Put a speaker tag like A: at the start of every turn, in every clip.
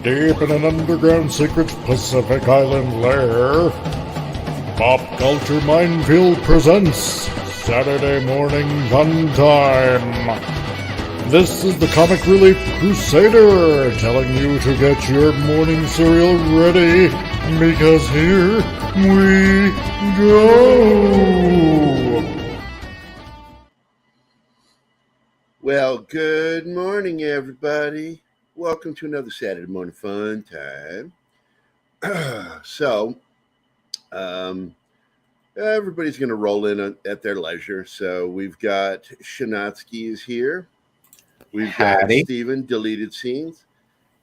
A: Deep in an underground secret Pacific Island lair, Pop Culture Minefield presents Saturday Morning Funtime. This is the Comic Relief Crusader telling you to get your morning cereal ready, because here we go.
B: Well, good morning, everybody. Welcome to another Saturday Morning Fun Time. Everybody's going to roll in at their leisure. So we've got Shanatsky is here. We've got Steven, Deleted Scenes.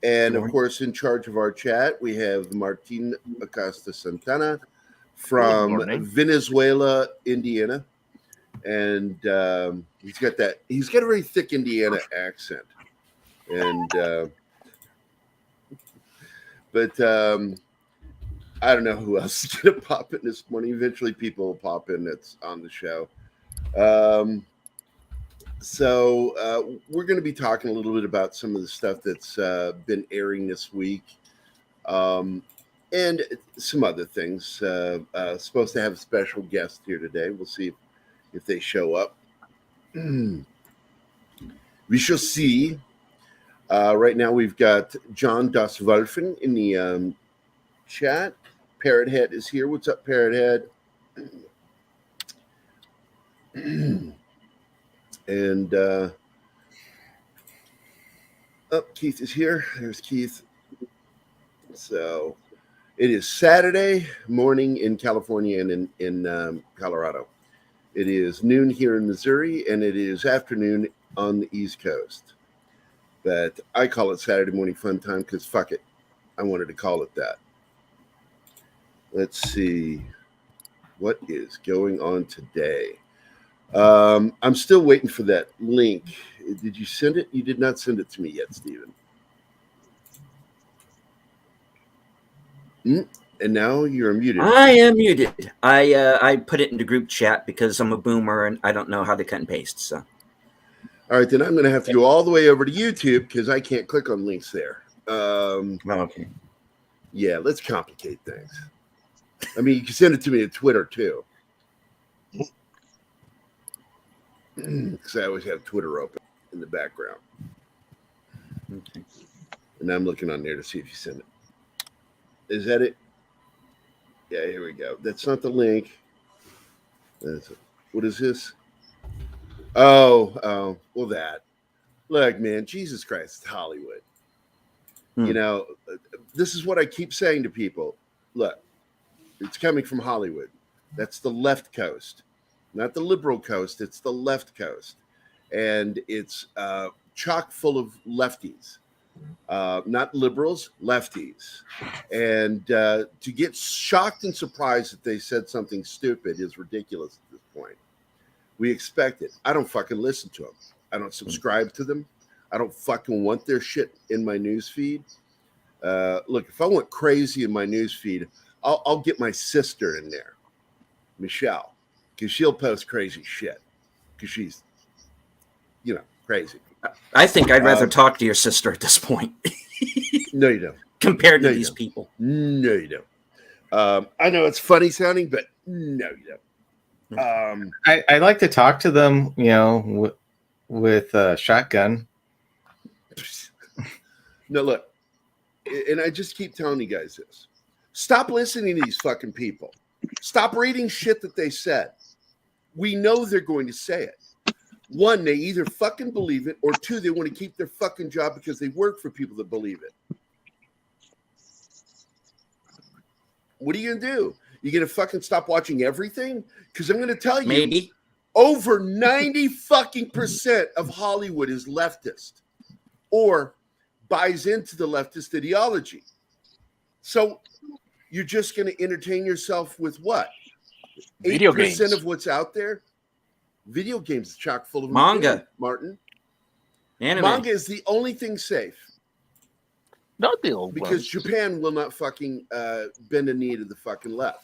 B: And, of course, in charge of our chat, we have Martin Acosta Santana from Venezuela, Indiana. And he's got a very thick Indiana accent. And but I don't know who else is going to pop in this morning. Eventually people will pop in that's on the show. So we're going to be talking a little bit about some of the stuff that's been airing this week, and some other things. Supposed to have a special guest here today. We'll see if they show up. We shall see. Right now we've got John Das Wolfen in the chat. Parrot Head is here. What's up, Parrot Head? And Keith is here. There's Keith. So it is Saturday morning in California and in Colorado. It is noon here in Missouri, and it is afternoon on the East Coast. But I call it Saturday Morning Fun Time because fuck it. I wanted to call it that. Let's see what is going on today. I'm still waiting for that link. Did you send it? You did not send it to me yet, Steven. And now you're muted.
C: I am muted. I put it into group chat because I'm a boomer and I don't know how to cut and paste. So,
B: all right, then I'm going to have to go all the way over to YouTube because I can't click on links there.
C: Okay.
B: Yeah, let's complicate things. I mean, you can send it to me at Twitter too, because I always have Twitter open in the background.
C: Okay.
B: And I'm looking on there to see if you send it. Is that it? Yeah, here we go. That's not the link. What is this? Oh, well, that. Look, man, Jesus Christ, it's Hollywood. You know, this is what I keep saying to people. Look, it's coming from Hollywood. That's the left coast, not the liberal coast. It's the left coast. And it's chock full of lefties. Not liberals, lefties. And to get shocked and surprised that they said something stupid is ridiculous at this point. We expect it. I don't fucking listen to them. I don't subscribe to them. I don't fucking want their shit in my news feed. Look, if I went crazy in my news feed, I'll get my sister in there, Michelle, because she'll post crazy shit because she's, crazy.
C: I think I'd rather talk to your sister at this point.
B: No, you don't.
C: Compared to these people.
B: No, you don't. I know it's funny sounding, but no, you don't.
D: I like to talk to them, with a shotgun.
B: No, look, and I just keep telling you guys this. Stop listening to these fucking people. Stop reading shit that they said. We know they're going to say it. One, they either fucking believe it, or two, they want to keep their fucking job because they work for people that believe it. What are you going to do? You going to fucking stop watching everything? Because I'm going to tell you,
C: maybe
B: over 90% of Hollywood is leftist or buys into the leftist ideology. So you're just going to entertain yourself with what?
E: Video
B: 8%
E: games
B: of what's out there? Video games chock full of
C: manga,
B: too, Martin.
C: anime.
B: Manga is the only thing safe.
E: Not the old
B: because
E: ones.
B: Japan will not fucking bend a knee to the fucking left.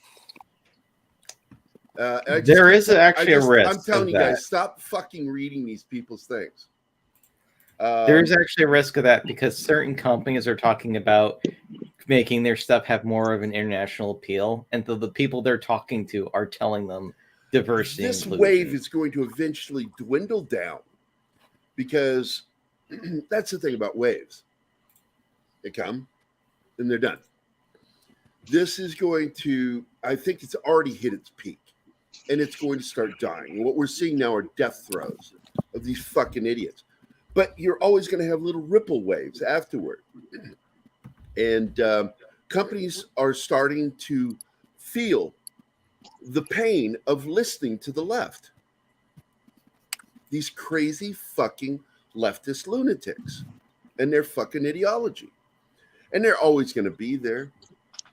D: There is actually a risk.
B: I'm telling you guys, stop fucking reading these people's things.
D: There's actually a risk of that because certain companies are talking about making their stuff have more of an international appeal, and the people they're talking to are telling them diversity.
B: This
D: inclusion.
B: wave is going to eventually dwindle down because that's the thing about waves. They come and they're done. This is going to, I think it's already hit its peak and it's going to start dying. And what we're seeing now are death throes of these fucking idiots. But you're always going to have little ripple waves afterward. And companies are starting to feel the pain of listening to the left. These crazy fucking leftist lunatics and their fucking ideology. And they're always going to be there.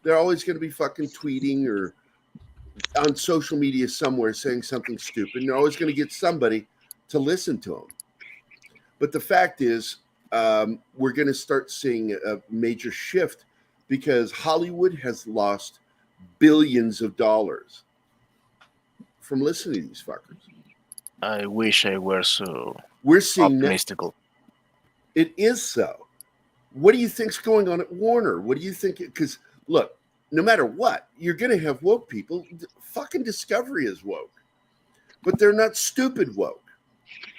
B: They're always going to be fucking tweeting or on social media somewhere saying something stupid. And they're always going to get somebody to listen to them. But the fact is, we're going to start seeing a major shift because Hollywood has lost billions of dollars from listening to these fuckers.
E: I wish I were so
B: We're seeing
E: optimistical.
B: It is so. What do you think's going on at Warner? What do you think? Because look, no matter what, you're going to have woke people. Fucking Discovery is woke, but they're not stupid woke.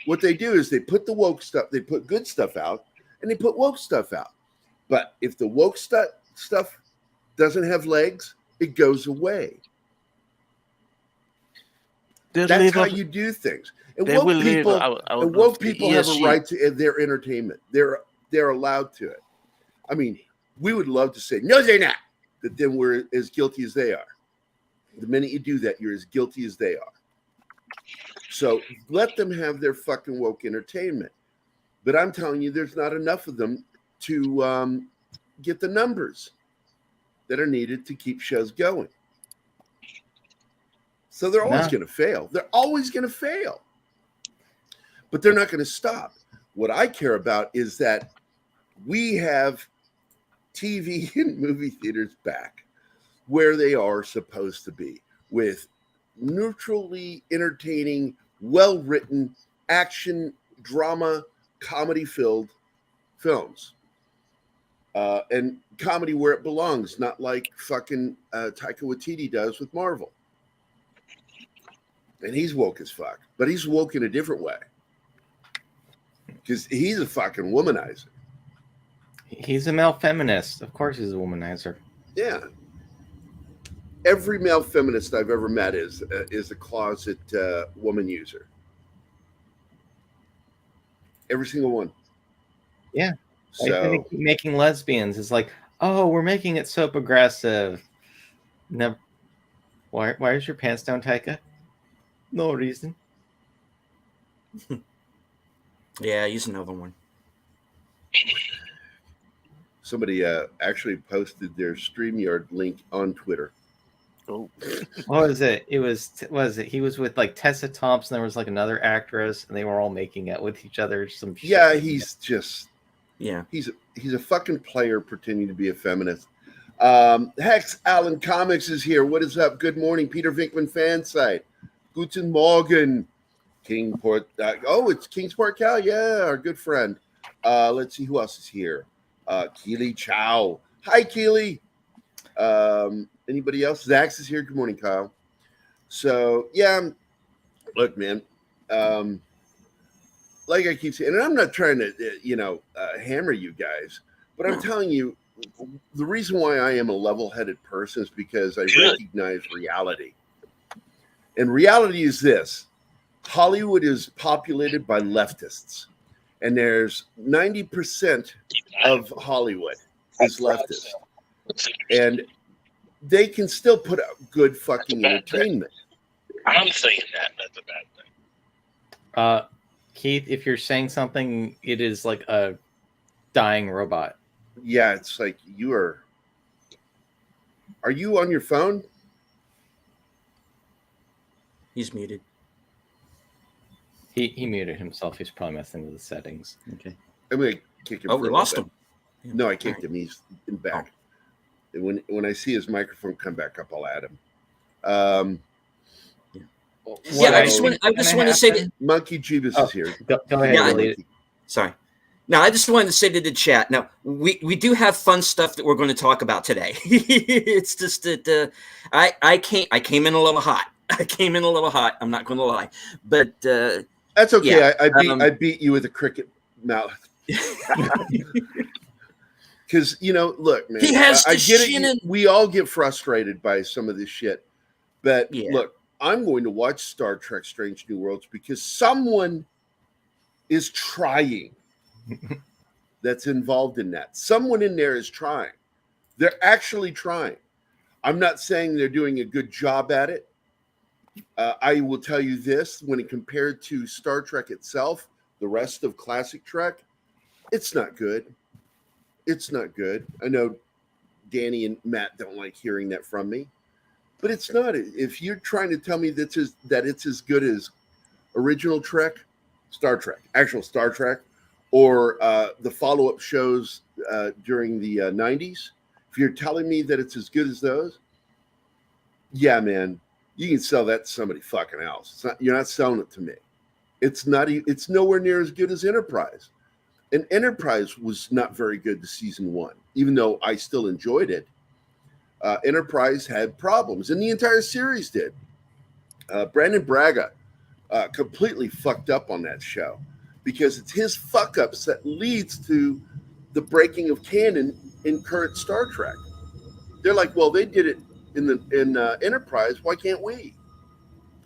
B: What they do is they put the woke stuff, they put good stuff out, and they put woke stuff out. But if the woke stuff doesn't have legs, it goes away. That's how you do things. And woke people have a right to their entertainment. They're allowed to it. I mean, we would love to say, no, they're not. That then we're as guilty as they are. The minute you do that, you're as guilty as they are. So let them have their fucking woke entertainment. But I'm telling you, there's not enough of them to get the numbers that are needed to keep shows going. So they're always going to fail. They're always going to fail. But they're not going to stop. What I care about is that we have TV and movie theaters back where they are supposed to be, with neutrally entertaining, well-written, action, drama, comedy-filled films. And comedy where it belongs, not like fucking Taika Waititi does with Marvel. And he's woke as fuck, but he's woke in a different way. Because he's a fucking womanizer.
D: He's a male feminist. Of course he's a womanizer.
B: Yeah. Every male feminist I've ever met is a closet woman user. Every single one.
D: Yeah.
B: So
D: they keep making lesbians. It's like, oh, we're making it so progressive. No. Why is your pants down, Taika? No reason.
C: Yeah, use another one.
B: somebody actually posted their StreamYard link on Twitter.
E: Oh,
D: What was it? It was he was with like Tessa Thompson. There was like another actress, and they were all making out with each other. Some shit.
B: Yeah, he's just
C: Yeah.
B: he's a fucking player pretending to be a feminist. Hex Allen Comics is here. What is up? Good morning, Peter Vinkman fan site. Guten Morgen, Kingport. It's Kingsport Cal. Yeah, our good friend. Let's see who else is here. Keely Chow. Hi, Keely. Anybody else? Zax is here. Good morning, Kyle. So yeah, look, man. Like I keep saying, and I'm not trying to, hammer you guys, but I'm telling you, the reason why I am a level-headed person is because I recognize reality. And reality is this: Hollywood is populated by leftists, and there's 90% of Hollywood is leftist, and they can still put out good fucking entertainment.
F: I'm saying that's a bad thing.
D: Keith, if you're saying something, it is like a dying robot.
B: Yeah, it's like you are. Are you on your phone?
C: He's muted.
D: He muted himself. He's probably messing with the settings.
C: Okay.
B: I'm gonna kick him.
C: Oh,
B: for
C: we
B: a
C: lost
B: little
C: him.
B: bit. No, I kicked him. He's in back. And when I see his microphone come back up, I'll add him.
C: Yeah, I just want to say that.
B: Monkey Jeebus is here.
D: Go ahead.
C: Yeah,
D: Willie.
C: Sorry. Now, I just wanted to say to the chat. Now, we do have fun stuff that we're going to talk about today. It's just that I came in a little hot. I'm not going to lie, but
B: That's okay.
C: yeah,
B: I beat you with a cricket mouth. Because look, man,
C: he has
B: I
C: the
B: get
C: shin
B: it. We all get frustrated by some of this shit, but
C: Yeah.
B: look, I'm going to watch Star Trek: Strange New Worlds because someone is trying. That's involved in that. Someone in there is trying. They're actually trying. I'm not saying they're doing a good job at it. I will tell you this: when it compared to Star Trek itself, the rest of classic Trek, it's not good. It's not good. I know Danny and Matt don't like hearing that from me, but it's not. If you're trying to tell me that it's as good as original Trek, Star Trek, actual Star Trek, or the follow-up shows during the 90s, if you're telling me that it's as good as those, yeah, man, you can sell that to somebody fucking else. It's not, you're not selling it to me. It's not. It's nowhere near as good as Enterprise. And Enterprise was not very good to season 1, even though I still enjoyed it. Enterprise had problems, and the entire series did. Brandon Braga completely fucked up on that show because it's his fuck ups that leads to the breaking of canon in current Star Trek. They're like, well, they did it in Enterprise. Why can't we?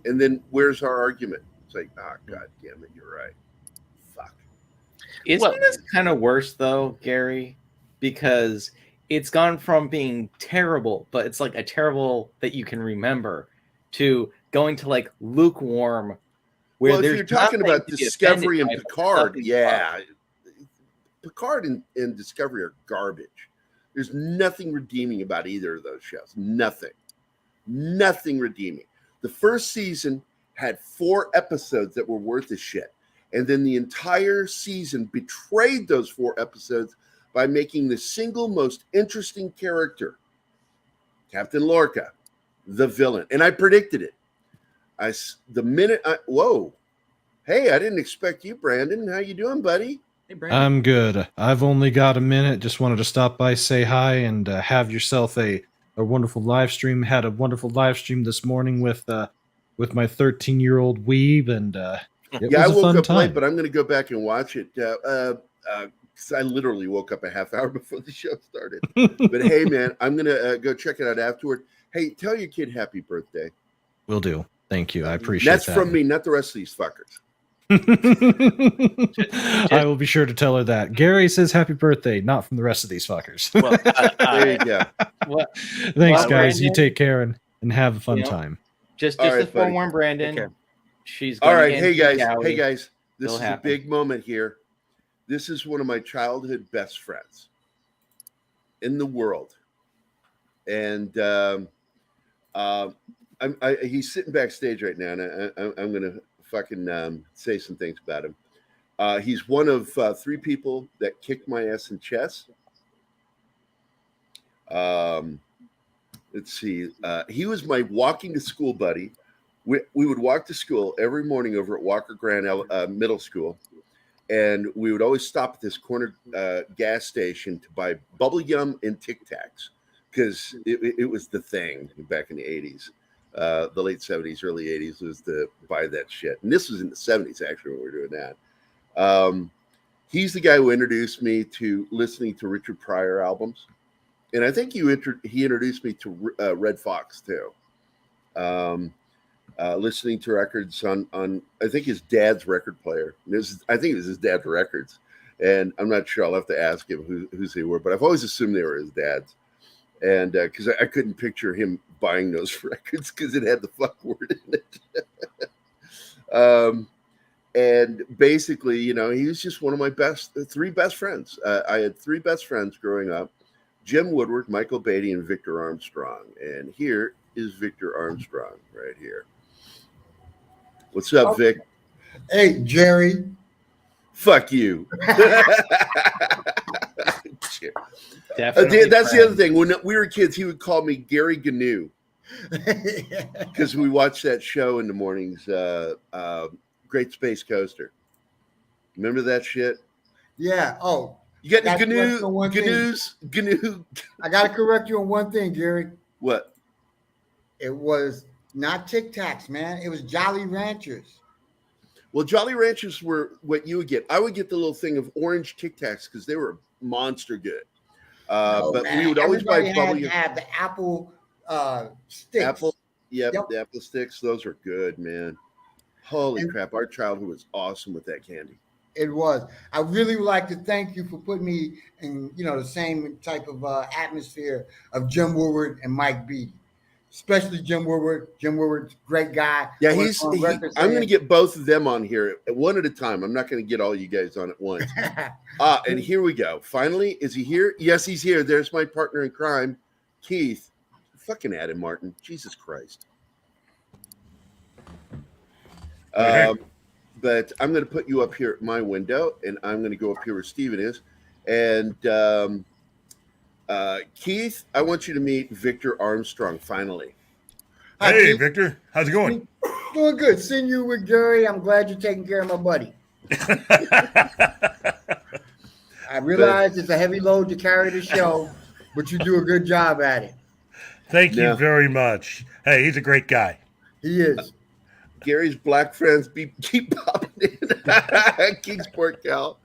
B: And then where's our argument? It's like, God damn it, you're right. Fuck.
D: Isn't this kind of worse though, Gary? Because it's gone from being terrible, but it's like a terrible that you can remember, to going to like lukewarm. Where
B: Well, if you're talking about Discovery and Picard, yeah, Picard and Discovery are garbage. There's nothing redeeming about either of those shows. Nothing redeeming. The first season had 4 episodes that were worth a shit. And then the entire season betrayed those 4 episodes by making the single most interesting character, Captain Lorca, the villain. And I predicted it. Whoa. Hey, I didn't expect you, Brandon. How you doing, buddy?
C: Hey, Brandon.
G: I'm good. I've only got a minute. Just wanted to stop by, say hi, and have yourself a wonderful live stream. Had a wonderful live stream this morning with my 13-year-old weeb, and it was
B: I
G: a
B: woke
G: fun
B: up
G: time.
B: late, but I'm going to go back and watch it. Because I literally woke up a half hour before the show started. But hey, man, I'm going to go check it out afterward. Hey, tell your kid happy birthday.
G: Will do. Thank you. I appreciate
B: That's
G: that.
B: from me, not the rest of these fuckers.
G: I will be sure to tell her that. Gary says happy birthday, not from the rest of these fuckers.
E: Well,
B: There you go.
G: Thanks,
D: Well,
G: guys. You
D: Brandon,
G: take care and have a fun
D: you know,
G: time.
D: just
B: All right,
D: to forewarn
C: Take
D: Brandon,
C: care.
D: she's
B: All
D: gonna
B: right.
D: get
B: Hey,
D: into
B: guys.
D: Yowie.
B: Hey, guys. This
D: It'll
B: is
D: happen.
B: a big moment here. This is one of my childhood best friends in the world. And he's sitting backstage right now, and I'm going to fucking say some things about him. He's one of 3 people that kicked my ass in chess. Let's see. He was my walking to school buddy. We would walk to school every morning over at Walker Grand Middle School, and we would always stop at this corner gas station to buy bubble gum and Tic Tacs because it was the thing back in the 80s. The late 70s, early 80s was to buy that shit. And this was in the 70s, actually, when we were doing that. He's the guy who introduced me to listening to Richard Pryor albums. And I think he introduced me to Red Fox, too. Listening to records on I think his dad's record player. I think it was his dad's records. And I'm not sure. I'll have to ask him whose they were. But I've always assumed they were his dad's. And because I couldn't picture him buying those records because it had the fuck word in it. And basically, he was just one of my 3 best friends. I had 3 best friends growing up: Jim Woodward, Michael Beatty, and Victor Armstrong. And here is Victor Armstrong right here. What's up, Vic?
H: Hey, Gerry.
B: Fuck you.
D: Definitely
B: That's the
D: friends.
B: other thing. When we were kids, he would call me Gary Gnu because we watched that show in the mornings, Great Space Coaster. Remember that shit?
H: Yeah. Oh,
B: You got
H: Gotta
B: any
H: correct you on one thing.
B: GNUs?
H: I got to correct you on one thing, Gary.
B: What?
H: It was not Tic Tacs, man. It was Jolly Ranchers.
B: Well, Jolly Ranchers were what you would get. I would get the little thing of orange Tic Tacs because they were monster good.
H: No,
B: But
H: man.
B: we would always buy
H: Everybody had
B: bubbly
H: to have the apple sticks.
B: apple. Yep,
H: Yep.
B: the apple sticks. Those are good, man. Holy
H: And-
B: crap! Our childhood was awesome with that candy.
H: It was. I really would like to thank you for putting me in, the same type of atmosphere of Jim Woodward and Mike Beatty, especially Jim Woodward. Jim Woodward's a great guy.
B: Yeah,
H: I went on record
B: I'm going to
H: saying-
B: get both of them on here one at a time. I'm not going to get all you guys on at once. And here we go. Finally, is he here? Yes, he's here. There's my partner in crime, Keith. Fucking Adam Martin. Jesus Christ. But I'm going to put you up here at my window, and I'm going to go up here where Steven is. And Keith, I want you to meet Victor Armstrong, finally.
H: Hi,
I: Hey,
H: Keith.
I: Victor, how's it going?
H: Doing good. Seeing you with Gerry. I'm glad you're taking care of my buddy. I realize it's a heavy load to carry the show, but you do a good job at it.
I: Thank you
B: Yeah.
I: very much. Hey, he's a great guy.
H: He is.
B: Gary's black friends keep popping in. Kingsport Cal.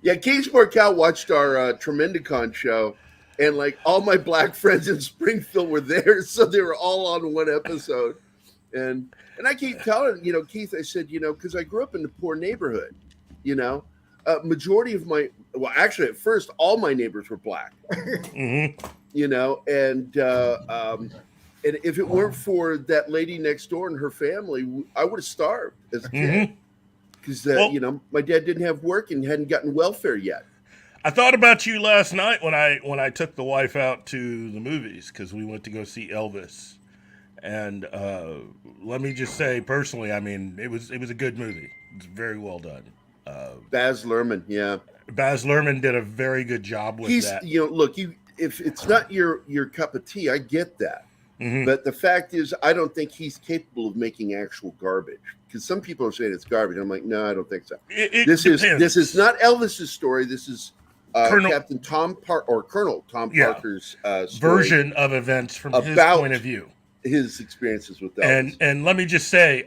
B: Yeah, Kingsport Cal watched our Tremendicon show, and like all my black friends in Springfield were there, so they were all on one episode. And I keep telling, Keith, I said, because I grew up in a poor neighborhood, majority of actually at first, all my neighbors were black,
I: Mm-hmm.
B: And if it weren't for that lady next door and her family, I would have starved as a kid. Because, my dad didn't have work and hadn't gotten welfare yet.
I: I thought about you last night when I took the wife out to the movies because we went to go see Elvis, and let me just say personally, I mean it was a good movie. It's very well done.
B: Baz Luhrmann, yeah.
I: Baz Luhrmann did a very good job with that.
B: Look, if it's not your cup of tea, I get that.
I: Mhm.
B: But the fact is, I don't think he's capable of making actual garbage. Because some people are saying it's garbage. I'm like, no, I don't think so. This is not Elvis's story. This is Captain Tom Colonel Tom Parker's story,
I: version of events from his
B: about
I: point of view.
B: his experiences with Elvis.
I: And let me just say,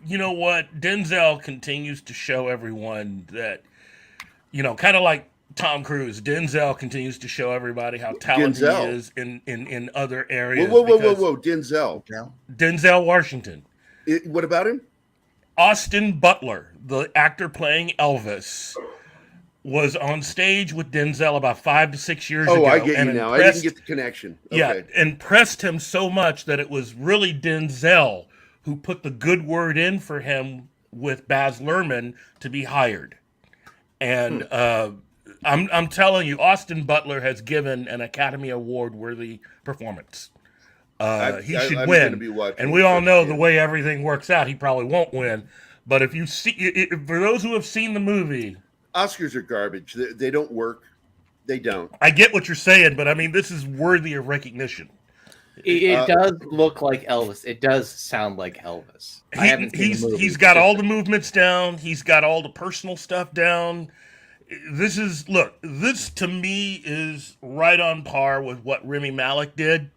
I: you know what? Denzel continues to show everyone that, kind of like Tom Cruise, Denzel continues to show everybody how talented he is in other areas.
B: Whoa, Denzel.
I: Denzel Washington.
B: What about him?
I: Austin Butler, the actor playing Elvis, was on stage with Denzel about 5 to 6 years ago.
B: Oh, I get you now. I didn't get the connection. Okay.
I: Yeah, impressed him so much that it was really Denzel who put the good word in for him with Baz Luhrmann to be hired. And I'm telling you, Austin Butler has given an Academy Award worthy performance. He should win. And we all know the way everything works out, he probably won't win. But if you see, for those who have seen the movie,
B: Oscars are garbage. They don't work. They don't.
I: I get what you're saying, but I mean, this is worthy of recognition.
D: It does look like Elvis. It does sound like Elvis.
I: He's got all the movements down. He's got all the personal stuff down. This to me is right on par with what Rami Malek did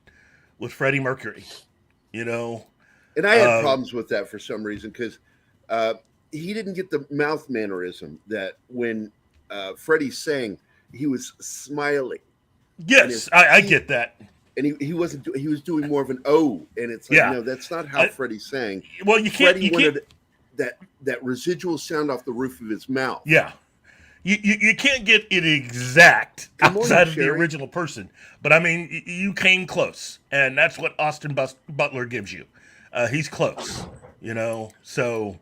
I: with Freddie Mercury.
B: And I had problems with that for some reason because he didn't get the mouth mannerism that when Freddie sang, he was smiling.
I: Yes, I get that.
B: And he wasn't. He was doing more of an O, and it's like, no, that's not how Freddie sang.
I: Well,
B: Freddie wanted that residual sound off the roof of his mouth.
I: Yeah, you can't get it exact outside of the original person, but I mean, you came close, and that's what Austin Butler gives you. He's close, So,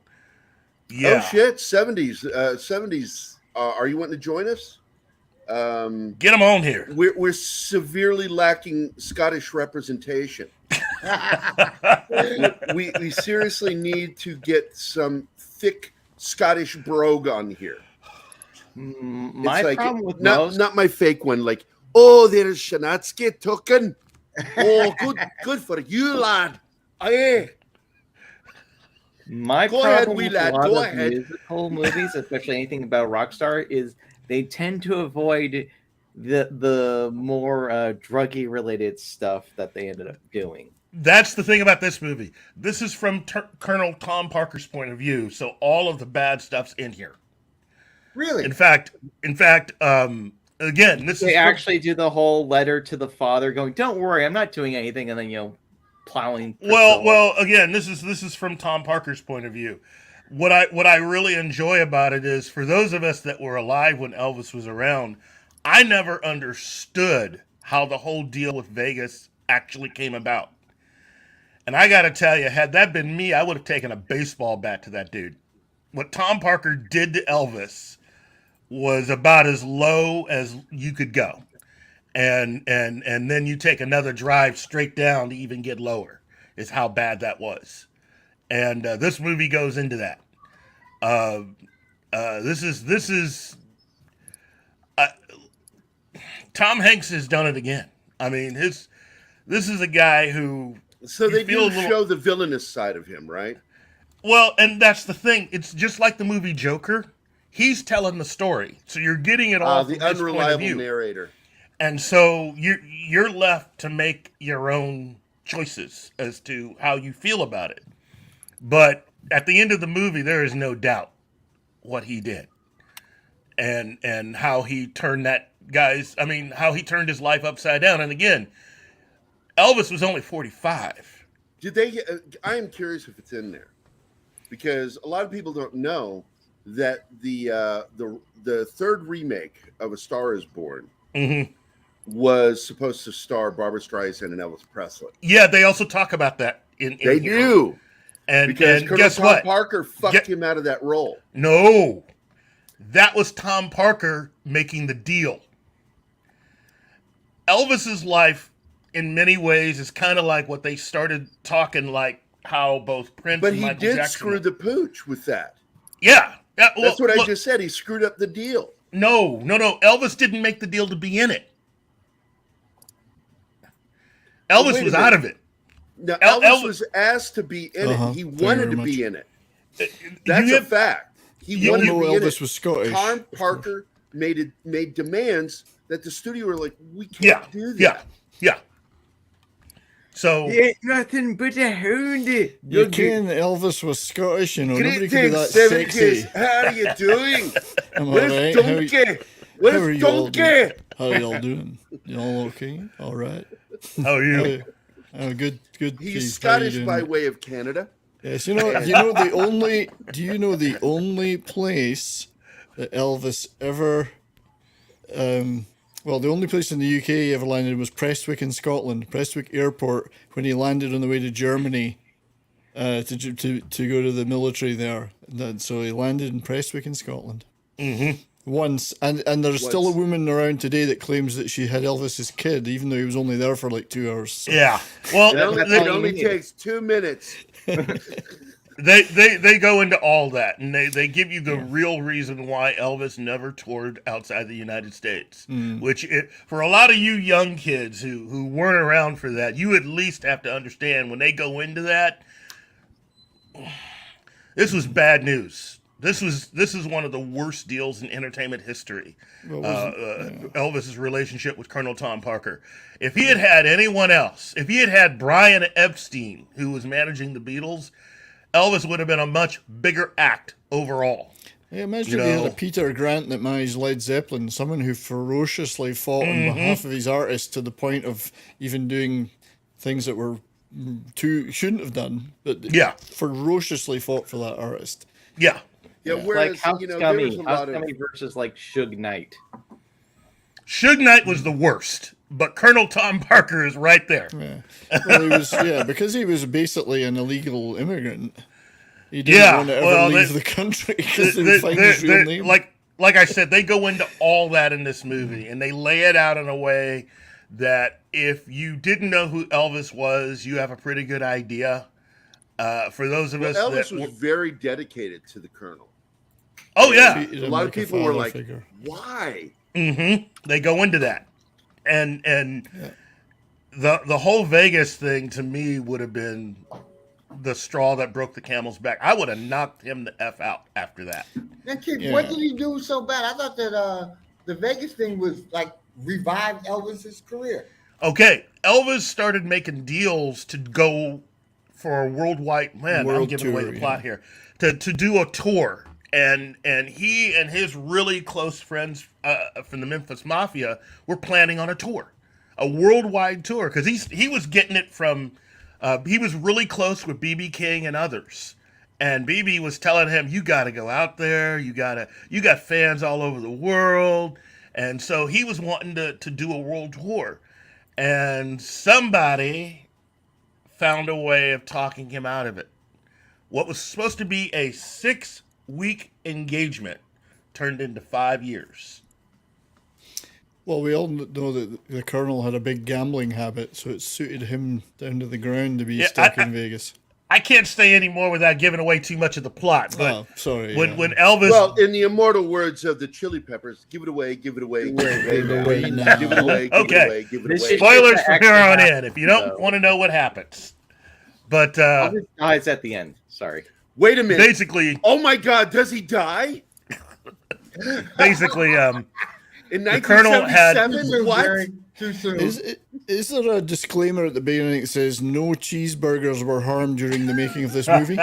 I: yeah.
B: Oh shit, 70s. Are you wanting to join us?
I: Get them on here.
B: We're severely lacking Scottish representation. we seriously need to get some thick Scottish brogue on here.
D: My problem with
B: not my fake one. Like, oh, there's Shanatsky Tucken. Oh, good for you, lad. Aye.
D: My
B: Go ahead,
D: problem with
B: Wheelat,
D: a lot
B: go
D: of
B: ahead.
D: musical movies, especially anything about Rockstar, is they tend to avoid the more druggy related stuff that they ended up doing.
I: That's the thing about this movie. This is from Colonel Tom Parker's point of view, so all of the bad stuff's in here.
H: Really?
I: In fact, again, this
D: They
I: is
D: actually do the whole letter to the father, going, "Don't worry, I'm not doing anything," and then plowing.
I: Well, again, this is from Tom Parker's point of view. What I really enjoy about it is, for those of us that were alive when Elvis was around, I never understood how the whole deal with Vegas actually came about. And I got to tell you, had that been me, I would have taken a baseball bat to that dude. What Tom Parker did to Elvis was about as low as you could go. And then you take another drive straight down to even get lower, is how bad that was. And this movie goes into that. This is Tom Hanks has done it again. I mean, this is a guy who.
B: So they do show the villainous side of him, right?
I: Well, and that's the thing. It's just like the movie Joker. He's telling the story, so you're getting it all from
B: the
I: his point of
B: unreliable
I: view.
B: narrator.
I: And so you're left to make your own choices as to how you feel about it. But at the end of the movie, there is no doubt what he did, and how he turned how he turned his life upside down. And again, Elvis was only 45.
B: Did they? I am curious if it's in there, because a lot of people don't know that the third remake of A Star Is Born was supposed to star Barbra Streisand and Elvis Presley.
I: Yeah, they also talk about that in
B: they
I: here.
B: do.
I: And
B: because
I: guess
B: Tom
I: what?
B: Parker fucked him out of that role.
I: No, that was Tom Parker making the deal. Elvis's life, in many ways, is kind of like what they started talking like how both Prince and Michael Jackson.
B: But he did screw the pooch with that.
I: Yeah. Well,
B: that's what I just said. He screwed up the deal.
I: No. Elvis didn't make the deal to be in it. Elvis was out of it.
B: Now, Elvis was asked to be in it. He wanted to be in it. That's a fact. He wanted to be in it.
A: Elvis was Scottish.
B: Tom Parker made demands that the studio were like, we can't do that.
I: Yeah. So
D: it's nothing but a hound.
A: You can. Elvis was Scottish, nobody could be that
B: 70s.
A: sexy.
B: How are you doing?
A: I'm
B: Where's
A: all right.
B: Donkey? Where's Donkey?
A: How are y'all doing? You all okay? All right.
I: How are you?
A: Good.
B: He's Scottish by way of Canada.
A: Yes, do you know the only place that Elvis ever the only place in the UK he ever landed was Prestwick in Scotland, Prestwick Airport, when he landed on the way to Germany to go to the military there. So he landed in Prestwick in Scotland. Once, and there's still a woman around today that claims that she had Elvis's kid, even though he was only there for like 2 hours. So.
I: Yeah, well,
B: it only takes 2 minutes.
I: They go into all that, and they give you the real reason why Elvis never toured outside the United States. Which, for a lot of you young kids who weren't around for that, you at least have to understand when they go into that. This was bad news. This is one of the worst deals in entertainment history. Elvis's relationship with Colonel Tom Parker. If he had anyone else, if he had Brian Epstein, who was managing the Beatles, Elvis would have been a much bigger act overall.
A: Yeah, imagine if he had a Peter Grant that managed Led Zeppelin, someone who ferociously fought on behalf of his artists to the point of even doing things that were shouldn't have done, but ferociously fought for that artist.
B: Yeah, whereas,
D: like House
B: Scummy
D: versus like Suge Knight.
I: Suge Knight was the worst, but Colonel Tom Parker is right there.
A: Yeah. Well, he was because he was basically an illegal immigrant. He didn't want to ever leave the country because they would find his real name.
I: Like I said, they go into all that in this movie, and they lay it out in a way that if you didn't know who Elvis was, you have a pretty good idea. For those of us
B: Elvis was very dedicated to the Colonel.
I: Oh yeah,
B: a lot of people were like, "Why?"
I: They go into that, and the whole Vegas thing to me would have been the straw that broke the camel's back. I would have knocked him the F out after that.
H: Then Keith,
G: Yeah.
H: what did he do so bad? I thought that the Vegas thing was like revived Elvis's career.
I: Okay, Elvis started making deals to go for a worldwide. Man, I'm
G: World
I: giving away
G: tour,
I: the plot here. To do a tour, and he and his really close friends from the Memphis Mafia were planning on a tour, a worldwide tour, because he was getting it from. He was really close with BB King and others, and BB was telling him, "You got to go out there. You got fans all over the world," and so he was wanting to do a world tour. And somebody found a way of talking him out of it. What was supposed to be a 6-week engagement turned into 5 years.
J: Well, we all know that the Colonel had a big gambling habit, so it suited him down to the ground to be stuck in Vegas.
I: I can't say any more without giving away too much of the plot. But
J: sorry.
I: When Elvis,
B: well, in the immortal words of the Chili Peppers, give it away, give it away, give it away,
J: now.
B: give it away, give it away, give it away.
I: Spoilers from here on in. If you don't want to know what happens, but
D: Elvis dies at the end. Sorry.
B: Wait a minute.
I: Basically,
B: oh my God, does he die?
I: Basically,
B: in
I: the Colonel had
B: 1977? What?
H: Too soon.
J: Is there a disclaimer at the beginning that says no cheeseburgers were harmed during the making of this movie?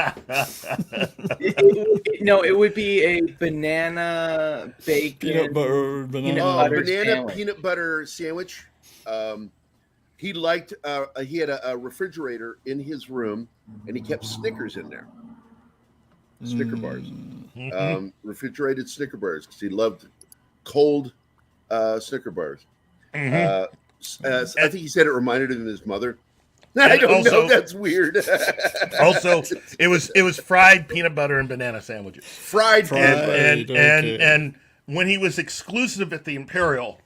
D: No, it would be a banana bacon
J: Peanut butter, banana.
D: sandwich.
B: Peanut butter sandwich. He liked. He had a refrigerator in his room, and he kept Snickers in there. Snicker bars, refrigerated Snicker bars, because he loved cold Snicker bars. I think he said it reminded him of his mother. I don't know. That's weird.
I: Also, it was fried peanut butter and banana sandwiches.
B: Fried
I: and when he was exclusive at the Imperial,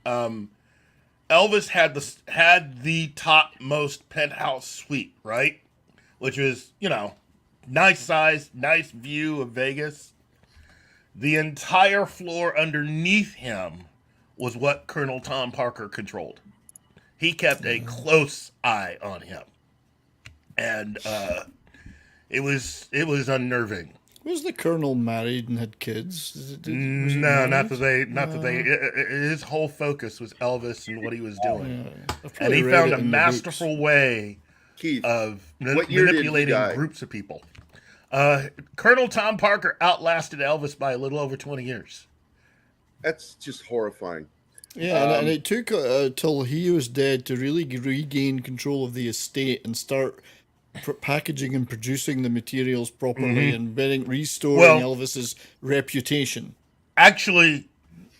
I: Elvis had the topmost penthouse suite, right? Which was, nice size, nice view of Vegas. The entire floor underneath him was what Colonel Tom Parker controlled. He kept a close eye on him, and it was unnerving.
J: Was the Colonel married and had kids?
I: No, not that they. His whole focus was Elvis and what he was doing, and he found a masterful way
B: Keith,
I: of
B: what year did he
I: manipulating
B: die?
I: groups of people. Colonel Tom Parker outlasted Elvis by a little over 20 years.
B: That's just horrifying.
J: Yeah, and it took till he was dead to really regain control of the estate and start packaging and producing the materials properly and restoring Elvis's reputation.
I: Actually,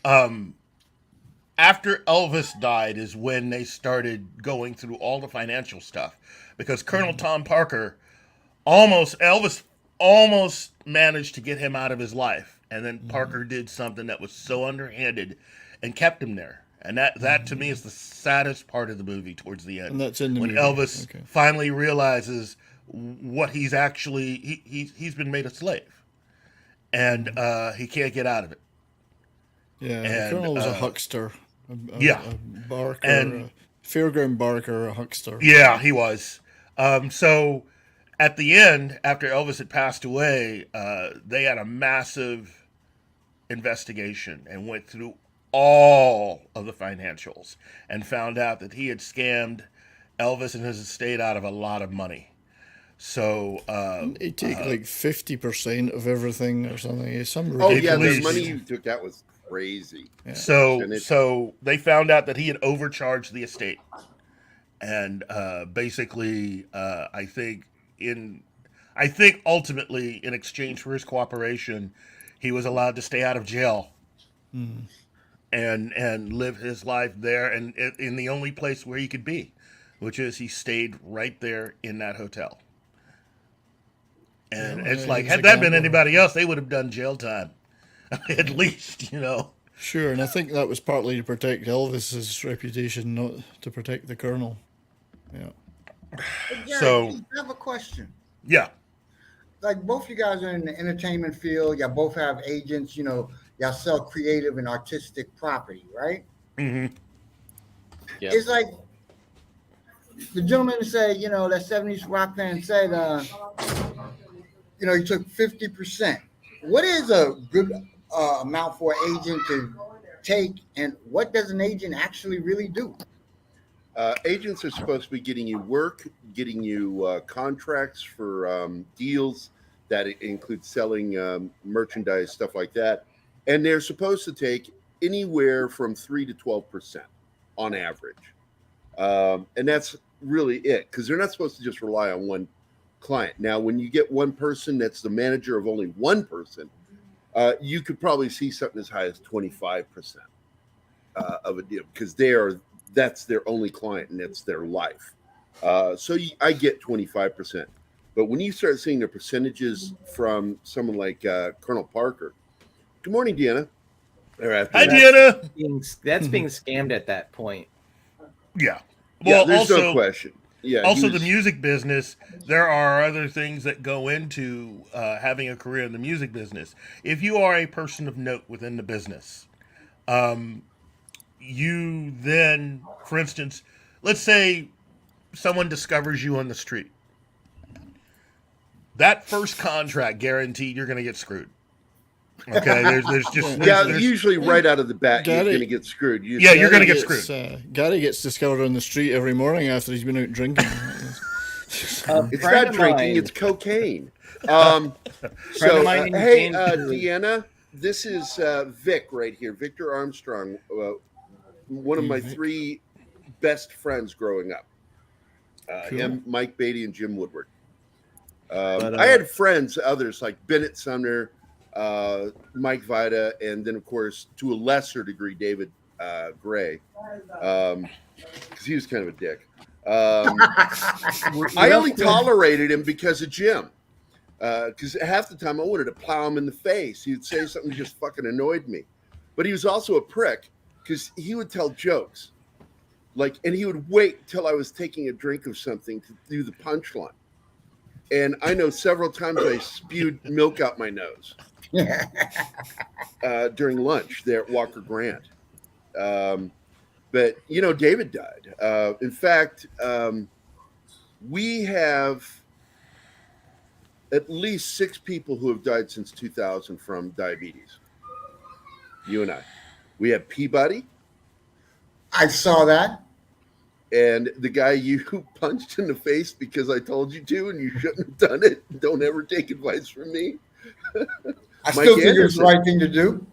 I: after Elvis died is when they started going through all the financial stuff, because Colonel Tom Parker Elvis almost managed to get him out of his life, and then Parker did something that was so underhanded and kept him there. And that to me is the saddest part of the movie towards the end.
J: And that's in the
I: when
J: movie.
I: Elvis finally realizes what he's actually he's been made a slave, and he can't get out of it.
J: Yeah,
I: and,
J: the Colonel was a huckster.
I: A
J: barker,
I: and
J: a fairground barker, a huckster.
I: Yeah, he was. So at the end, after Elvis had passed away, they had a massive investigation and went through all of the financials and found out that he had scammed Elvis and his estate out of a lot of money. So
J: they take like 50% of everything or something. Some
B: the money you took out was crazy.
J: Yeah.
I: So they found out that he had overcharged the estate, and basically, I think ultimately in exchange for his cooperation, he was allowed to stay out of jail. And live his life there, and in the only place where he could be, which is he stayed right there in that hotel. And it's like, had that been anybody else, they would have done jail time, at least,
J: Sure, and I think that was partly to protect Elvis's reputation, not to protect the Colonel. Yeah.
H: Gerry,
I: So
H: I have a question.
I: Yeah.
H: Like, both you guys are in the entertainment field. Y'all both have agents. Y'all sell creative and artistic property, right?
I: Mm-hmm.
D: Yeah.
H: It's like, the gentleman said, that 70s rock fan said, he took 50%. What is a good amount for an agent to take, and what does an agent actually really do?
B: Agents are supposed to be getting you work, getting you contracts for deals that include selling merchandise, stuff like that. And they're supposed to take anywhere from 3 to 12% on average. And that's really it, because they're not supposed to just rely on one client. Now, when you get one person that's the manager of only one person, you could probably see something as high as 25% of a deal, because that's their only client and that's their life. I get 25%. But when you start seeing the percentages from someone like Colonel Parker, good morning, Deanna.
I: Hi, Deanna.
D: That's being scammed at that point.
I: Yeah.
B: Well,
I: Yeah,
B: there's no question. Yeah.
I: Also, the music business, there are other things that go into having a career in the music business. If you are a person of note within the business, you then, for instance, let's say someone discovers you on the street. That first contract guaranteed you're going to get screwed. Okay, there's
B: usually right out of the bat you're going to get screwed.
I: You're going to get screwed.
J: Gary gets discovered on the street every morning after he's been out drinking.
B: It's not drinking; it's cocaine. Hey, Deanna, this is Vic right here, Victor Armstrong, one of my three best friends growing up.
J: Cool.
B: Him, Mike Beatty, and Jim Woodward. I had friends, others like Bennett Sumner, Mike Vida, and then, of course, to a lesser degree, David Gray, because he was kind of a dick. I only tolerated him because of Jim, because half the time I wanted to plow him in the face. He'd say something that just fucking annoyed me. But he was also a prick, because he would tell jokes. And he would wait till I was taking a drink of something to do the punchline. And I know several times I spewed milk out my nose during lunch there at Walker Grant. But, David died. In fact, we have at least 6 people who have died since 2000 from diabetes. You and I. We have Peabody.
H: I saw that.
B: And the guy you punched in the face because I told you to, and you shouldn't have done it. Don't ever take advice from me.
H: I still think it's the right thing to do.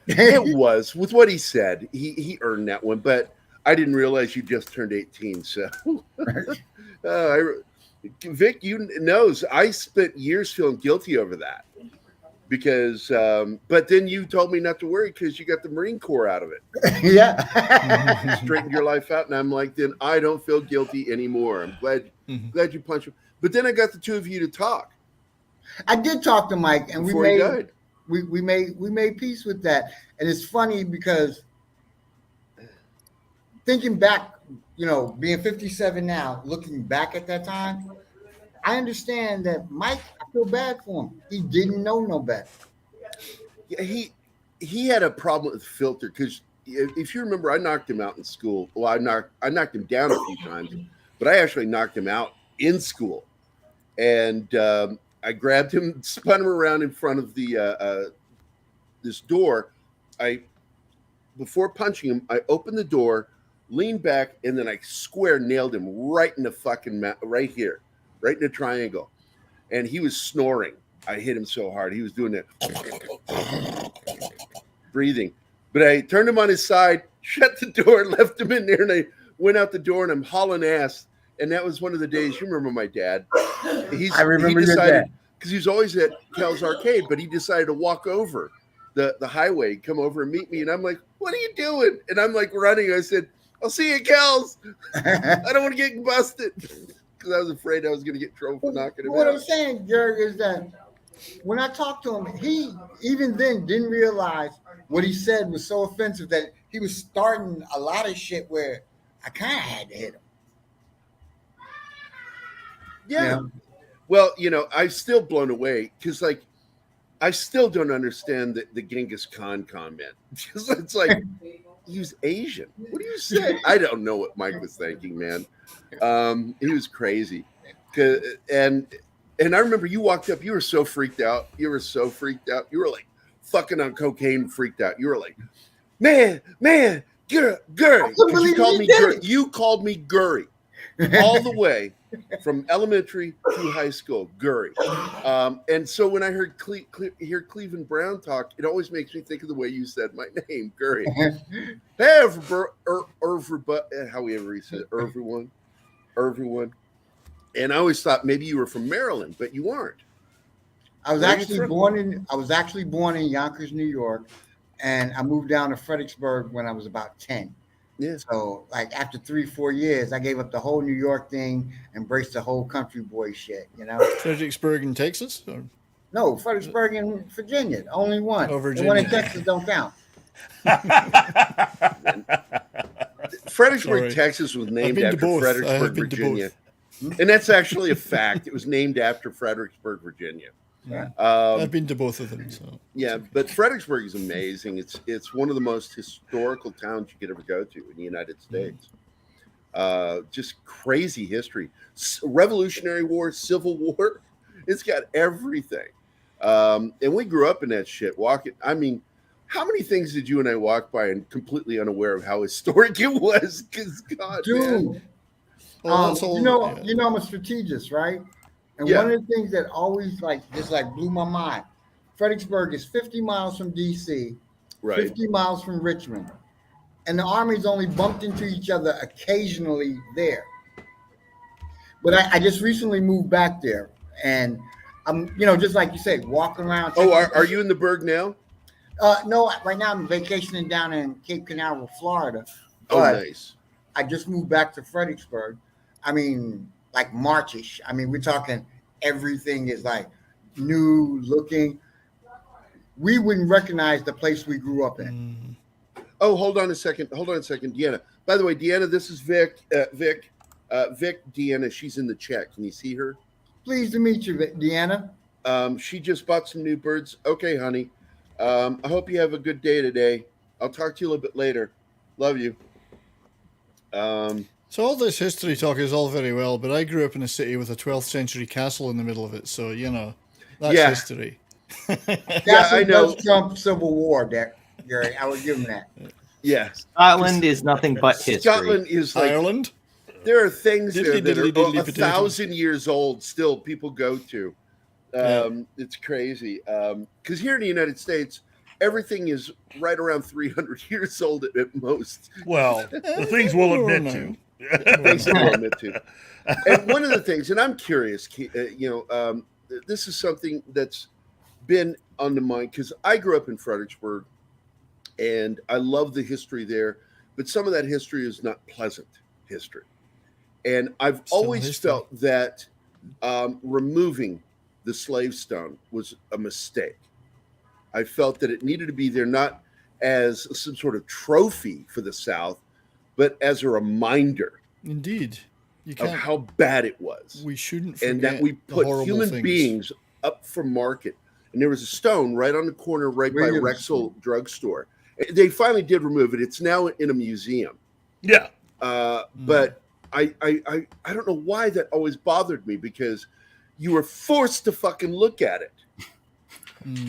B: It was. With what he said, he earned that one. But I didn't realize you just turned 18. So, Vic, you knows I spent years feeling guilty over that. Because, but then you told me not to worry because you got the Marine Corps out of it.
H: Yeah.
B: Straightened your life out. And I'm like, then I don't feel guilty anymore. I'm glad you punched him. But then I got the two of you to talk.
H: I did talk to Mike, and
B: before he died.
H: We made peace with that. And it's funny because thinking back, being 57 now, looking back at that time, I understand that Mike, I feel bad for him. He didn't know no better.
B: Yeah, he had a problem with filter because if you remember, I knocked him out in school. Well, I knocked him down a few times, but I actually knocked him out in school. And I grabbed him, spun him around in front of the this door. Before punching him, I opened the door, leaned back, and then I square nailed him right in the fucking right here. Right in the triangle. And he was snoring. I hit him so hard. He was doing that breathing. But I turned him on his side, shut the door, left him in there, and I went out the door, and I'm hauling ass. And that was one of the days. You remember my dad.
H: I remember your dad.
B: Because he was always at Cal's Arcade, but he decided to walk over the highway, come over and meet me. And I'm like, what are you doing? And I'm like running. I said, I'll see you at Cal's. I don't want to get busted. Because I was afraid I was going to get in trouble for knocking him out.
H: What I'm saying, Gerry, is that when I talked to him, he even then didn't realize what he said was so offensive that he was starting a lot of shit where I kind of had to hit him.
B: Yeah. Well, I'm still blown away because, I still don't understand the Genghis Khan comment. It's like, he was Asian. What do you say? I don't know what Mike was thinking, man. He was crazy. And I remember you walked up, you were so freaked out. You were like fucking on cocaine, freaked out. You were like, man, Gerry. You called me Gerry all the way from elementary to high school, Gerry. And so when I heard hear Cleveland Brown talk, it always makes me think of the way you said my name, Gerry. Hey, however he said it, everyone. And I always thought maybe you were from Maryland, but you aren't.
H: I was actually born in Yonkers, New York, and I moved down to Fredericksburg when I was about 10.
B: Yeah.
H: So like after 3-4 years, I gave up the whole New York thing, embraced the whole country boy shit, you know.
J: Fredericksburg in Texas? Or?
H: No, Fredericksburg in Virginia. Only one.
J: Oh, Virginia.
H: The one in Texas don't count.
B: Fredericksburg, Texas was named after Fredericksburg, Virginia. And that's actually a fact. It was named after Fredericksburg, Virginia.
J: Yeah. I've been to both of them. So
B: yeah, but Fredericksburg is amazing. It's one of the most historical towns you could ever go to in the United States. Just crazy history. Revolutionary War, Civil War. It's got everything. And we grew up in that shit. I mean, how many things did you and I walk by and completely unaware of how historic it was? Because God,
H: dude.
B: Man.
H: You know, I'm a strategist, right? And one of the things that always blew my mind, Fredericksburg is 50 miles from DC,
B: right.
H: 50 miles from Richmond. And the armies only bumped into each other occasionally there. But I just recently moved back there. And I'm, just like you said, walking around.
B: Oh, are you in the Berg now?
H: No, right now I'm vacationing down in Cape Canaveral, Florida.
B: Oh, nice.
H: I just moved back to Fredericksburg. I mean, like Marchish. I mean, we're talking everything is like new looking. We wouldn't recognize the place we grew up in.
B: Oh, hold on a second, Deanna. By the way, Deanna, this is Vic. Vic, Deanna, she's in the chat. Can you see her?
H: Pleased to meet you, Deanna.
B: She just bought some new birds. Okay, honey. I hope you have a good day today. I'll talk to you a little bit later. Love you.
J: So all this history talk is all very well, but I grew up in a city with a 12th century castle in the middle of it, so that's history.
H: Yeah, I know. Trump Civil War, Gerry. I would give him that.
B: Yeah,
D: Scotland is nothing but history.
B: Scotland is like
J: Ireland.
B: There are things there that are 1,000 years old. Still, people go to. It's crazy. Because here in the United States, everything is right around 300 years old at most.
I: Well, the things we'll admit to.
B: And one of the things, and I'm curious, this is something that's been on the mind because I grew up in Fredericksburg and I love the history there, but some of that history is not pleasant history. And I've always felt that removing the slave stone was a mistake. I felt that it needed to be there not as some sort of trophy for the South, but as a reminder.
J: Indeed.
B: Of how bad it was.
J: We shouldn't forget.
B: And that we put human beings up for market. And there was a stone right on the corner, right by Rexall drugstore. They finally did remove it. It's now in a museum.
I: Yeah.
B: But I don't know why that always bothered me because you were forced to fucking look at it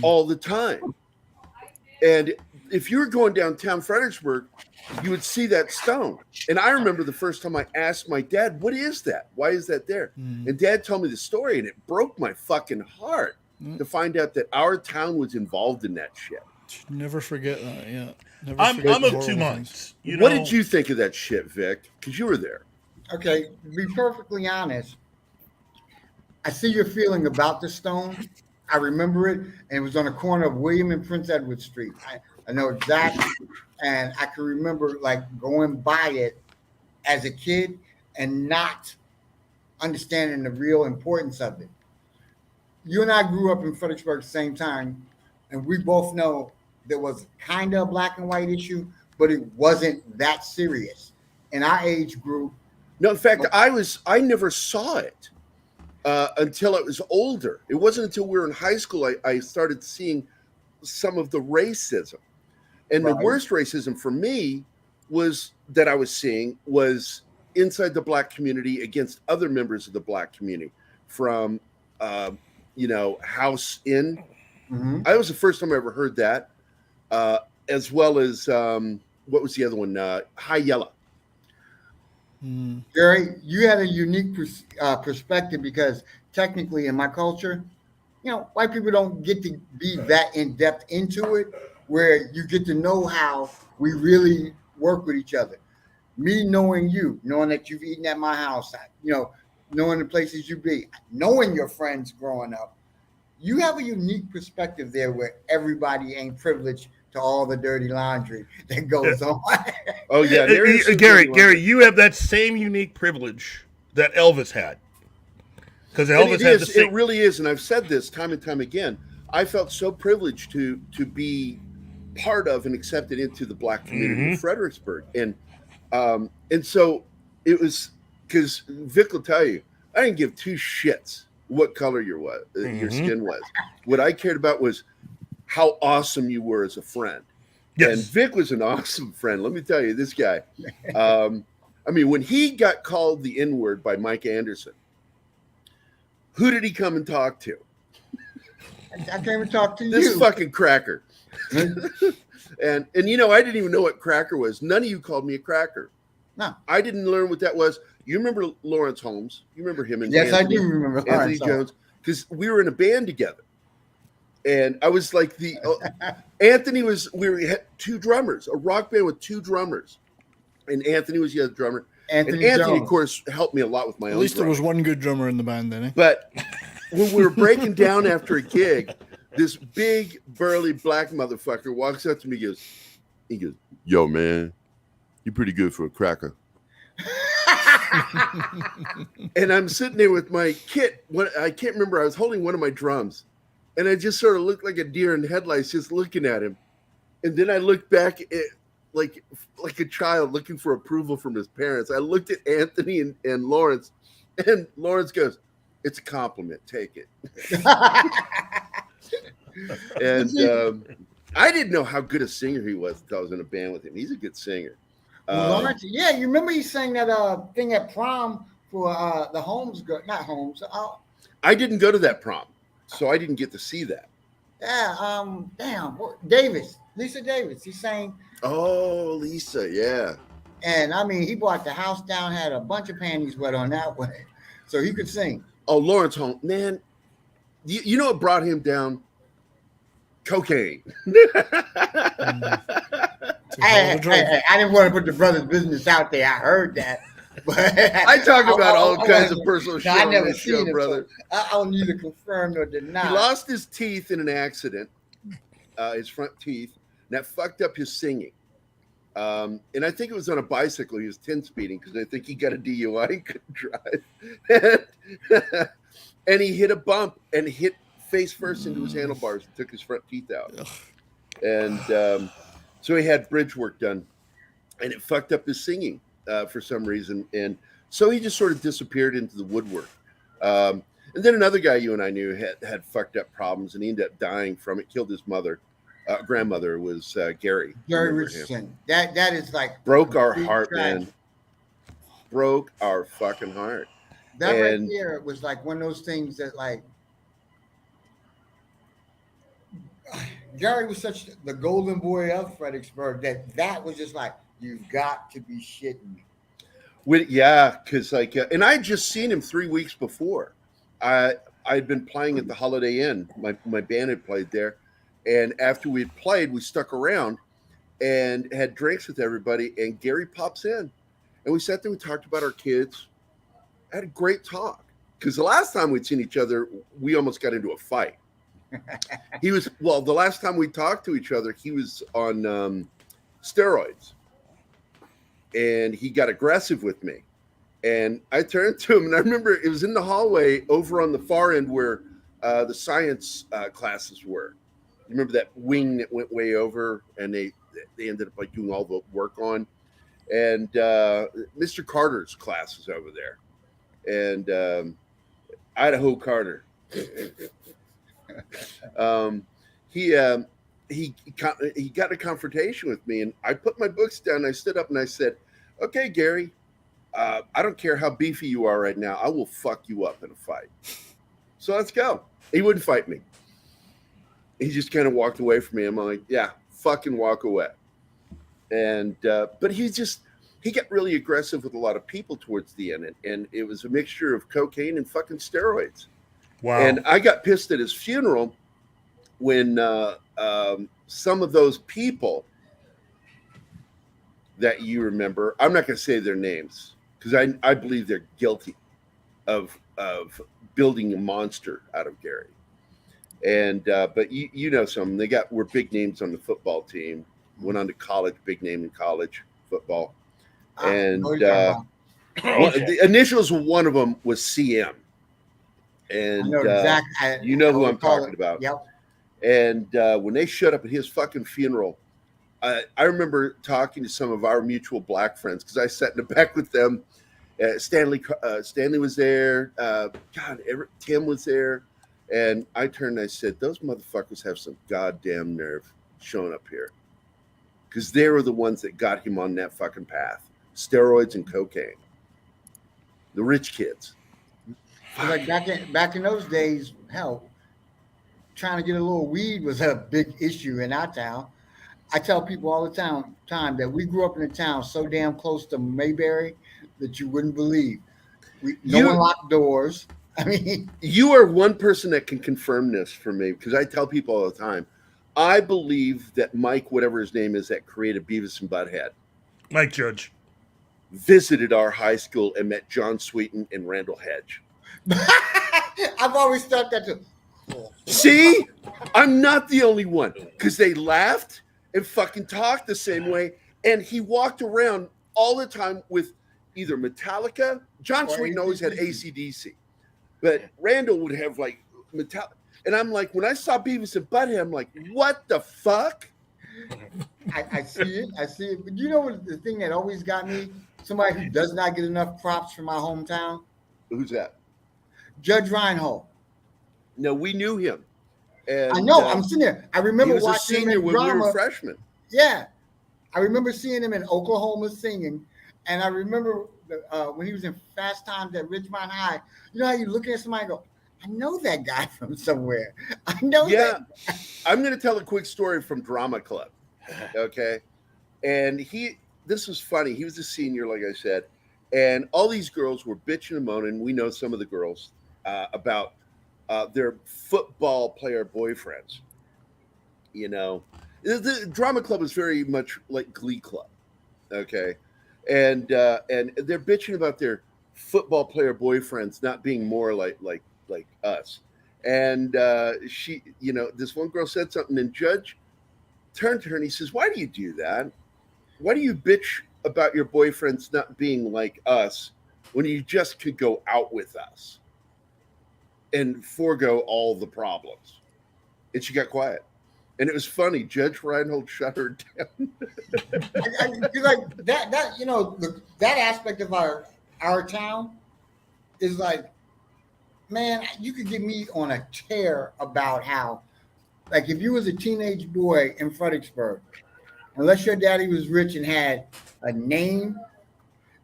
B: all the time. And if you were going downtown Fredericksburg, you would see that stone. And I remember the first time I asked my dad, what is that? Why is that there? And Dad told me the story, and it broke my fucking heart to find out that our town was involved in that shit.
J: Never forget that, yeah.
I: I'm of two minds.
B: What did you think of that shit, Vic? Because you were there.
H: Okay, to be perfectly honest, I see your feeling about the stone. I remember it, and it was on the corner of William and Prince Edward Street. I know exactly, and I can remember like going by it as a kid and not understanding the real importance of it. You and I grew up in Fredericksburg at the same time, and we both know there was kind of a black and white issue, but it wasn't that serious. In our age group.
B: No, in fact, I never saw it. until I was older. It wasn't until we were in high school I started seeing some of the racism. And the worst racism for me was that I was seeing was inside the black community against other members of the black community from, house in.
H: Mm-hmm.
B: That was the first time I ever heard that, as well as what was the other one? High Yellow.
H: Gerry, you had a unique perspective because technically in my culture, white people don't get to be that in depth into it, where you get to know how we really work with each other. Me knowing you, knowing that you've eaten at my house, knowing the places you be, knowing your friends growing up, you have a unique perspective there where everybody ain't privileged to all the dirty laundry that goes on.
B: Oh yeah,
I: Gerry, you have that same unique privilege that Elvis had. Because Elvis had the same.
B: It really is, and I've said this time and time again. I felt so privileged to be part of and accepted into the black community of Fredericksburg, and so it was because Vic will tell you, I didn't give two shits what color your skin was. What I cared about was how awesome you were as a friend.
I: Yes.
B: And Vic was an awesome friend. Let me tell you, this guy. When he got called the N-word by Mike Anderson, who did he come and talk to?
H: I came and talked to you.
B: This fucking cracker. and I didn't even know what cracker was. None of you called me a cracker.
H: No.
B: I didn't learn what that was. You remember Lawrence Holmes? You remember him? And
H: yes,
B: Anthony,
H: I do remember
B: Anthony Jones, because we were in a band together. And I was like Anthony was, we had two drummers, a rock band with two drummers. And Anthony was the other drummer. Anthony, of course, helped me a lot with my own.
J: At least there was one good drummer in the band then, eh?
B: But when we were breaking down after a gig, this big, burly black motherfucker walks up to me and he goes, "Yo, man, you're pretty good for a cracker." And I'm sitting there with my kit. I can't remember. I was holding one of my drums. And I just sort of looked like a deer in headlights just looking at him. And then I looked back at like a child looking for approval from his parents. I looked at Anthony and Lawrence, and Lawrence goes, "It's a compliment. Take it." And I didn't know how good a singer he was until I was in a band with him. He's a good singer.
H: Lawrence, yeah, you remember he sang that thing at prom for the Holmes girl, not Holmes.
B: I didn't go to that prom, so I didn't get to see that.
H: Yeah, Lisa Davis. He sang.
B: Oh, Lisa, yeah.
H: And he brought the house down, had a bunch of panties wet on that one, so he could sing.
B: Oh, Lawrence Holmes, man, you know what brought him down? Cocaine.
H: I didn't want to put the brother's business out there. I heard that. But
B: I talk about all kinds of personal shit.
H: I never
B: on this show,
H: seen it,
B: brother.
H: So I'll neither confirm nor deny.
B: He lost his teeth in an accident, his front teeth, and that fucked up his singing. And I think it was on a bicycle. He was 10 speeding because I think he got a DUI and couldn't drive. And he hit a bump and hit face first into his handlebars and took his front teeth out. And so he had bridge work done, and it fucked up his singing for some reason. And so he just sort of disappeared into the woodwork. And then another guy you and I knew had fucked up problems, and he ended up dying from it, killed his grandmother was Gerry.
H: Gerry Richardson. That is like
B: broke our heart, man. Broke our fucking heart.
H: That right there was like one of those things that like Gerry was such the golden boy of Fredericksburg that was just like, you've got to be shitting me.
B: Because and I had just seen him 3 weeks before. I'd been playing at the Holiday Inn. My band had played there. And after we'd played, we stuck around and had drinks with everybody. And Gerry pops in. And we sat there, we talked about our kids. Had a great talk. Because the last time we'd seen each other, we almost got into a fight. The last time we talked to each other, he was on steroids. And he got aggressive with me. And I turned to him, and I remember it was in the hallway over on the far end where the science classes were. You remember that wing that went way over, and they ended up like doing all the work on. And Mr. Carter's class is over there. And Idaho Carter. He got a confrontation with me, and I put my books down. I stood up and I said, "Okay, Gerry, I don't care how beefy you are right now. I will fuck you up in a fight. So let's go." He wouldn't fight me. He just kind of walked away from me. I'm like, "Yeah, fucking walk away." And but he got really aggressive with a lot of people towards the end, and it was a mixture of cocaine and fucking steroids.
I: Wow.
B: And I got pissed at his funeral when some of those people that you remember, I'm not going to say their names because I believe they're guilty of building a monster out of Gerry. And but you know some, they were big names on the football team, went on to college, big name in college football. And the initials of one of them was CM. And you know who I'm talking about.
H: Yep.
B: And when they showed up at his fucking funeral, I remember talking to some of our mutual black friends because I sat in the back with them. Stanley was there. Tim was there. And I turned and I said, "Those motherfuckers have some goddamn nerve showing up here." Because they were the ones that got him on that fucking path. Steroids and cocaine. The rich kids.
H: Like back in those days, hell, trying to get a little weed was a big issue in our town. I tell people all the time that we grew up in a town so damn close to Mayberry that you wouldn't believe. No one locked doors. I mean,
B: you are one person that can confirm this for me because I tell people all the time. I believe that Mike, whatever his name is, that created Beavis and Butthead,
I: Mike Judge,
B: visited our high school and met John Sweeten and Randall Hedge.
H: I've always thought that too.
B: See, I'm not the only one because they laughed and fucking talked the same way. And he walked around all the time with either Metallica. John Sweeten always had AC/DC, but Randall would have like Metallica. And I'm like, when I saw Beavis and Butthead, I'm like, what the fuck?
H: I see it. But you know what the thing that always got me? Somebody who does not get enough props from my hometown.
B: Who's that?
H: Judge Reinhold.
B: No, we knew him. And,
H: I know. I'm sitting there. I remember
B: he was
H: watching
B: a senior
H: him in
B: when
H: drama.
B: we were freshmen.
H: Yeah, I remember seeing him in Oklahoma singing, and I remember when he was in Fast Times at Ridgemont High. You know how you looking at somebody and go, "I know that guy from somewhere. I know."
B: Yeah, I'm going to tell a quick story from Drama Club. Okay, and this was funny. He was a senior, like I said, and all these girls were bitching and moaning. We know some of the girls about their football player boyfriends. You know, the Drama Club is very much like Glee Club. Okay, and they're bitching about their football player boyfriends not being more like us. And she, you know, this one girl said something, and Judge turned to her and he says, "Why do you do that? Why do you bitch about your boyfriends not being like us when you just could go out with us and forego all the problems?" And she got quiet. And it was funny. Judge Reinhold shut her down.
H: Like that, you know, that aspect of our town is like, man, you could get me on a tear about how, like, if you was a teenage boy in Fredericksburg, unless your daddy was rich and had a name,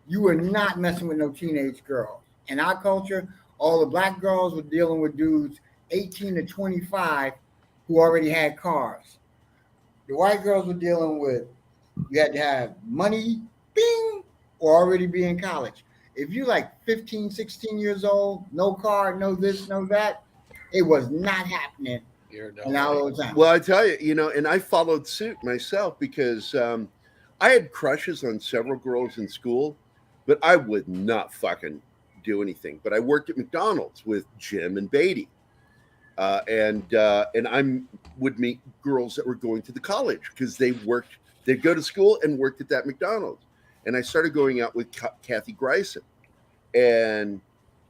H: you were not messing with no teenage girls. In our culture, all the black girls were dealing with dudes 18 to 25 who already had cars. The white girls were dealing with, you had to have money, bing, or already be in college. If you're like 15, 16 years old, no car, no this, no that, it was not happening.
B: Well, I tell you, you know, and I followed suit myself because I had crushes on several girls in school, but I would not fucking do anything. But I worked at McDonald's with Jim and Beatty. And I would meet girls that were going to the college because they'd go to school and worked at that McDonald's. And I started going out with Kathy Greisen. And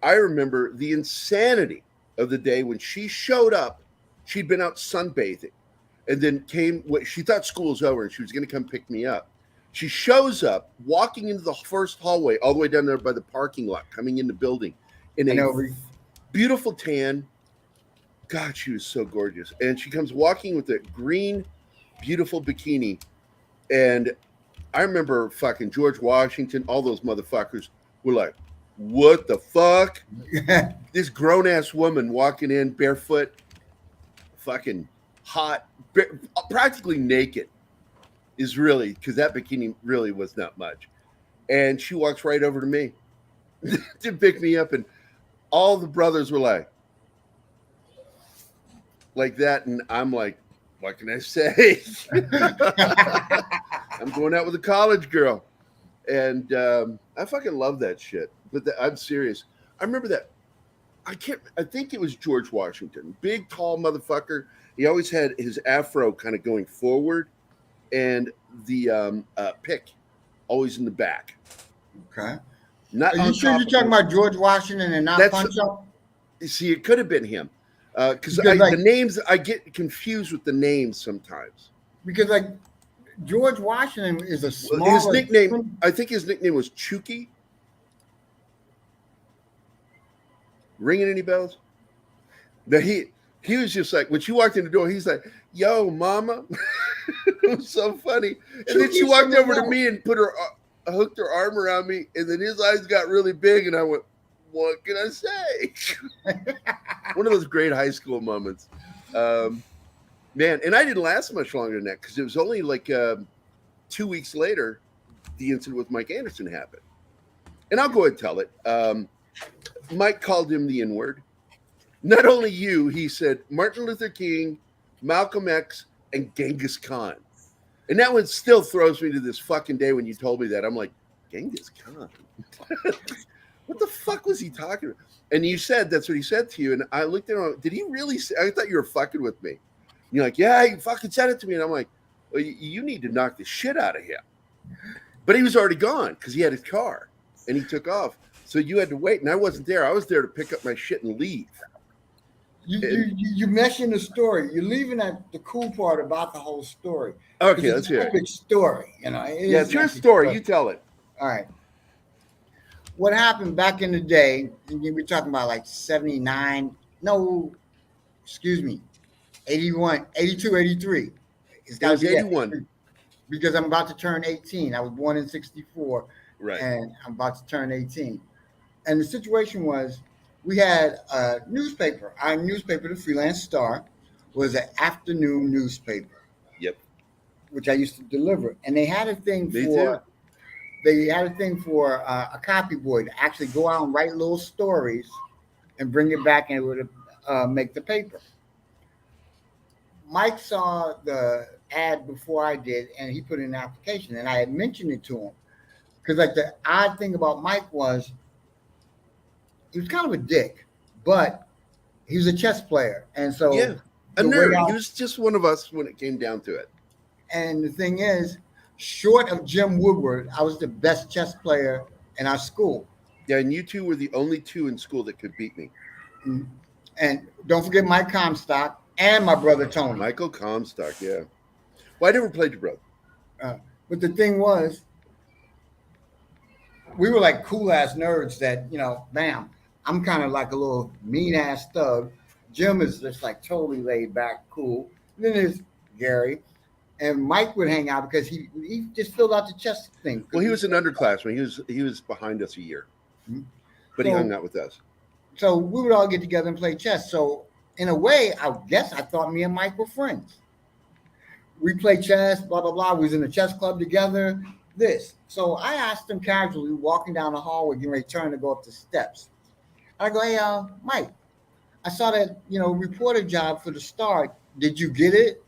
B: I remember the insanity of the day when she showed up. She'd been out sunbathing and then she thought school was over and she was going to come pick me up. She shows up walking into the first hallway all the way down there by the parking lot, coming in the building in beautiful tan. God, she was so gorgeous. And she comes walking with a green, beautiful bikini. And I remember fucking George Washington, all those motherfuckers were like, what the fuck? This grown-ass woman walking in barefoot, fucking hot, practically naked is really, because that bikini really was not much. And she walks right over to me to pick me up. And all the brothers were like that. And I'm like, what can I say? I'm going out with a college girl. And I fucking love that shit. But I'm serious. I remember that. I think it was George Washington. Big, tall motherfucker. He always had his afro kind of going forward and the pick always in the back.
H: Okay.
B: Not
H: Are you sure you're talking about George Washington and not Punch Up?
B: See, it could have been him. Because the names, I get confused with the names sometimes.
H: Because like George Washington is a small.
B: His nickname, I think his nickname was Chucky. Ringing any bells? That he was just like, when she walked in the door, he's like, yo, mama. It was so funny. And then she walked over to me and hooked her arm around me, and then his eyes got really big, and I went, what can I say? One of those great high school moments. Man, and I didn't last much longer than that, because it was only like 2 weeks later, the incident with Mike Anderson happened. And I'll go ahead and tell it. Mike called him the N-word. Not only you, he said Martin Luther King, Malcolm X, and Genghis Khan. And that one still throws me to this fucking day when you told me that. I'm like, Genghis Khan? What the fuck was he talking about? And you said that's what he said to you. And I looked at him, did he really say? I thought you were fucking with me. And you're like, yeah, he fucking said it to me. And I'm like, well, you need to knock the shit out of him. But he was already gone because he had his car and he took off. So you had to wait, and I wasn't there. I was there to pick up my shit and leave.
H: You mentioned the story. You're leaving at the cool part about the whole story.
B: Okay, let's hear it.
H: Epic story, you know.
B: It's your story. You tell it.
H: All right. What happened back in the day? We're talking about like 79. No, excuse me, 81, 82, 83. It's got to be
B: 81.
H: Because I'm about to turn 18. I was born in 64.
B: Right.
H: And I'm about to turn 18. And the situation was, we had a newspaper. Our newspaper, the Freelance Star, was an afternoon newspaper.
B: Yep.
H: Which I used to deliver. And they had a thing for a copy boy to actually go out and write little stories and bring it back and it would make the paper. Mike saw the ad before I did, and he put in an application, and I had mentioned it to him. Because like the odd thing about Mike was, he was kind of a dick, but he was a chess player. And so
B: yeah, a nerd. He was just one of us when it came down to it.
H: And the thing is, short of Jim Woodward, I was the best chess player in our school.
B: Yeah, and you two were the only two in school that could beat me.
H: And don't forget Mike Comstock and my brother Tony.
B: Michael Comstock, yeah. Well, I never played your brother.
H: But the thing was, we were like cool ass nerds that, you know, bam, I'm kind of like a little mean ass thug. Jim is just like totally laid back, cool. And then there's Gerry. And Mike would hang out because he just filled out the chess thing.
B: Well, he was an underclassman. He was behind us a year. But he hung out with us.
H: So we would all get together and play chess. So in a way, I guess I thought me and Mike were friends. We played chess, blah, blah, blah. We was in a chess club together, this. So I asked him casually, walking down the hallway, getting ready to turn to go up the steps. I go, hey, Mike, I saw that, you know, reporter job for the Star. Did you get it?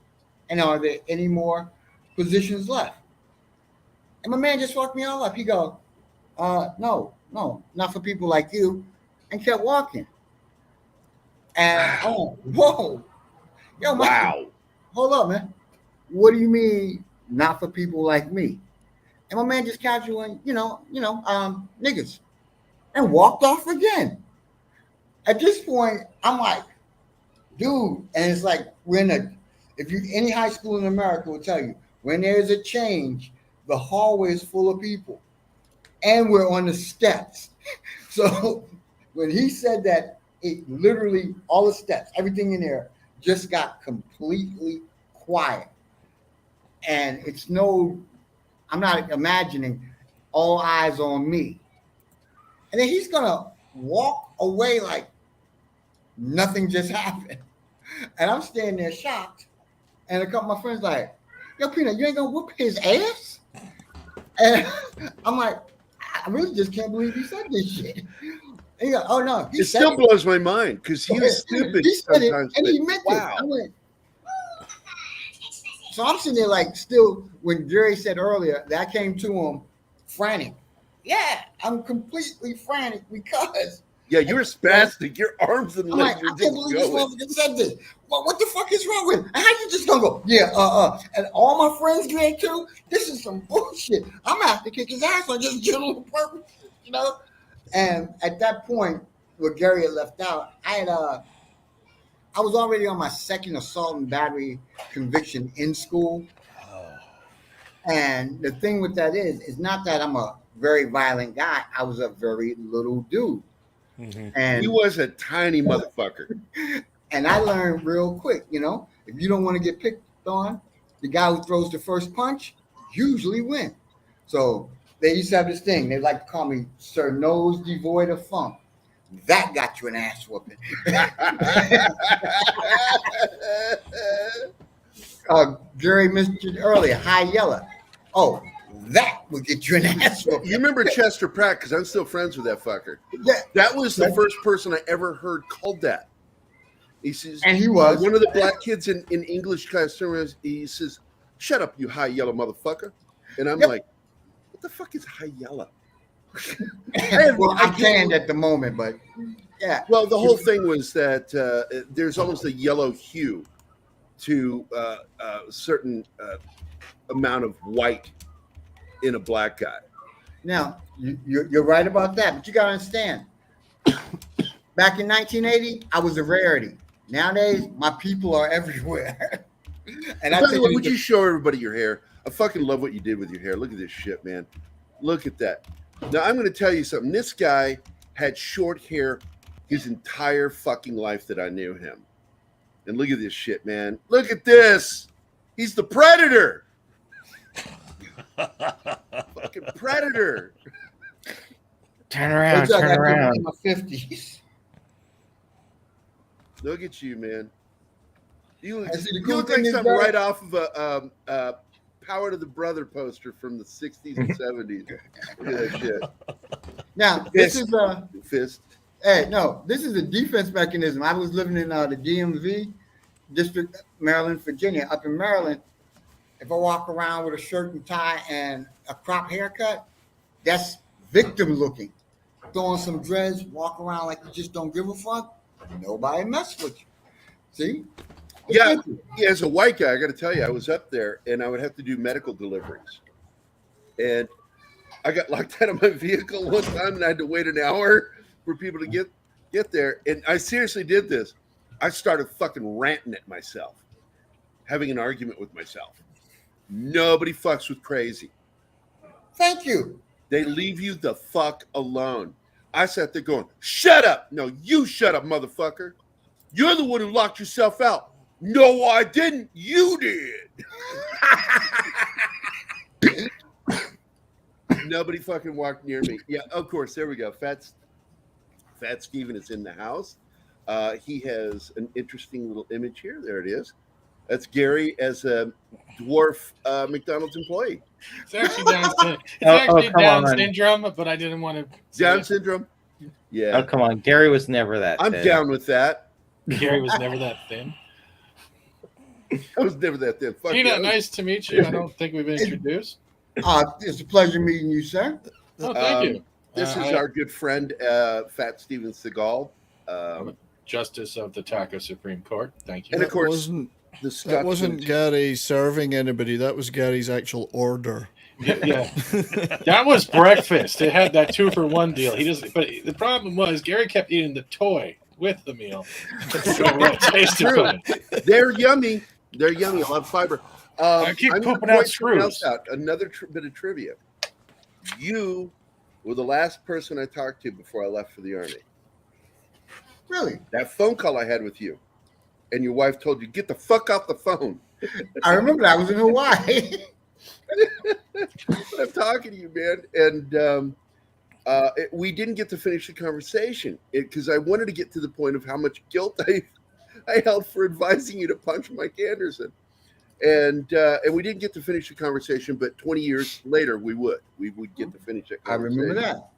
H: And are there any more positions left? And my man just walked me all up. He go, no, not for people like you, and kept walking. And whoa, yo, Mike,
B: wow,
H: hold up, man. What do you mean, not for people like me? And my man just casually, niggas, and walked off again. At this point, I'm like, dude, and it's like any high school in America will tell you, when there's a change, the hallway is full of people, and we're on the steps. So when he said that it literally, all the steps, everything in there just got completely quiet. And it's no, I'm not imagining all eyes on me. And then he's going to walk away like nothing just happened. And I'm standing there shocked. And a couple of my friends like, yo, Peanut, you ain't going to whoop his ass? And I'm like, I really just can't believe he said this shit. And he goes, oh, no.
B: It still blows my mind because he was stupid
H: He said it,
B: sometimes.
H: and he meant it. I went, so I'm sitting there like still, when Gerry said earlier that I came to him frantic. Yeah, I'm completely frantic because.
B: Yeah, you're spastic. Your arms and legs are
H: I can't believe this
B: going.
H: motherfucker said this. What the fuck is wrong with him? And how you just gonna go, yeah, and all my friends did too? This is some bullshit. I'm gonna have to kick his ass on just general purpose, you know? And at that point, what Gerry had left out, I was already on my second assault and battery conviction in school. And the thing with that is not that I'm a very violent guy. I was a very little dude.
B: Mm-hmm.
H: And
B: he was a tiny motherfucker.
H: And I learned real quick, you know, if you don't want to get picked on, the guy who throws the first punch usually wins. So they used to have this thing. They like to call me Sir Nose Devoid of Funk. That got you an ass whooping. Gerry mentioned earlier, high yellow. Oh, that would get you an ass whooping.
B: You remember Chester Pratt, because I'm still friends with that fucker.
H: Yeah.
B: That was the first person I ever heard called that. He says,
H: and he was
B: one of the black kids in English class. He says, "Shut up, you high yellow motherfucker." And I'm like, "What the fuck is high yellow?"
H: Well, I'm canned at the moment, but yeah.
B: Well, the whole thing was that there's almost a yellow hue to a certain amount of white in a black guy.
H: Now, you're right about that, but you got to understand. Back in 1980, I was a rarity. Nowadays, my people are everywhere. And I think
B: would you show everybody your hair? I fucking love what you did with your hair. Look at this shit, man. Look at that. Now, I'm going to tell you something. This guy had short hair his entire fucking life that I knew him. And look at this shit, man. Look at this. He's the Predator. Fucking Predator.
D: Turn around, turn around.
H: In my 50s.
B: Look at you, man. You look
H: cool
B: like
H: thing is
B: something
H: that-
B: right off of a Power to the Brother poster from the 60s and 70s. Look at that shit.
H: Now, this is a
B: fist.
H: Hey, no, this is a defense mechanism. I was living in the DMV district, Maryland, Virginia. Up in Maryland, if I walk around with a shirt and tie and a crop haircut, that's victim looking. Throwing some dreads, walk around like you just don't give a fuck. Nobody mess with you. See?
B: Yeah, as a white guy, I got to tell you, I was up there and I would have to do medical deliveries. And I got locked out of my vehicle one time and I had to wait an hour for people to get there. And I seriously did this. I started fucking ranting at myself, having an argument with myself. Nobody fucks with crazy.
H: Thank you.
B: They leave you the fuck alone. I sat there going, shut up. No, you shut up, motherfucker. You're the one who locked yourself out. No, I didn't. You did. Nobody fucking walked near me. Yeah, of course. There we go. Fat Steven is in the house. He has an interesting little image here. There it is. That's Gerry as a dwarf McDonald's employee.
K: It's actually Down syndrome, but I didn't want to.
B: Down syndrome? Yeah.
D: Oh, come on. Gerry was never that
B: I'm
D: thin.
B: down with that.
K: Gerry was never that thin.
B: I was never that thin. Fuck
K: Tina,
B: yeah.
K: nice to meet you. I don't think we've been introduced.
H: It's a pleasure meeting you, sir.
K: Oh, thank you.
B: This is our good friend, Fat Steven Seagal.
K: Justice of the Taco Supreme Court. Thank you.
B: And of course,
J: that wasn't Gary serving anybody. That was Gary's actual order.
K: Yeah. That was breakfast. It had that 2-for-1 deal. He doesn't. But the problem was Gerry kept eating the toy with the meal.
B: They're yummy. They're yummy. A lot of fiber.
K: I keep
B: I'm
K: pooping
B: gonna
K: out
B: point something else
K: screws.
B: out. Another bit of trivia. You were the last person I talked to before I left for the Army.
H: Really?
B: That phone call I had with you, and your wife told you, get the fuck off the phone.
H: I remember that. I was in Hawaii.
B: I'm talking to you, man. And we didn't get to finish the conversation because I wanted to get to the point of how much guilt I held for advising you to punch Mike Anderson. And we didn't get to finish the conversation, but 20 years later, we would get to finish it.
H: I remember that.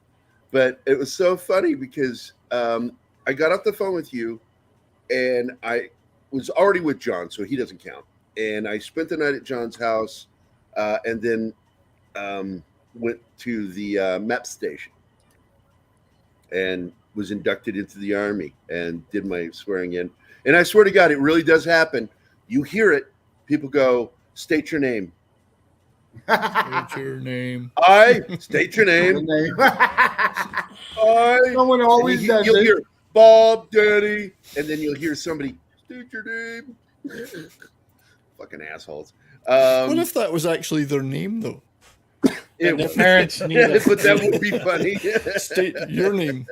B: But it was so funny because I got off the phone with you, and I was already with John, so he doesn't count. And I spent the night at John's house, and then went to the MEP station and was inducted into the Army and did my swearing in. And I swear to God, it really does happen. You hear it. People go, state your name.
J: State your name.
B: State your name.
H: Someone always does
B: You'll
H: it.
B: hear Bob, Daddy, and then you'll hear somebody, state your name. Fucking assholes.
J: What if that was actually their name, though?
K: And the parents need it.
B: But that would be funny.
J: State your name.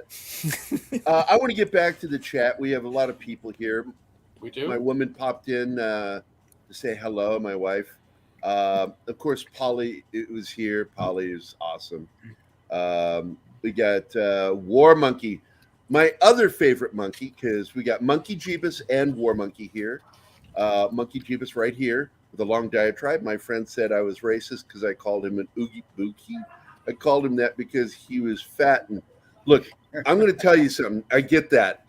B: I want to get back to the chat. We have a lot of people here.
K: We do.
B: My woman popped in to say hello, my wife. Of course, Polly was here. Polly is awesome. We got War Monkey, my other favorite monkey, because we got Monkey Jeebus and War Monkey here. Monkey Jeebus right here with a long diatribe. My friend said I was racist because I called him an Oogie Boogie. I called him that because he was fat. And look, I'm going to tell you something. I get that.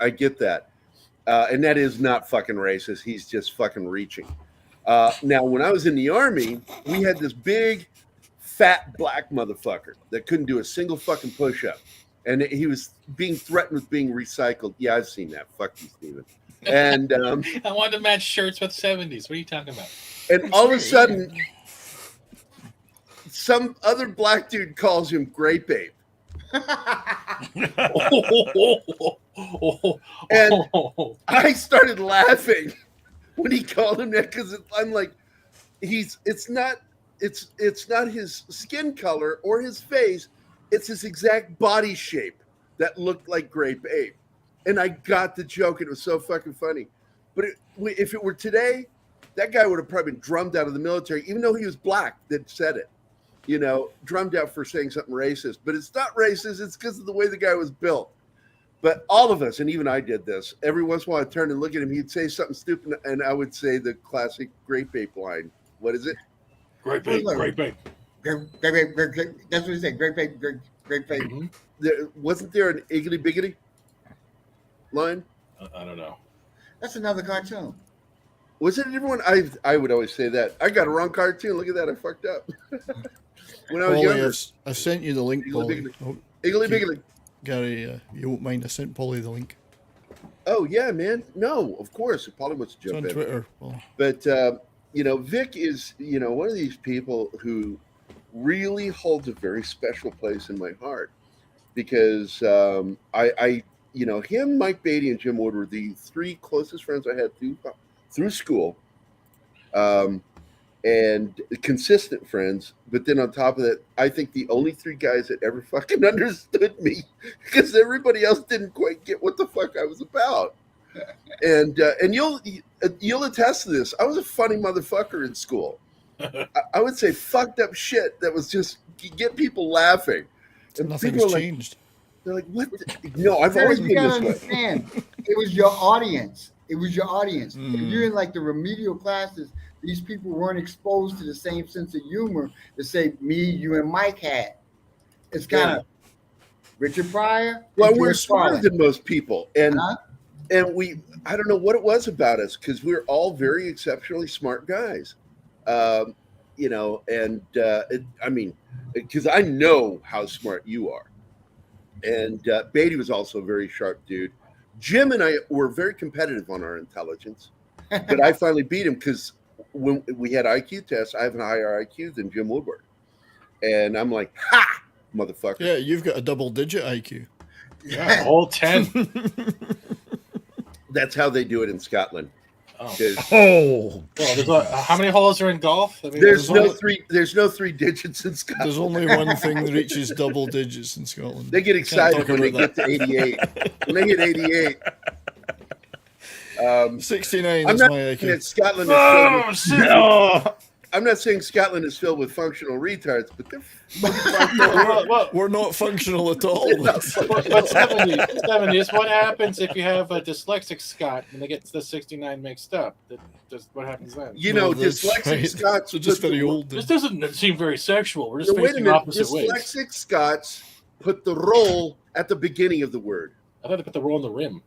B: And that is not fucking racist. He's just fucking reaching. Now, when I was in the Army, we had this big, fat black motherfucker that couldn't do a single fucking push-up. And he was being threatened with being recycled. Yeah, I've seen that. Fuck you, Steven. And
K: I wanted to match shirts with 70s. What are you talking about?
B: And all of a sudden, some other black dude calls him Grape Ape. And I started laughing when he called him that because I'm like, it's not his skin color or his face, it's his exact body shape that looked like Grape Ape. And I got the joke. It was so fucking funny. But if it were today, that guy would have probably been drummed out of the military, even though he was black that said it. You know, drummed out for saying something racist. But it's not racist. It's because of the way the guy was built. But all of us, and even I did this, every once in a while I'd turn and look at him. He'd say something stupid, and I would say the classic Grape Ape line. What is it?
K: Grape Ape, Grape Ape.
H: That's what he said. Grape Ape, Grape Ape.
B: Mm-hmm. Wasn't there an Iggity Biggity line?
K: I don't know.
H: That's another cartoon.
B: Was it everyone? I would always say that. I got a wrong cartoon. Look at that. I fucked up. When I was younger.
J: I've sent you the link, Polly.
B: Iggly Biggly.
J: Gary, you won't mind. I sent Polly the link.
B: Oh, yeah, man. No, of course. Polly wants to jump
J: in. It's on Twitter. Oh.
B: But, Vic is, one of these people who really holds a very special place in my heart because him, Mike Beatty, and Jim Wood were the three closest friends I had through school. And consistent friends. But then on top of that, I think the only three guys that ever fucking understood me because everybody else didn't quite get what the fuck I was about. And you'll attest to this. I was a funny motherfucker in school. I would say fucked up shit that was just get people laughing. And
J: nothing's changed.
B: They're like, what? No, I've always been this way.
H: Understand. It was your audience. If you're in like the remedial classes, these people weren't exposed to the same sense of humor that say me, you, and Mike had. It's kind of Richard Pryor.
B: Well, we're smarter than most people, and I don't know what it was about us because we're all very exceptionally smart guys, because I know how smart you are, and Beatty was also a very sharp dude. Jim and I were very competitive on our intelligence, but I finally beat him because when we had IQ tests, I have a higher IQ than Jim Woodward. And I'm like, ha, motherfucker.
J: Yeah, you've got a double-digit IQ.
K: Yeah, whole 10.
B: That's how they do it in Scotland.
K: Well, how many holes are in golf? I mean,
B: there's no three digits in Scotland.
J: There's only one thing that reaches double digits in Scotland.
B: They get excited when they get to 88. When they hit 88,
J: 69
B: I'm
J: is
B: not
J: my
B: saying
J: IQ.
B: that Scotland is filled with,
D: No.
B: I'm not saying Scotland is filled with functional retards, but they're
J: We're not functional at all.
K: But 70s, what happens if you have a dyslexic Scot and they get the 69 mixed up? What happens then?
B: You know,
J: that's
B: dyslexic
J: right.
B: Scots
J: They're just
B: put
J: very
B: the-
J: old.
K: This doesn't seem very sexual. We're just
B: No, wait a
K: facing
B: minute.
K: opposite ways.
B: Dyslexic Scots put the roll at the beginning of the word.
K: I thought they put the roll in the rim.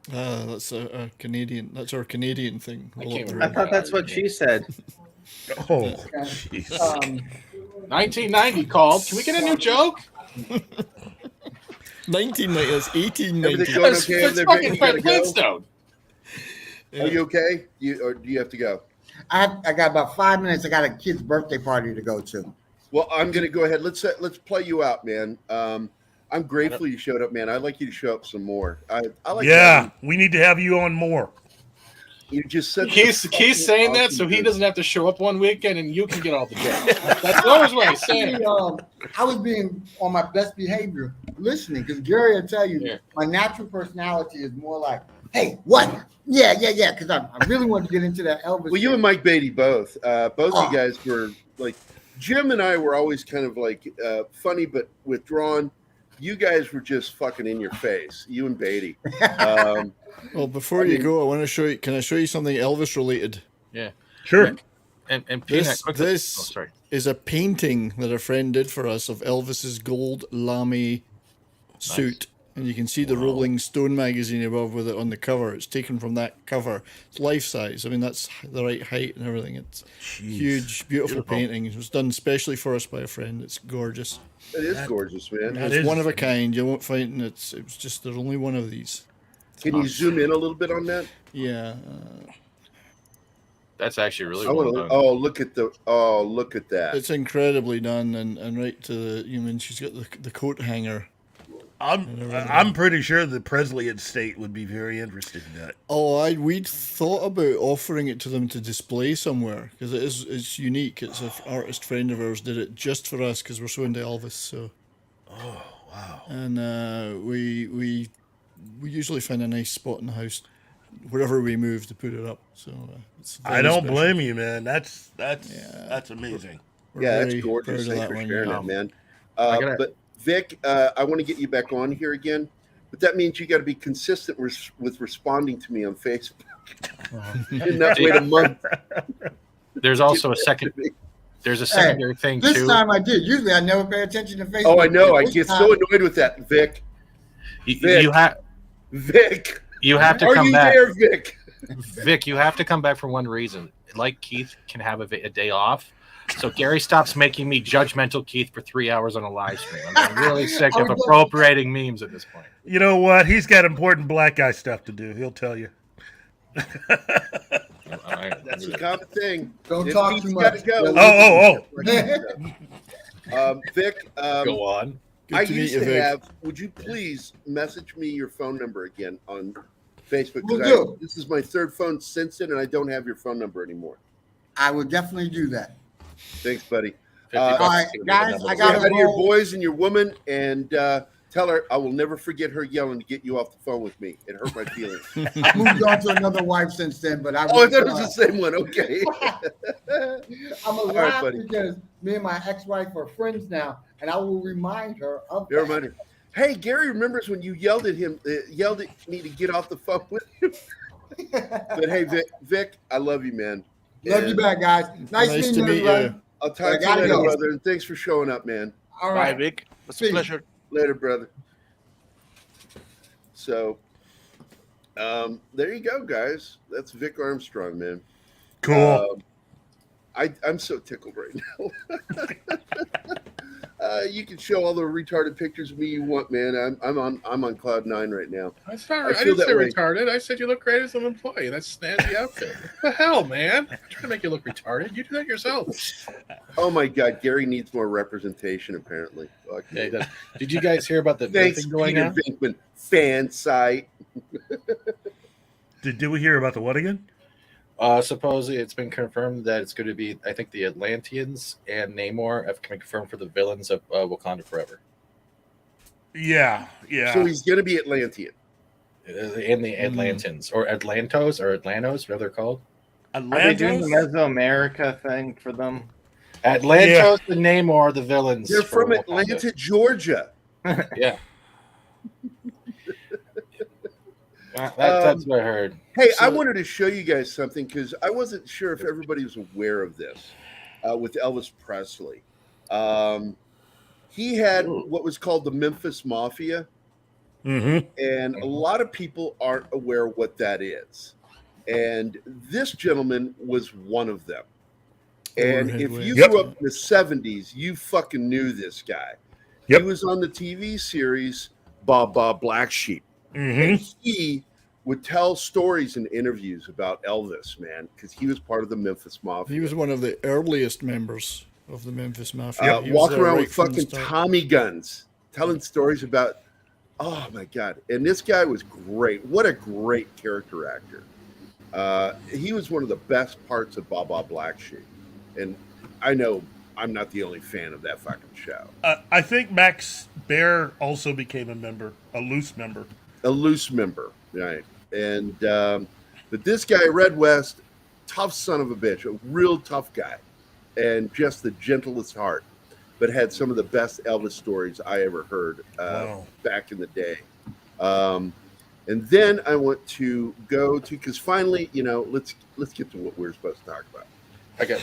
J: That's a Canadian. That's our Canadian thing.
K: I can't
D: I
K: remember.
D: thought that's what she said.
I: Oh, jeez.
K: 1990 called. Can we get a new joke?
J: 1990. That's 1890.
B: Everything going
K: That's,
B: okay?
K: that's
B: There,
K: fucking
B: you gotta
K: Fred
B: go?
K: Flintstone.
B: Are you okay? Or do you have to go?
H: I got about 5 minutes. I got a kid's birthday party to go to.
B: Well, I'm going to go ahead. Let's play you out, man. I'm grateful you showed up, man. I'd like you to show up some more. I like.
I: Yeah, we need to have you on more.
B: You just said
K: He's saying that so he doesn't have to show up one weekend and you can get all the jokes. That's always what he's saying.
H: I was being on my best behavior listening because Gerry will tell you my natural personality is more like, hey, what? Yeah. Because I really wanted to get into that Elvis.
B: Well, you and Mike Beatty both. Both of you guys were like, Jim and I were always kind of like funny but withdrawn. You guys were just fucking in your face. You and Beatty.
J: Well, before you go, I want to show you. Can I show you something Elvis related?
K: Yeah.
I: Sure.
K: And
J: This
K: sorry.
J: is a painting that a friend did for us of Elvis's gold lame suit. And you can see the Rolling Stone magazine above with it on the cover. It's taken from that cover. It's life size. I mean, that's the right height and everything. It's huge, beautiful painting. It was done specially for us by a friend. It's gorgeous.
B: It is gorgeous, man.
J: It's one of a kind. You won't find it. It was just there's only one of these.
B: Can you zoom in a little bit on that?
J: Yeah.
K: That's actually really
B: I
K: well
B: want
K: done.
B: look at that.
J: It's incredibly done, and right to the. You mean she's got the coat hanger.
I: I'm pretty sure the Presley estate would be very interested in that.
J: Oh, we'd thought about offering it to them to display somewhere because it's unique. It's an artist friend of ours did it just for us because we're so into Elvis. So.
I: Oh wow!
J: And we usually find a nice spot in the house wherever we move to put it up. So it's
I: I don't blame you, man. That's amazing.
J: We're
B: That's gorgeous.
J: proud of
B: Thanks
J: that
B: for
J: one,
B: sharing
J: yeah.
B: that, man. But Vic, I want to get you back on here again, but that means you got to be consistent with responding to me on Facebook. You not wait a month.
K: There's also a second. There's a secondary thing too.
H: This time I did. Usually I never pay attention to Facebook.
B: Oh, I know. I
H: This
B: get
H: time-
B: so annoyed with that, Vic.
K: You have
B: Vic.
K: You have to
B: Are
K: come
B: you
K: back.
B: there, Vic?
K: Vic, you have to come back for one reason. Like Keith can have a day off. So Gerry stops making me judgmental Keith for 3 hours on a live stream. I'm really sick of appropriating memes at this point.
I: You know what? He's got important black guy stuff to do. He'll tell you.
B: That's a common thing.
H: Don't
B: If
H: talk
B: Pete's
H: too
B: gotta
H: much.
B: go. Vic,
K: Go on.
B: I used to have. Would you please message me your phone number again on Facebook?
H: Will do.
B: This is my third phone since then, and I don't have your phone number anymore.
H: I would definitely do that.
B: Thanks, buddy.
H: All right, guys, I
B: Say
H: got
B: hi to your
H: to
B: boys and your woman, and tell her I will never forget her yelling to get you off the phone with me. It hurt my feelings.
H: I moved on to another wife since then, but I
B: Oh, I thought it was the same one. Okay.
H: I'm
B: All right,
H: alive
B: buddy.
H: because me and my ex-wife are friends now, and I will remind her of
B: Never
H: that.
B: mind. Hey, Gerry remembers when you yelled at him, yelled at me to get off the phone with him. But hey, Vic, I love you, man.
H: Love you back, guys. Nice meeting
J: to meet
H: everybody.
J: you.
B: I'll talk to you
H: gotta
B: later,
H: go.
B: brother. And thanks for showing up, man.
H: All
E: Bye,
H: right.
E: Vic. It's a
H: Peace.
E: pleasure.
B: Later, brother. So, there you go, guys. That's Vic Armstrong, man.
I: Cool.
B: I'm so tickled right now. You can show all the retarded pictures of me you want, man. I'm on cloud 9 right now.
K: That's not
B: I
K: right. I
B: feel
K: didn't say
B: that way.
K: retarded. I said you look great as an employee. That's snazzy outfit. What the hell, man? I'm trying to make you look retarded. You do that yourself.
B: Oh my God, Gerry needs more representation. Apparently. Fuck
K: Yeah, he
B: me.
K: does. Did you guys hear about the
B: Thanks,
K: thing going
B: Peter
K: on?
B: Venkman fan site.
I: Did we hear about the what again?
K: Supposedly, it's been confirmed that it's going to be, I think, the Atlanteans and Namor have been confirmed for the villains of Wakanda Forever.
I: Yeah.
B: So he's gonna be Atlantean.
K: in the Atlantans or Atlantos or Atlantos, whatever they're called.
D: Are they doing the
I: Atlantos?
D: Mesoamerica thing for them?
K: Atlantos and Namor are the villains.
B: They're
K: for
B: from
K: Wakanda.
B: Atlanta, Georgia.
K: Yeah. That's what I heard.
B: Hey, I wanted to show you guys something because I wasn't sure if everybody was aware of this with Elvis Presley. He had what was called the Memphis Mafia, and a lot of people aren't aware what that is. And this gentleman was one of them. And if you grew up in the 70s, you fucking knew this guy. He was on the TV series Bob Black Sheep. And he would tell stories and interviews about Elvis, man, because he was part of the Memphis Mafia.
J: He was one of the earliest members of the Memphis Mafia.
B: Walking around with fucking Tommy guns, telling stories about, oh my God. And this guy was great. What a great character actor. He was one of the best parts of Baba Black Sheep. And I know I'm not the only fan of that fucking show.
I: I think Max Baer also became a member, a loose member.
B: A loose member, right. And but this guy, Red West, tough son of a bitch, a real tough guy, and just the gentlest heart, but had some of the best Elvis stories I ever heard back in the day. And then I want to go to, because finally, you know, let's get to what we're supposed to talk about.
K: Okay,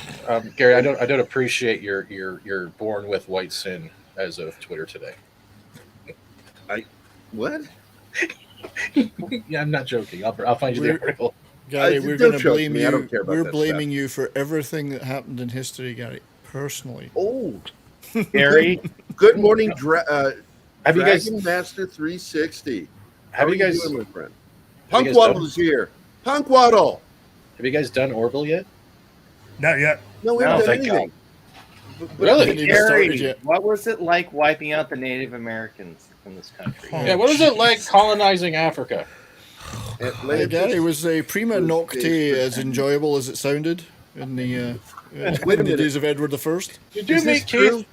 K: Gary, I don't appreciate your born with white sin as of Twitter today.
B: What?
K: Yeah, I'm not joking. I'll find you the article.
J: Gary, we're going to blame
B: me.
J: you.
B: I don't care about
J: we're
B: that
J: blaming you for everything that happened in history, Gary. Personally.
B: Oh,
D: Gary,
B: good morning,
K: Have you guys?
B: Dragon Master 360.
K: Have you guys?
B: Doing, my friend?
K: Have you
B: Punk
K: guys
B: Waddle
K: done-
B: is here. Punk Waddle.
K: Have you guys done Orville yet?
I: Not yet.
B: No, we haven't done
K: thank
B: anything.
K: Really?
J: Haven't even started
D: Gary,
J: yet.
D: what was it like wiping out the Native Americans in this country?
K: Yeah. What was it like colonizing Africa?
J: Hey, Gary, was Prima Nocte as enjoyable as it sounded in the days of Edward I?
K: Did you
B: Is this
K: meet
B: true?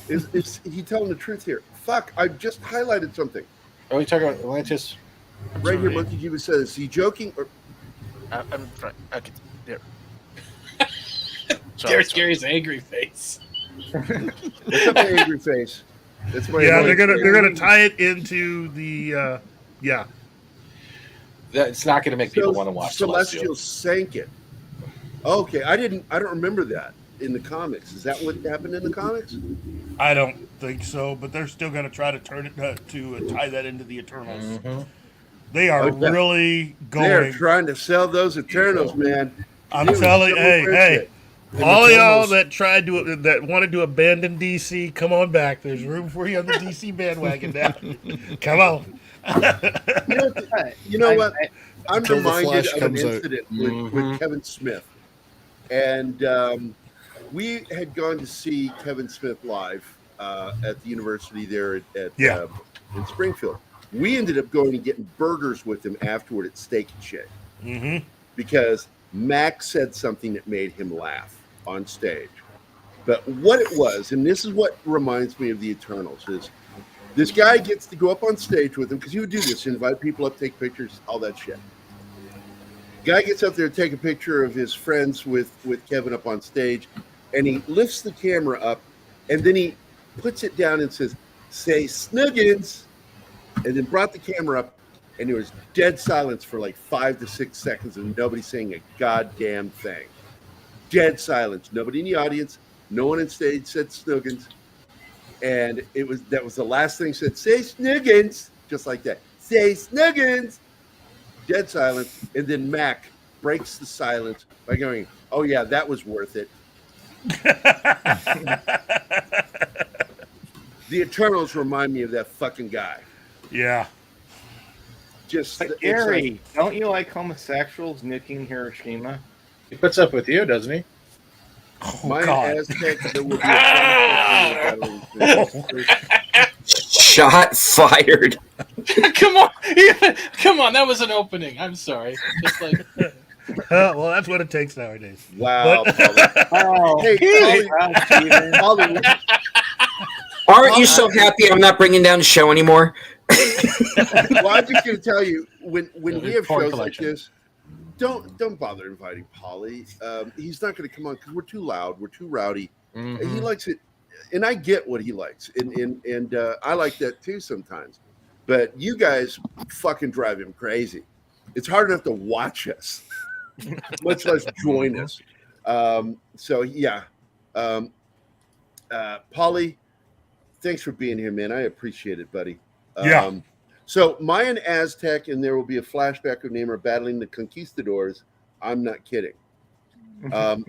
K: Keith?
B: Is he telling the truth here? Fuck! I just highlighted something
K: Are we talking about Atlantis?
B: right here. Monkey Jiva says, "Is he joking?" Or
E: I'm trying. Okay, there.
K: Gary's angry face.
B: what's up, my angry face? That's my
I: Yeah,
B: annoying
I: they're
B: face.
I: gonna tie it into the yeah.
K: It's not going to make people want to watch
B: Celestial sank it. Okay, I don't remember that in the comics. Is that what happened in the comics?
I: I don't think so, but they're still gonna try to turn it to tie that into the Eternals.
K: Mm-hmm.
I: They are
B: Okay.
I: really
B: They're
I: going.
B: trying to sell those Eternals, man.
I: I'm
B: It was
I: telling you,
B: so
I: hey,
B: impressive.
I: all y'all
J: Eternals.
I: that wanted to abandon DC, come on back. There's room for you on the DC bandwagon now. Come on.
B: You know what? I'm
J: Until the
B: reminded
J: Flash
B: of an
J: comes out.
B: incident with Kevin Smith. And we had gone to see Kevin Smith live at the university there in Springfield. We ended up going and getting burgers with him afterward at Steak and Shake because Max said something that made him laugh on stage. But what it was, and this is what reminds me of the Eternals, is this guy gets to go up on stage with him because he would do this, invite people up, take pictures, all that shit. Guy gets up there to take a picture of his friends with Kevin up on stage, and he lifts the camera up, and then he puts it down and says, "Say Snuggins," and then brought the camera up, and there was dead silence for like 5 to 6 seconds of nobody saying a goddamn thing. Dead silence. Nobody in the audience. No one on stage said Snuggins. And that was the last thing he said. Say Snuggins. Just like that. Say Snuggins. Dead silence. And then Mac breaks the silence by going, "Oh yeah, that was worth it." The Eternals remind me of that fucking guy.
I: Yeah.
B: Just
D: But
B: it's
D: Gary, don't you like homosexuals nuking Hiroshima?
K: He puts up with you, doesn't he?
I: Oh,
B: my
I: God.
B: Aztec, there will be a
C: Shot fired.
K: Come on, come on. That was an opening. I'm sorry. Just like
I: Well, that's what it takes nowadays.
B: Wow.
D: Oh,
B: Hey,
D: Steven.
B: Holly,
C: Aren't you so happy I'm not bringing down the show anymore?
B: Well, I'm just going to tell you, when we have
K: Toy
B: shows
K: collection.
B: like this, don't bother inviting Polly. He's not going to come on because we're too loud, we're too rowdy. He likes it, and I get what he likes, and I like that too sometimes. But you guys fucking drive him crazy. It's hard enough to watch us, much less join us. So yeah, Polly, thanks for being here, man. I appreciate it, buddy.
I: Yeah.
B: So Mayan Aztec, and there will be a flashback of Namor battling the conquistadors. I'm not kidding.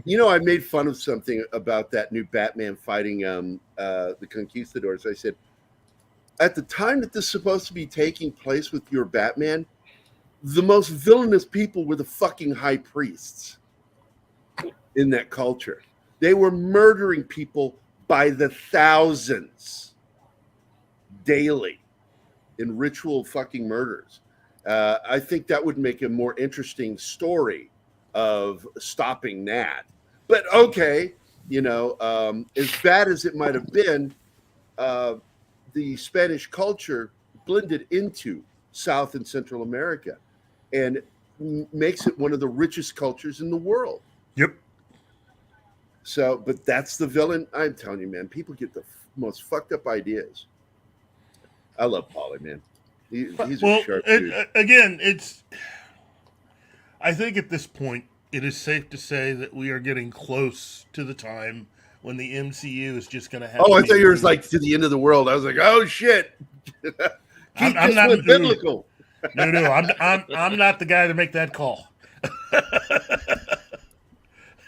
B: You know, I made fun of something about that new Batman fighting the conquistadors. I said, at the time that this is supposed to be taking place with your Batman, the most villainous people were the fucking high priests in that culture. They were murdering people by the thousands daily in ritual fucking murders. I think that would make a more interesting story of stopping that. But okay, you know, as bad as it might have been, the Spanish culture blended into South and Central America and makes it one of the richest cultures in the world.
I: Yep.
B: So, but that's the villain. I'm telling you, man, people get the most fucked up ideas. I love Paulie, man. He's a sharp dude.
I: Again, I think at this point, it is safe to say that we are getting close to the time when the MCU is just going to have.
B: Oh, I thought you were like to the end of the world. I was like, oh shit.
I: I'm not
B: biblical.
I: No, I'm not the guy to make that call.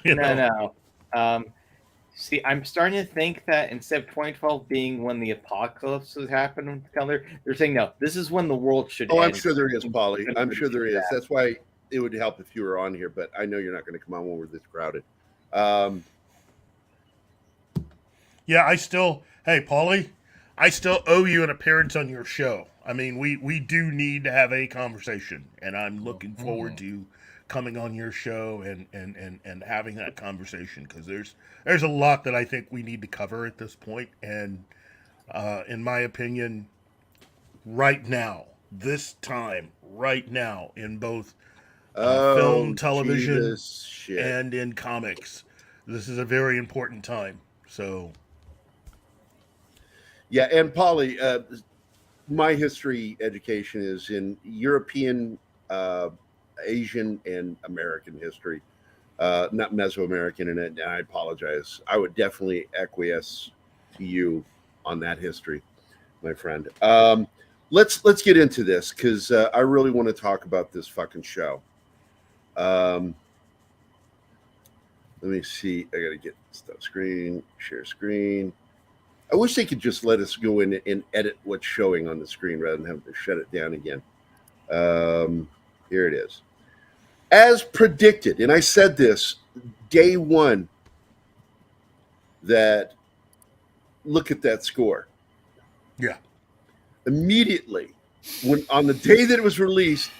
D: No. See, I'm starting to think that instead of 2012 being when the apocalypse was happening, they're saying no. This is when the world should.
B: Oh,
D: end.
B: I'm sure there is, Paulie. I'm sure there is. That's why it would help if you were on here, but I know you're not going to come on when we're this crowded.
I: Yeah, hey, Paulie, I still owe you an appearance on your show. I mean, we do need to have a conversation, and I'm looking forward to coming on your show and having that conversation, because there's a lot that I think we need to cover at this point, and in my opinion, right now, this time, right now, in both film, television, and in comics, this is a very important time. So,
B: yeah, and Polly, my history education is in European, Asian, and American history, not Mesoamerican. And I apologize. I would definitely acquiesce to you on that history, my friend. Let's get into this, because I really want to talk about this fucking show. Let me see. I gotta get stuff screen, share screen. I wish they could just let us go in and edit what's showing on the screen rather than having to shut it down again. Here it is. As predicted, and I said this day one, that look at that score.
I: Yeah.
B: Immediately, when on the day that it was released,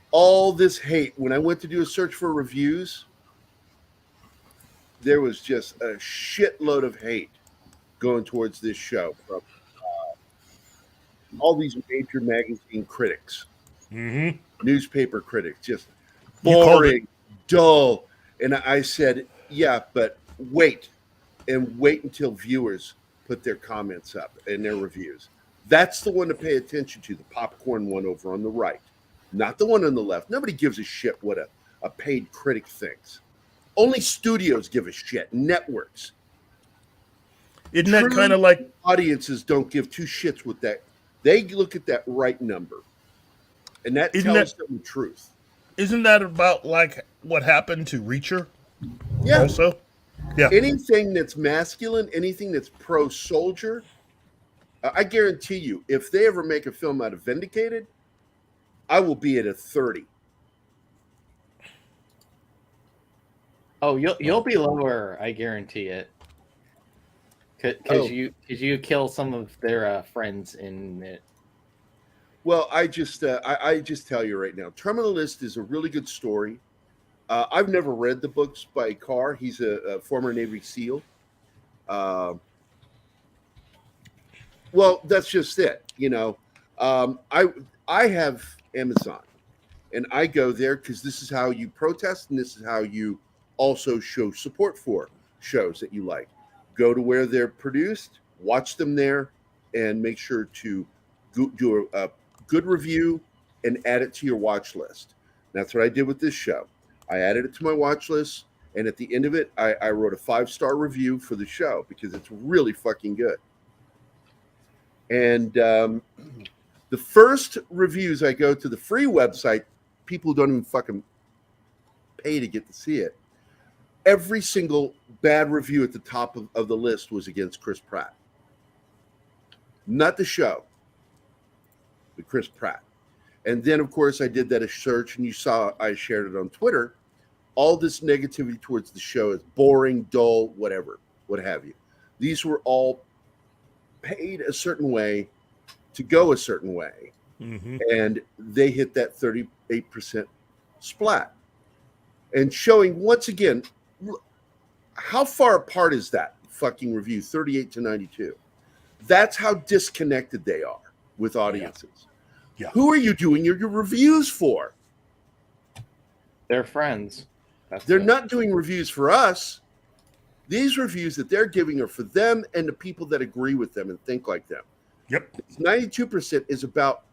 B: all this hate, when I went to do a search for reviews, there was just a shitload of hate going towards this show from all these major magazine critics, newspaper critics, just boring, dull. And I said, yeah, but wait until viewers put their comments up and their reviews. That's the one to pay attention to, the popcorn one over on the right, not the one on the left. Nobody gives a shit what a paid critic thinks. Only studios give a shit, networks.
I: Isn't that kind of like
B: audiences don't give two shits with that? They look at that right number, and that tells them the truth.
I: Isn't that about like what happened to Reacher?
B: Yeah.
I: Also, yeah.
B: Anything that's masculine, anything that's pro-soldier, I guarantee you, if they ever make a film out of Vindicated, I will be at a 30.
D: Oh, you'll be lower, I guarantee it. Because you kill some of their friends in it.
B: Well, I just tell you right now, Terminalist is a really good story. I've never read the books by Carr. He's a former Navy SEAL. Well, that's just it. You know, I have Amazon, and I go there because this is how you protest, and this is how you also show support for shows that you like. Go to where they're produced, watch them there, and make sure to do a good review and add it to your watch list. That's what I did with this show. I added it to my watch list, and at the end of it, I wrote a 5-star review for the show because it's really fucking good. And the first reviews I go to the free website, people don't even fucking pay to get to see it. Every single bad review at the top of the list was against Chris Pratt. Not the show, but Chris Pratt. And then, of course, I did that a search, and you saw I shared it on Twitter. All this negativity towards the show is boring, dull, whatever, what have you. These were all paid a certain way to go a certain way. Mm-hmm. And they hit that 38% splat. And showing, once again, how far apart is that fucking review, 38 to 92? That's how disconnected they are with audiences. Yeah. Who are you doing your reviews for?
D: They're friends.
B: They're not doing reviews for us. These reviews that they're giving are for them and the people that agree with them and think like them.
I: Yep.
B: 92% is about,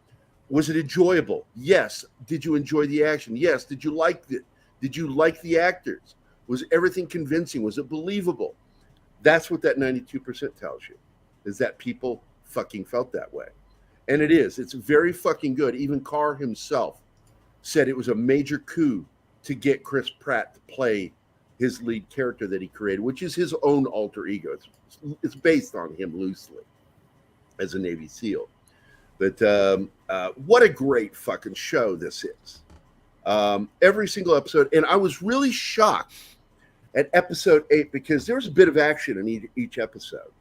B: was it enjoyable? Yes. Did you enjoy the action? Yes. Did you like it? Did you like the actors? Was everything convincing? Was it believable? That's what that 92% tells you, is that people fucking felt that way. And it is. It's very fucking good. Even Carr himself said it was a major coup to get Chris Pratt to play his lead character that he created, which is his own alter ego. It's based on him loosely as a Navy SEAL. But what a great fucking show this is. Every single episode. And I was really shocked at episode 8 because there was a bit of action in each episode.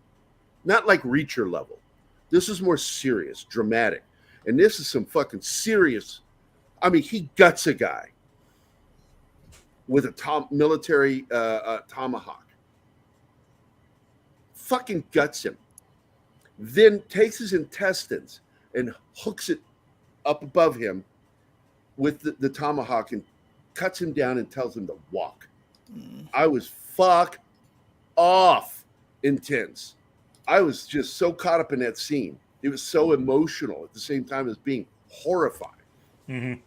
B: Not like Reacher level. This is more serious, dramatic. And this is some fucking serious. I mean, he guts a guy with a military tomahawk. Fucking guts him. Then takes his intestines and hooks it up above him with the tomahawk and cuts him down and tells him to walk. I was fuck off intense. I was just so caught up in that scene. It was so emotional at the same time as being horrifying. Mm-hmm.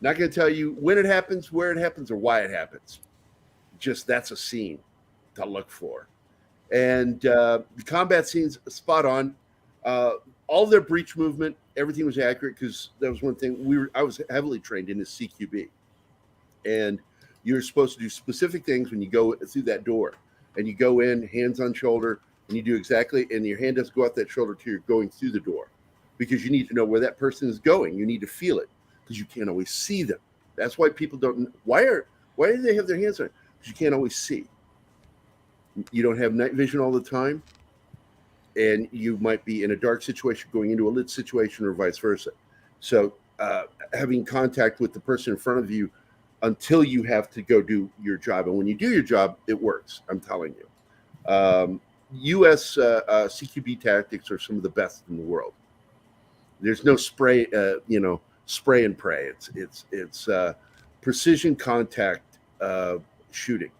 B: Not going to tell you when it happens, where it happens, or why it happens. Just that's a scene to look for. And the combat scenes, spot on. All their breach movement, everything was accurate because that was one thing. I was heavily trained in the CQB. And you're supposed to do specific things when you go through that door. And you go in, hands on shoulder, and you do exactly, and your hand doesn't go out that shoulder till you're going through the door. Because you need to know where that person is going. You need to feel it. Because you can't always see them. That's why people don't. Why do they have their hands on? Because you can't always see. You don't have night vision all the time, and you might be in a dark situation going into a lit situation, or vice versa. So having contact with the person in front of you until you have to go do your job, and when you do your job, it works. I'm telling you. U.S. CQB tactics are some of the best in the world. There's no spray, spray and pray. It's precision contact shooting,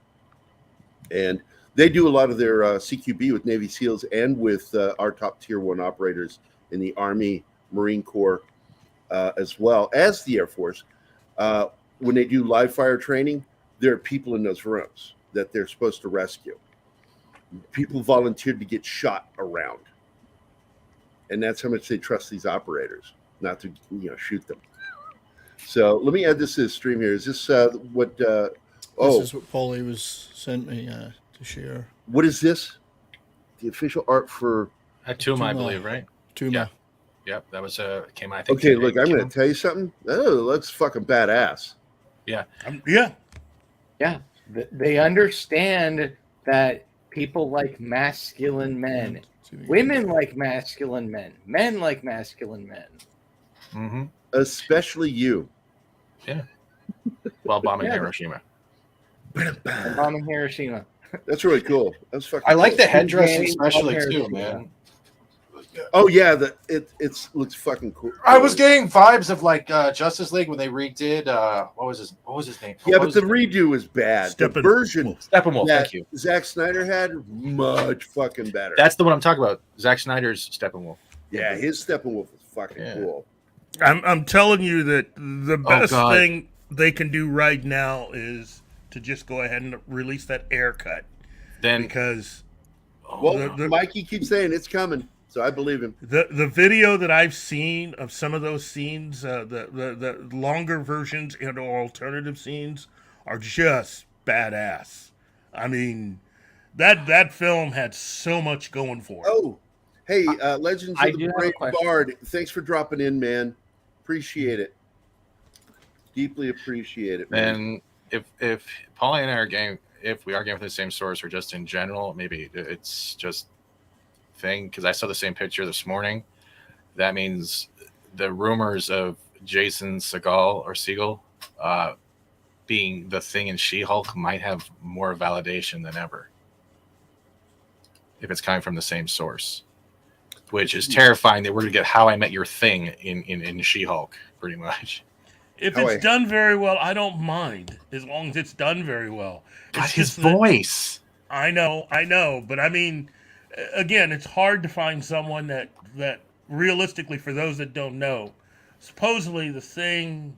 B: and they do a lot of their CQB with Navy SEALs and with our top tier 1 operators in the Army, Marine Corps, as well as the Air Force. When they do live fire training, there are people in those rooms that they're supposed to rescue. People volunteered to get shot around, and that's how much they trust these operators not to shoot them. So let me add this to the stream here. Is this what? This
J: is what Polly was sent me to share.
B: What is this? The official art for
K: Tuma, I believe, right?
J: Tuma.
K: Yeah. Yep, that was came. I think.
B: Okay, look, I'm going to tell you something. Oh, that's fucking badass.
K: Yeah.
D: Yeah. They understand that people like masculine men, women like masculine men like masculine men.
K: Mm-hmm.
B: Especially you.
K: Yeah. While bombing Hiroshima.
D: Bombing Hiroshima.
B: That's really cool. That's fucking.
K: I like
B: cool.
K: the headdress especially too, man.
B: Oh yeah, it looks fucking cool.
K: I was getting vibes of like Justice League when they redid what was his name?
B: Yeah, but the redo was bad. The version
K: Steppenwolf,
B: that
K: thank you.
B: Zack Snyder had much fucking better.
K: That's the one I'm talking about. Zack Snyder's Steppenwolf.
B: Yeah, his Steppenwolf was fucking cool.
I: I'm telling you that the best thing they can do right now is to just go ahead and release that air cut.
K: Then
I: because
B: Mikey keeps saying it's coming, so I believe him.
I: The video that I've seen of some of those scenes, the longer versions and or alternative scenes are just badass. I mean, that film had so much going for it.
B: Oh, hey, Legends of the Brave Bard, thanks for dropping in, man. Appreciate it. Deeply appreciate it, man.
K: And if Paulie and I are getting, if we are getting from the same source or just in general, maybe it's just thing, because I saw the same picture this morning. That means the rumors of Jason Segel being the Thing in She-Hulk might have more validation than ever if it's coming from the same source, which is terrifying that we're going to get How I Met Your Thing in She-Hulk, pretty much.
I: If it's done very well, I don't mind, as long as it's done very well.
K: But his voice.
I: I know, but I mean, again, it's hard to find someone that realistically, for those that don't know, supposedly the Thing,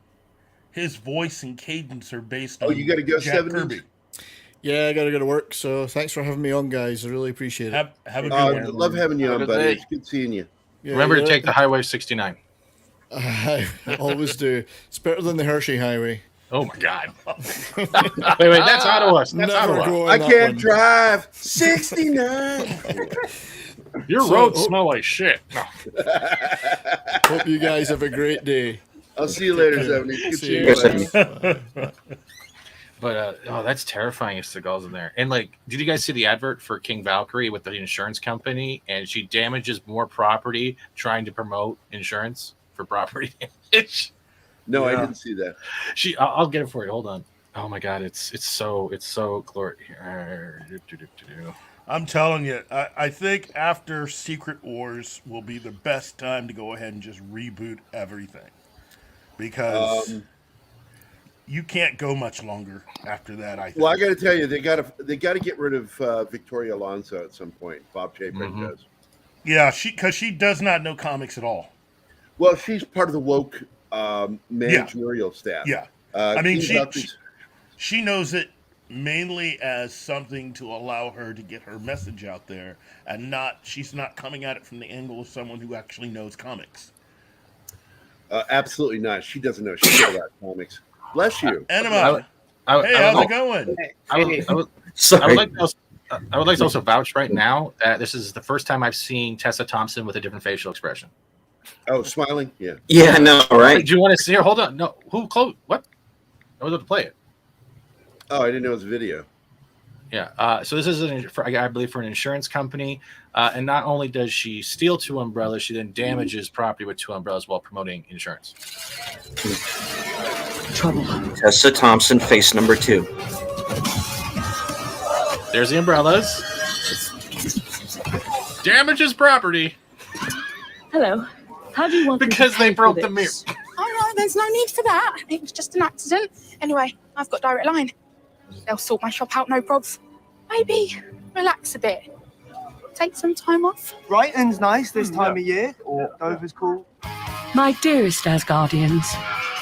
I: his voice and cadence are based on
B: you got to go
I: Jack
B: 70s?
I: Kirby.
J: Yeah, I got to go to work, so thanks for having me on, guys. I really appreciate it.
I: Have a good one.
B: Love having you on, buddy. It's good seeing you.
J: Yeah,
K: Remember to take the Highway 69.
J: I always do. It's better than the Hershey Highway.
K: Oh my God! wait, that's Ottawa. That's Ottawa.
B: I can't drive 69.
K: Your roads smell like shit. No.
J: Hope you guys have a great day.
B: I'll see you later, 70. Good
J: See
B: seeing
J: you.
B: you.
K: But that's terrifying. If Seagal's in there, and like, did you guys see the advert for King Valkyrie with the insurance company? And she damages more property trying to promote insurance for property damage.
B: No, I didn't see that.
K: I'll get it for you. Hold on. Oh my God, it's so glorious.
I: I'm telling you, I think after Secret Wars will be the best time to go ahead and just reboot everything, because you can't go much longer after that. I think.
B: Well, I got to tell you, they got to get rid of Victoria Alonso at some point. Bob Chapin does.
I: Yeah, because she does not know comics at all.
B: Well, she's part of the woke managerial staff.
I: Yeah, I mean, she knows it mainly as something to allow her to get her message out there, and she's not coming at it from the angle of someone who actually knows comics.
B: Absolutely not. She doesn't know shit about comics. Bless you.
I: Enema. Hey, how's it going?
K: I would like to also vouch right now that this is the first time I've seen Tessa Thompson with a different facial expression.
B: Oh, smiling? Yeah.
C: Yeah, I know, right?
K: Do you want to see her? Hold on. No. Who closed? What? I was about to play it.
B: Oh, I didn't know it was a video.
K: Yeah. So this is, I believe, for an insurance company. And not only does she steal 2 umbrellas, she then damages property with 2 umbrellas while promoting insurance.
C: Trouble. Tessa Thompson, face number 2.
K: There's the umbrellas. Damages property.
L: Hello. How do you want
K: because they broke the mirror.
M: Oh no, there's no need for that. It was just an accident. Anyway, I've got direct line. They'll sort my shop out, no probs. Maybe relax a bit. Take some time off.
N: Brighton's nice this time of year, or Dover's cool.
L: My dearest Asgardians,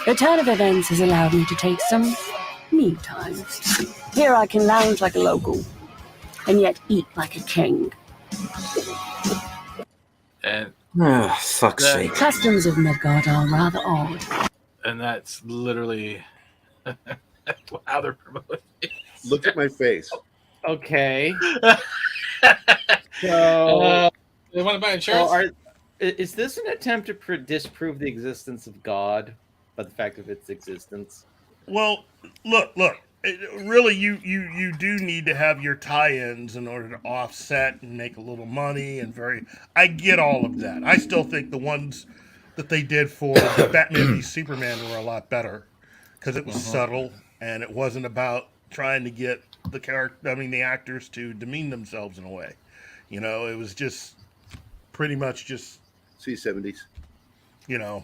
L: the turn of events has allowed me to take some me time. Here I can lounge like a local, and yet eat like a king.
K: And
C: fuck's sake.
L: Customs of Midgard are rather odd.
K: And that's literally how they're promoting.
B: Look at my face.
D: Okay.
K: So, they want to buy insurance?
D: Is this an attempt to disprove the existence of God by the fact of its existence?
I: Well, look. Really, you do need to have your tie-ins in order to offset and make a little money I get all of that. I still think the ones that they did for the Batman v Superman were a lot better because it was subtle and it wasn't about trying to get the actors to demean themselves in a way. You know, it was just pretty much just
B: C70s.
I: You know.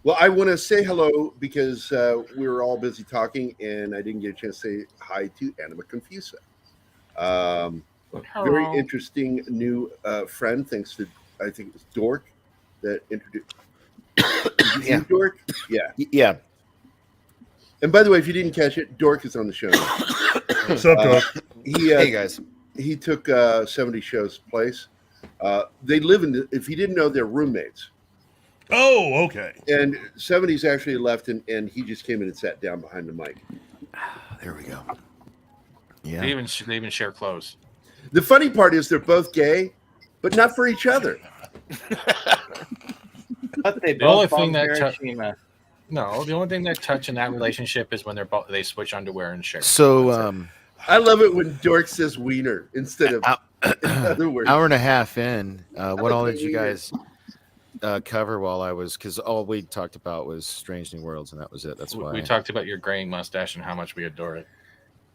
B: Well, I want to say hello because we were all busy talking, and I didn't get a chance to say hi to Anima Confusa. Very interesting new friend, thanks to, I think it was Dork that introduced.
O: Yeah.
B: Dork? Yeah.
O: Yeah.
B: And by the way, if you didn't catch it, Dork is on the show now.
I: What's up, Dork?
O: Hey, guys.
B: He took 70 Show's place. They live in, if you didn't know, they're roommates.
I: Oh, okay.
B: And 70's actually left, and he just came in and sat down behind the mic.
O: There we go.
K: Yeah. They even share clothes.
B: The funny part is they're both gay, but not for each other.
D: But they
K: The
D: both
K: only thing that
D: Hiroshima.
K: the only thing that touch in that relationship is when they switch underwear and share.
O: So
B: I love it when Dork says wiener instead of in other words.
O: hour and a half in. What all did you guys cover while I was? Because all we talked about was Strange New Worlds, and that was it. That's why
K: We talked about your graying mustache and how much we adore it.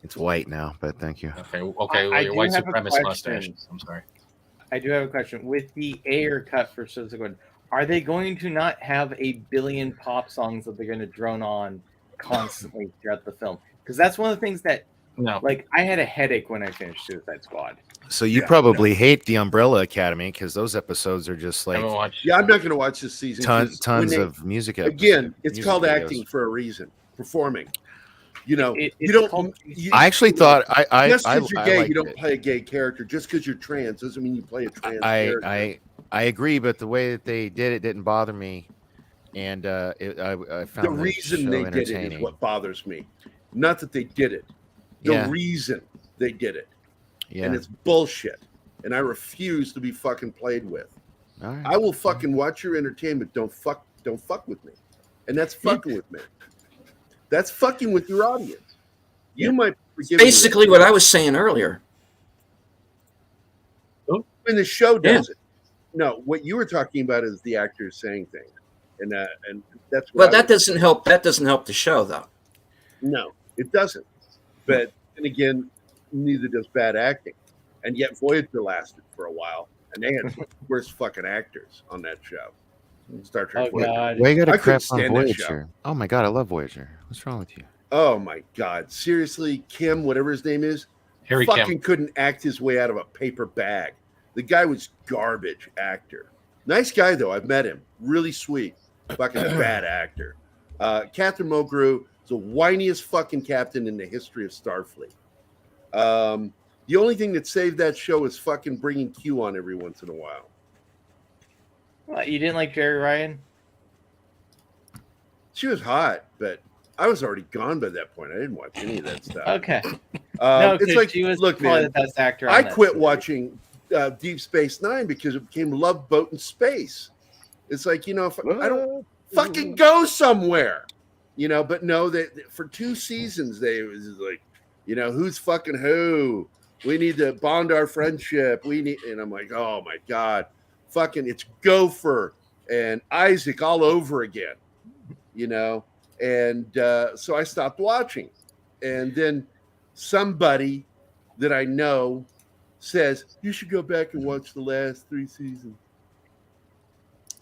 O: it's white now. But thank you.
K: Okay. Well,
D: I
K: your
D: do
K: white
D: have a
K: supremacist
D: question.
K: mustache. I'm sorry.
D: I do have a question. With the Ayer cut for Subsequent, are they going to not have a billion pop songs that they're going to drone on constantly throughout the film? Because that's one of the things that, like, I had a headache when I finished Suicide Squad.
O: So you probably hate the Umbrella Academy because those episodes are just like
B: Yeah, I'm not going to watch this season.
O: tons of music.
B: Again, it's
O: music
B: called
O: videos.
B: acting for a reason. Performing. You know,
D: It's
B: you don't.
D: called-
O: I actually thought
B: just because you're gay,
O: liked
B: you don't
O: it.
B: play a gay character. Just because you're trans doesn't mean you play a trans character.
O: I agree, but the way that they did it didn't bother me, and I found
B: The reason they did it is what bothers me. Not that they did it. The reason they did it.
O: Yeah.
B: And it's bullshit. And I refuse to be fucking played with.
O: All right.
B: I will fucking watch your entertainment. Don't fuck with me. And that's fucking with me. That's fucking with your audience. You might forgive
C: Basically what I was saying earlier.
B: When the show does it. No, what you were talking about is the actors saying things. And that's what
C: Well, that doesn't help. That doesn't help the show, though.
B: No, it doesn't. But and again, neither does bad acting. And yet Voyager lasted for a while, and they had some worst fucking actors on that show. Star Trek.
D: Oh, God.
O: Why you got
B: I
O: to
B: couldn't
O: crap on
B: stand that show.
O: Voyager? Oh my god, I love Voyager. What's wrong with you?
B: Oh my God! Seriously, Kim, whatever his name is,
K: Harry
B: fucking
K: Kim.
B: couldn't act his way out of a paper bag. The guy was garbage actor. Nice guy though. I've met him. Really sweet. Fucking bad actor. Catherine Mulgrew is the whiniest fucking captain in the history of Starfleet. The only thing that saved that show is fucking bringing Q on every once in a while.
D: What, you didn't like Jerry Ryan?
B: She was hot, but I was already gone by that point. I didn't watch any of that stuff.
D: Okay.
B: It's
D: 'cause
B: like,
D: she was
B: look,
D: probably
B: man,
D: the best actor on
B: I
D: that
B: quit
D: series.
B: watching Deep Space Nine because it became Love Boat in Space. It's like, you know, if I don't fucking go somewhere, you know. But no, that for 2 seasons it was like, you know, who's fucking who? We need to bond our friendship. And I'm like, oh my God, fucking, it's Gopher and Isaac all over again, you know. And so I stopped watching. And then somebody that I know says, you should go back and watch the last 3 seasons.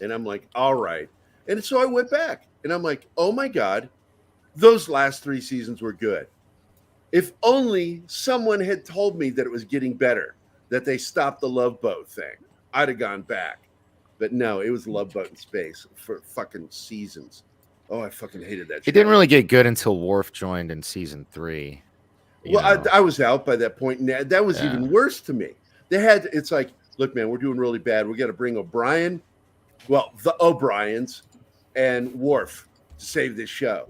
B: And I'm like, all right. And so I went back and I'm like, oh my God, those last 3 seasons were good. If only someone had told me that it was getting better, that they stopped the Love Boat thing, I'd have gone back. But no, it was Love Boat in Space for fucking seasons. Oh, I fucking hated that show.
O: It didn't really get good until Worf joined in season 3.
B: Well, I was out by that point. And that was even worse to me. It's like, look, man, we're doing really bad. We got to bring O'Brien, well, the O'Briens and Worf to save this show.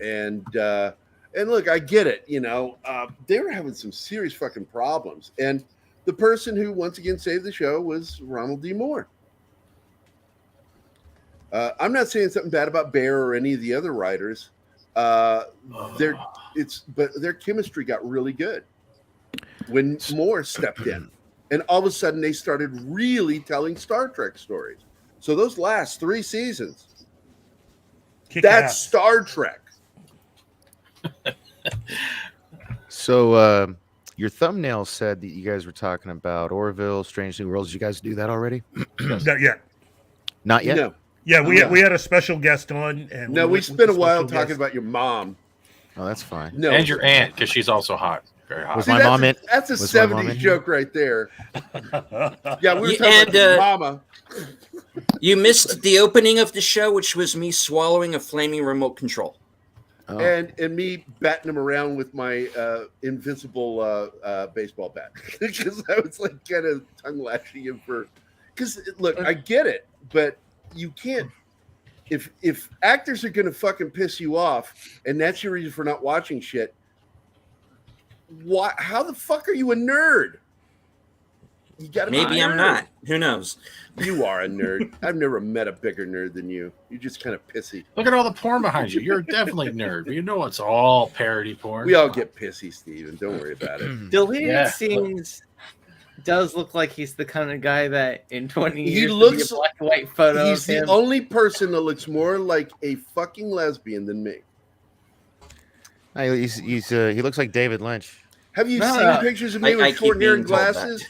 B: And look, I get it. You know, they were having some serious fucking problems. And the person who once again saved the show was Ronald D. Moore. I'm not saying something bad about Bear or any of the other writers. But their chemistry got really good when Moore stepped in, and all of a sudden they started really telling Star Trek stories. So those last 3 seasons, that's Star Trek.
O: So Your thumbnail said that you guys were talking about Orville, Strange New Worlds. Did you guys do that already?
I: Not yet.
O: Not yet.
B: No.
I: Yeah, we had a special guest on, and
B: No, we
I: went with
B: spent
I: the
B: a while
I: special
B: talking
I: guest.
B: about your mom.
O: Oh, that's fine.
B: No,
K: And your aunt, because she's also hot. Very hot.
O: Was
B: See,
O: my mom in?
B: That's a
O: was my mom
B: 70s
O: in
B: joke right there. Yeah, we were talking
C: And,
B: about your mama.
C: You missed the opening of the show, which was me swallowing a flaming remote control.
O: Oh.
B: And me batting him around with my invisible baseball bat. Because I was like kind of tongue lashing him for. Because look, I get it, but you can't. If actors are gonna fucking piss you off, and that's your reason for not watching shit, why? How the fuck are you a nerd? You gotta
C: Maybe
B: be a
C: I'm
B: nerd.
C: not. Who knows?
B: You are a nerd. I've never met a bigger nerd than you. You're just kind of pissy.
K: Look at all the porn behind you. You're definitely a nerd. You know it's all parody porn.
B: We all get pissy, Steven. Don't worry about it.
D: Deleted scenes does look like he's the kind of guy that in 20 years
B: He
D: there'll be
B: looks
D: a black and white photo
B: He's
D: of
B: the
D: him.
B: only person that looks more like a fucking lesbian than me.
O: He looks like David Lynch.
B: Have you seen pictures of me with short hair and glasses?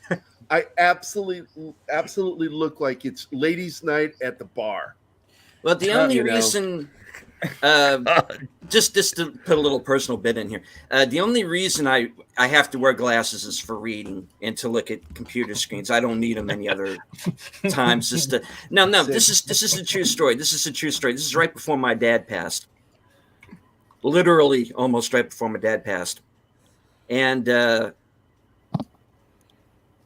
B: I absolutely look like it's ladies' night at the bar.
C: Well, the only reason, just to put a little personal bit in here, the only reason I have to wear glasses is for reading and to look at computer screens. I don't need them any other times. Just to no. This is a true story. This is a true story. This is right before my dad passed. Literally, almost right before my dad passed, and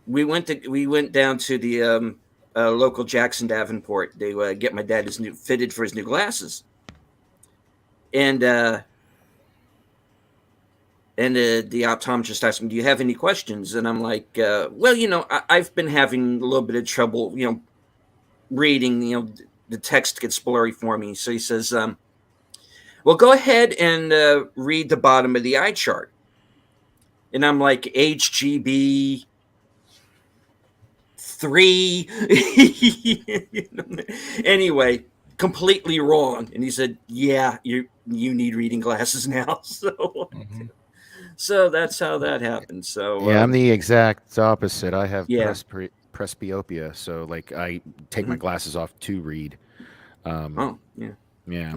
C: we went down to the local Jackson Davenport to get my dad fitted for his new glasses, and the optometrist asked me, "Do you have any questions?" And I'm like, "Well, I've been having a little bit of trouble, reading. The text gets blurry for me." So he says, "Well, go ahead and read the bottom of the eye chart." And I'm like, HGB 3. Anyway, completely wrong. And he said, "Yeah, you need reading glasses now." So that's how that happened. So
O: Yeah, I'm the exact opposite. I have
C: Yeah.
O: presbyopia, so like I take my glasses off to read.
C: Oh, yeah.
O: Yeah.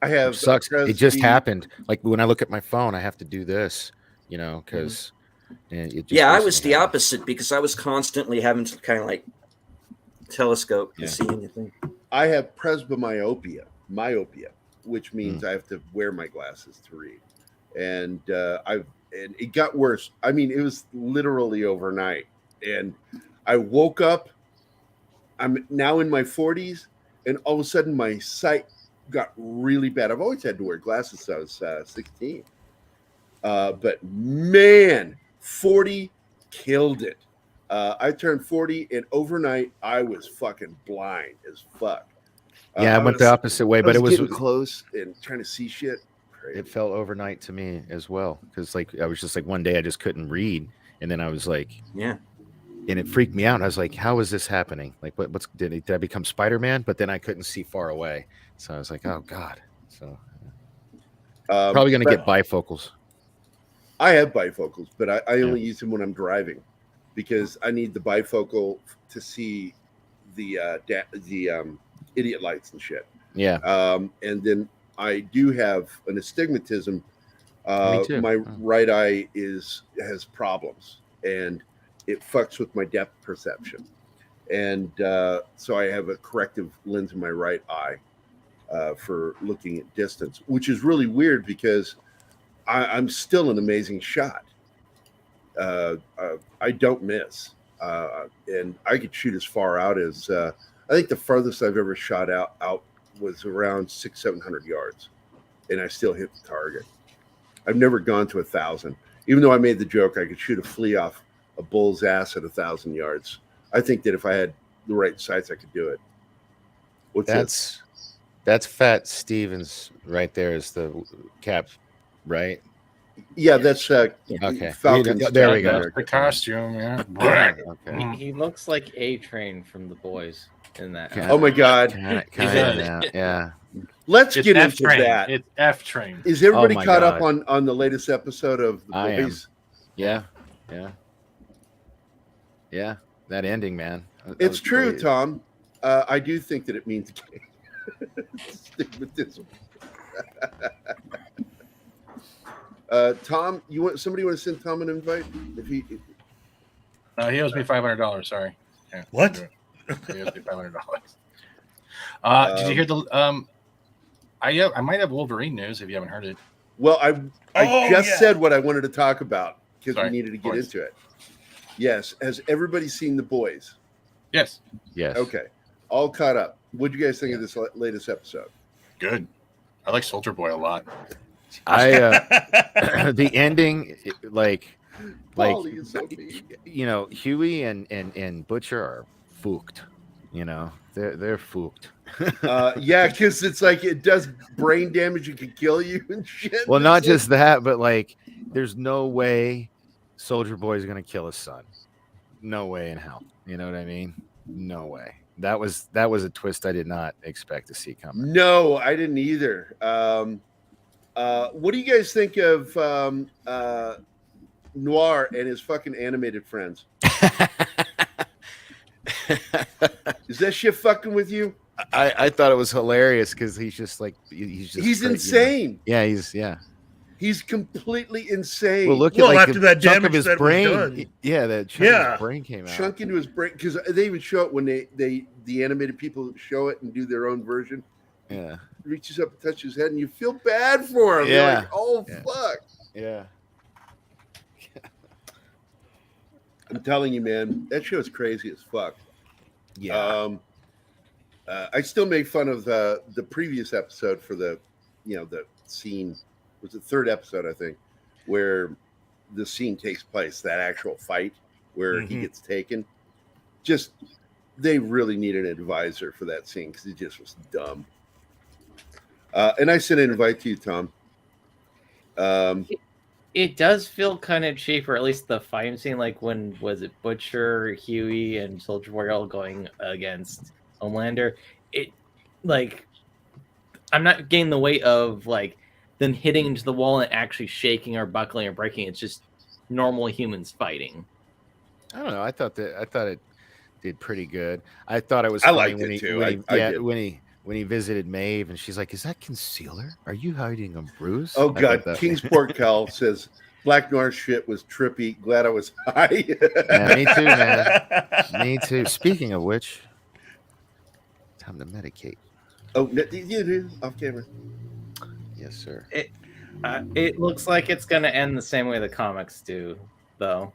B: I have
O: Which sucks. It just
B: presby-
O: happened. Like when I look at my phone, I have to do this, because it just
C: yeah, I
O: recently
C: was the opposite because I was constantly having to kind of like telescope to see anything.
B: I have presbyopia, which means I have to wear my glasses to read, and it got worse. I mean, it was literally overnight, and I woke up. I'm now in my 40s, and all of a sudden my sight got really bad. I've always had to wear glasses since I was 16, but man, 40 killed it. I turned 40, and overnight I was fucking blind as fuck.
O: Yeah, I went the opposite way, but it was
B: getting close and trying to see shit. Crazy.
O: It felt overnight to me as well, because like I was just like one day I just couldn't read, and then I was like,
C: yeah, and
O: it freaked me out. I was like, how is this happening? Like, did I become Spider-Man? But then I couldn't see far away, so I was like, oh god. So probably gonna get bifocals.
B: I have bifocals, but I only use them when I'm driving, because I need the bifocal to see the idiot lights and shit.
O: Yeah.
B: And then I do have an astigmatism.
O: Me too.
B: My right eye has problems, and it fucks with my depth perception. And so I have a corrective lens in my right eye for looking at distance, which is really weird because I'm still an amazing shot. I don't miss. And I could shoot as far out as I think the farthest I've ever shot out was around 600-700 yards, and I still hit the target. I've never gone to 1,000, even though I made the joke I could shoot a flea off a bull's ass at 1,000 yards. I think that if I had the right sights, I could do it.
O: That's Fat Stevens right there is the cap, right?
B: Yeah, that's
O: okay.
B: Falcon's
O: There we go.
K: That's the costume, yeah.
O: Okay.
D: He looks like A-Train from The Boys in that.
B: Oh my god!
O: Yeah.
B: Let's
K: It's
B: get
K: F
B: into
K: train.
B: that.
K: It's F Train.
B: Is everybody
O: Oh my
B: caught up
O: God.
B: on the latest episode of The
O: I am.
B: Boys?
O: Yeah. That ending, man. That
B: It's
O: was
B: true,
O: crazy.
B: Tom. I do think that it means gay. Stick with this one. Tom, somebody want to send Tom an invite? If he
K: He owes me $500. Sorry. Yeah,
I: What?
K: He owes me $500. Did you hear the? I might have Wolverine news if you haven't heard it.
B: Well, I just said what I wanted to talk about because we needed to get into it. Yes. Has everybody seen The Boys?
K: Yes.
O: Yes.
B: Okay. All caught up. What do you guys think of this latest episode?
K: Good. I like Soldier Boy a lot.
O: The ending, like
B: Paulie is so mean.
O: Huey and Butcher are fooked. They're fooked.
B: Yeah, because it's like it does brain damage and can kill you and shit.
O: Well, not just that, but like, there's no way Soldier Boy is gonna kill his son. No way in hell. You know what I mean? No way. That was a twist I did not expect to see coming.
B: No, I didn't either. What do you guys think of Noir and his fucking animated friends? Is that shit fucking with you?
O: I thought it was hilarious because he's just like he's
B: insane.
O: Yeah, he's
B: completely insane.
O: Well, look at after that chunk of his brain. Yeah, that chunk of his brain came out.
B: Chunk into his brain because they even show it when the animated people show it and do their own version.
O: Yeah,
B: reaches up and touches his head, and you feel bad for him.
O: Yeah.
B: You're like, oh fuck.
O: Yeah.
B: I'm telling you, man, that show is crazy as fuck.
O: Yeah.
B: I still make fun of the previous episode for the scene. It was the third episode, I think, where the scene takes place, that actual fight where he gets taken. Just, they really need an advisor for that scene because it just was dumb. And I sent an invite to you, Tom.
D: It does feel kind of cheap, or at least the fight scene, like when was it Butcher, Huey, and Soldier Boy all going against Homelander. It like I'm not getting the weight of like them hitting into the wall and actually shaking or buckling or breaking. It's just normal humans fighting.
O: I don't know. I thought it did pretty good. I thought it was.
B: I
O: funny
B: liked
O: when
B: it
O: he,
B: too.
O: when he visited Maeve, and she's like, "Is that concealer? Are you hiding a bruise?"
B: Oh
O: I
B: God!
O: thought that-
B: Kingsport Cal says Black Noir shit was trippy. Glad I was high.
O: Yeah, me too, man. Me too. Speaking of which, time to medicate.
B: Oh, you do off camera.
O: Yes, sir.
D: It looks like it's going to end the same way the comics do, though.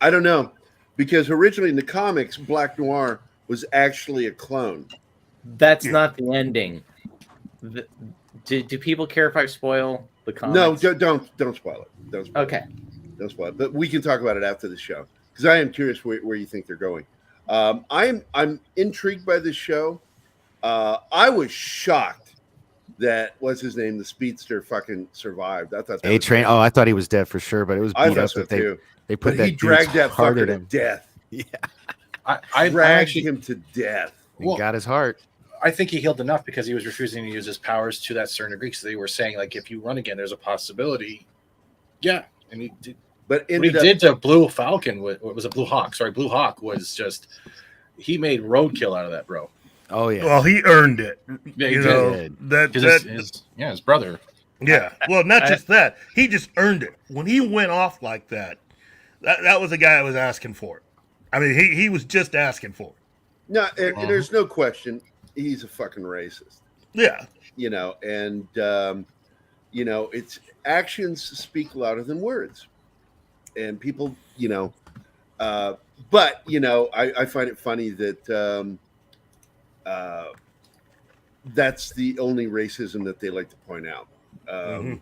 B: I don't know, because originally in the comics, Black Noir was actually a clone.
D: That's not the ending. Do people care if I spoil the comics?
B: No, don't spoil it. Don't spoil
D: okay.
B: It. Don't spoil it. But we can talk about it after the show because I am curious where you think they're going. I'm intrigued by this show. I was shocked that what's his name, the speedster, fucking survived. I thought that
O: A-Train. Oh, I thought he was dead for sure, but it was beat up that they put that.
B: He dragged that
O: heart
B: fucker
O: at him
B: to death.
O: Yeah,
K: I
B: dragged him to death.
O: He got his heart.
K: I think he healed enough because he was refusing to use his powers to that certain degree. So they were saying, like, if you run again, there's a possibility. Yeah, and he did.
B: But
K: what he did to Blue Falcon, what was a Blue Hawk? Sorry, Blue Hawk was just he made roadkill out of that, bro.
O: Oh yeah.
I: Well, he earned it.
K: Yeah, he
I: you
K: did.
I: know
K: his brother.
I: Yeah. Well, not just that. He just earned it. When he went off like that, that was the guy I was asking for. I mean, he was just asking for it.
B: No, and there's no question he's a fucking racist.
I: Yeah.
B: You know, and it's actions speak louder than words. And people, but I find it funny that that's the only racism that they like to point out.
D: Of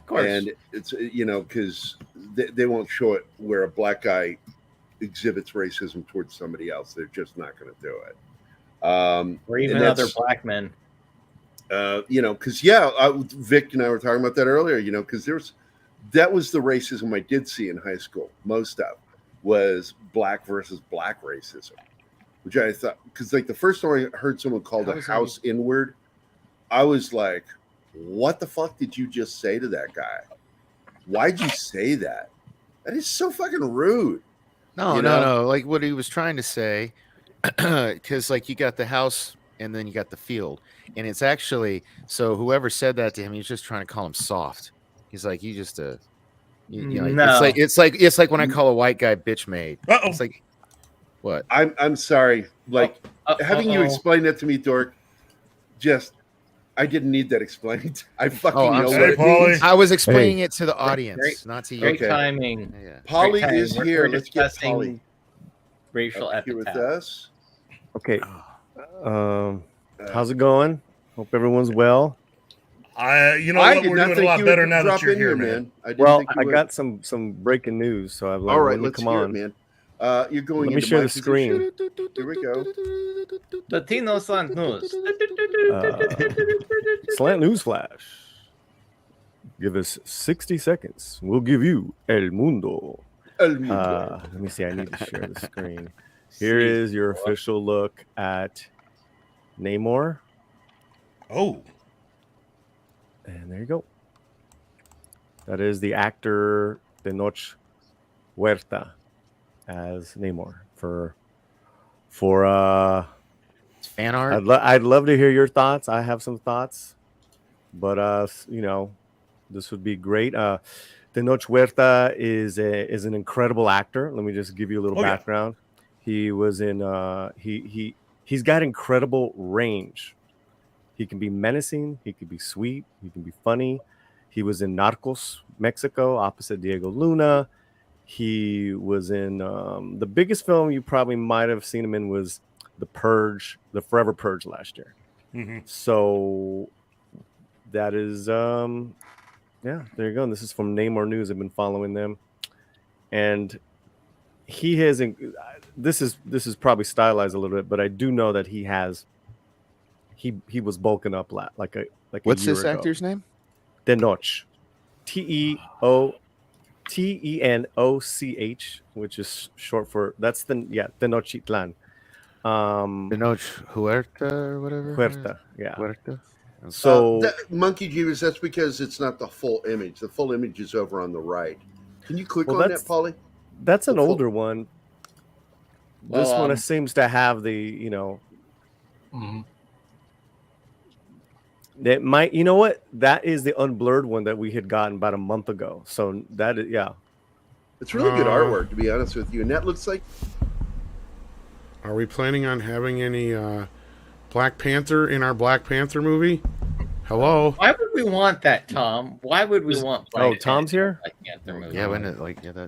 D: course.
B: And it's, because they won't show it where a black guy exhibits racism towards somebody else. They're just not going to do it.
D: Or even other black men.
B: Because, Vic and I were talking about that earlier, because that was the racism I did see in high school. Most of was black versus black racism, which I thought, because like the first time I heard someone called a house N-word, I was like, what the fuck did you just say to that guy? Why'd you say that? That is so fucking rude.
O: No. Like what he was trying to say, because like you got the house and then you got the field, and it's actually so whoever said that to him, he's just trying to call him soft. He's like, you just you know,
D: No.
O: it's like when I call a white guy bitch made. It's like what?
B: I'm sorry. Like having you explain that to me, Dork. Just I didn't need that explained. I fucking know what it means.
O: I was explaining it to the audience, not to you.
D: Great timing.
O: Yeah.
B: Polly
D: Great
B: is
D: timing.
B: here.
D: We're
B: Let's get
D: discussing
B: Polly
D: racial
B: here with
D: epithet.
B: us.
P: Okay. How's it going? Hope everyone's well.
I: You know what? We're doing a lot better now that you're here, man.
P: Well, I got some breaking news, so I've like,
B: all right,
P: let me
B: let's
P: come
B: hear
P: on.
B: it, man. You're going.
P: Let me
B: into
P: share
B: my
P: the screen.
B: position. Here we go.
D: Latino Slant News.
P: Slant News Flash. Give us 60 seconds. We'll give you El Mundo.
B: El Mundo.
P: Let me see. I need to share the screen. Here is your official look at Namor.
I: Oh.
P: And there you go. That is the actor Tenoch Huerta as Namor for
O: fan art.
P: I'd love to hear your thoughts. I have some thoughts, but you know, this would be great. Tenoch Huerta is an incredible actor. Let me just give you a little background. He was in he's got incredible range. He can be menacing, he can be sweet, he can be funny. He was in Narcos, Mexico, opposite Diego Luna. He was in the biggest film you probably might have seen him in was The Purge, the Forever Purge last year.
I: Mm-hmm.
P: So that is yeah, there you go. And this is from Namor News. I've been following them. And he has this is probably stylized a little bit, but I do know that he was bulking up like a
O: What's
P: year
O: this
P: ago.
O: actor's name?
P: Tenoch. Tenoch, which is short for Tenochtitlan.
O: Tenoch Huerta or whatever.
P: Huerta, yeah.
O: Huerta.
P: So
B: Monkey Jeeves, that's because it's not the full image. The full image is over on the right. Can you click on that, Polly?
P: That's an older one. This
D: Well,
P: one seems to have the, you know. That might, you know what? That is the unblurred one that we had gotten about a month ago. So that is, yeah.
B: It's really good artwork, to be honest with you. And that looks like.
Q: Are we planning on having any Black Panther in our Black Panther movie? Hello.
D: Why would we want that, Tom? Why would we want?
P: Tom's here.
O: Yeah, when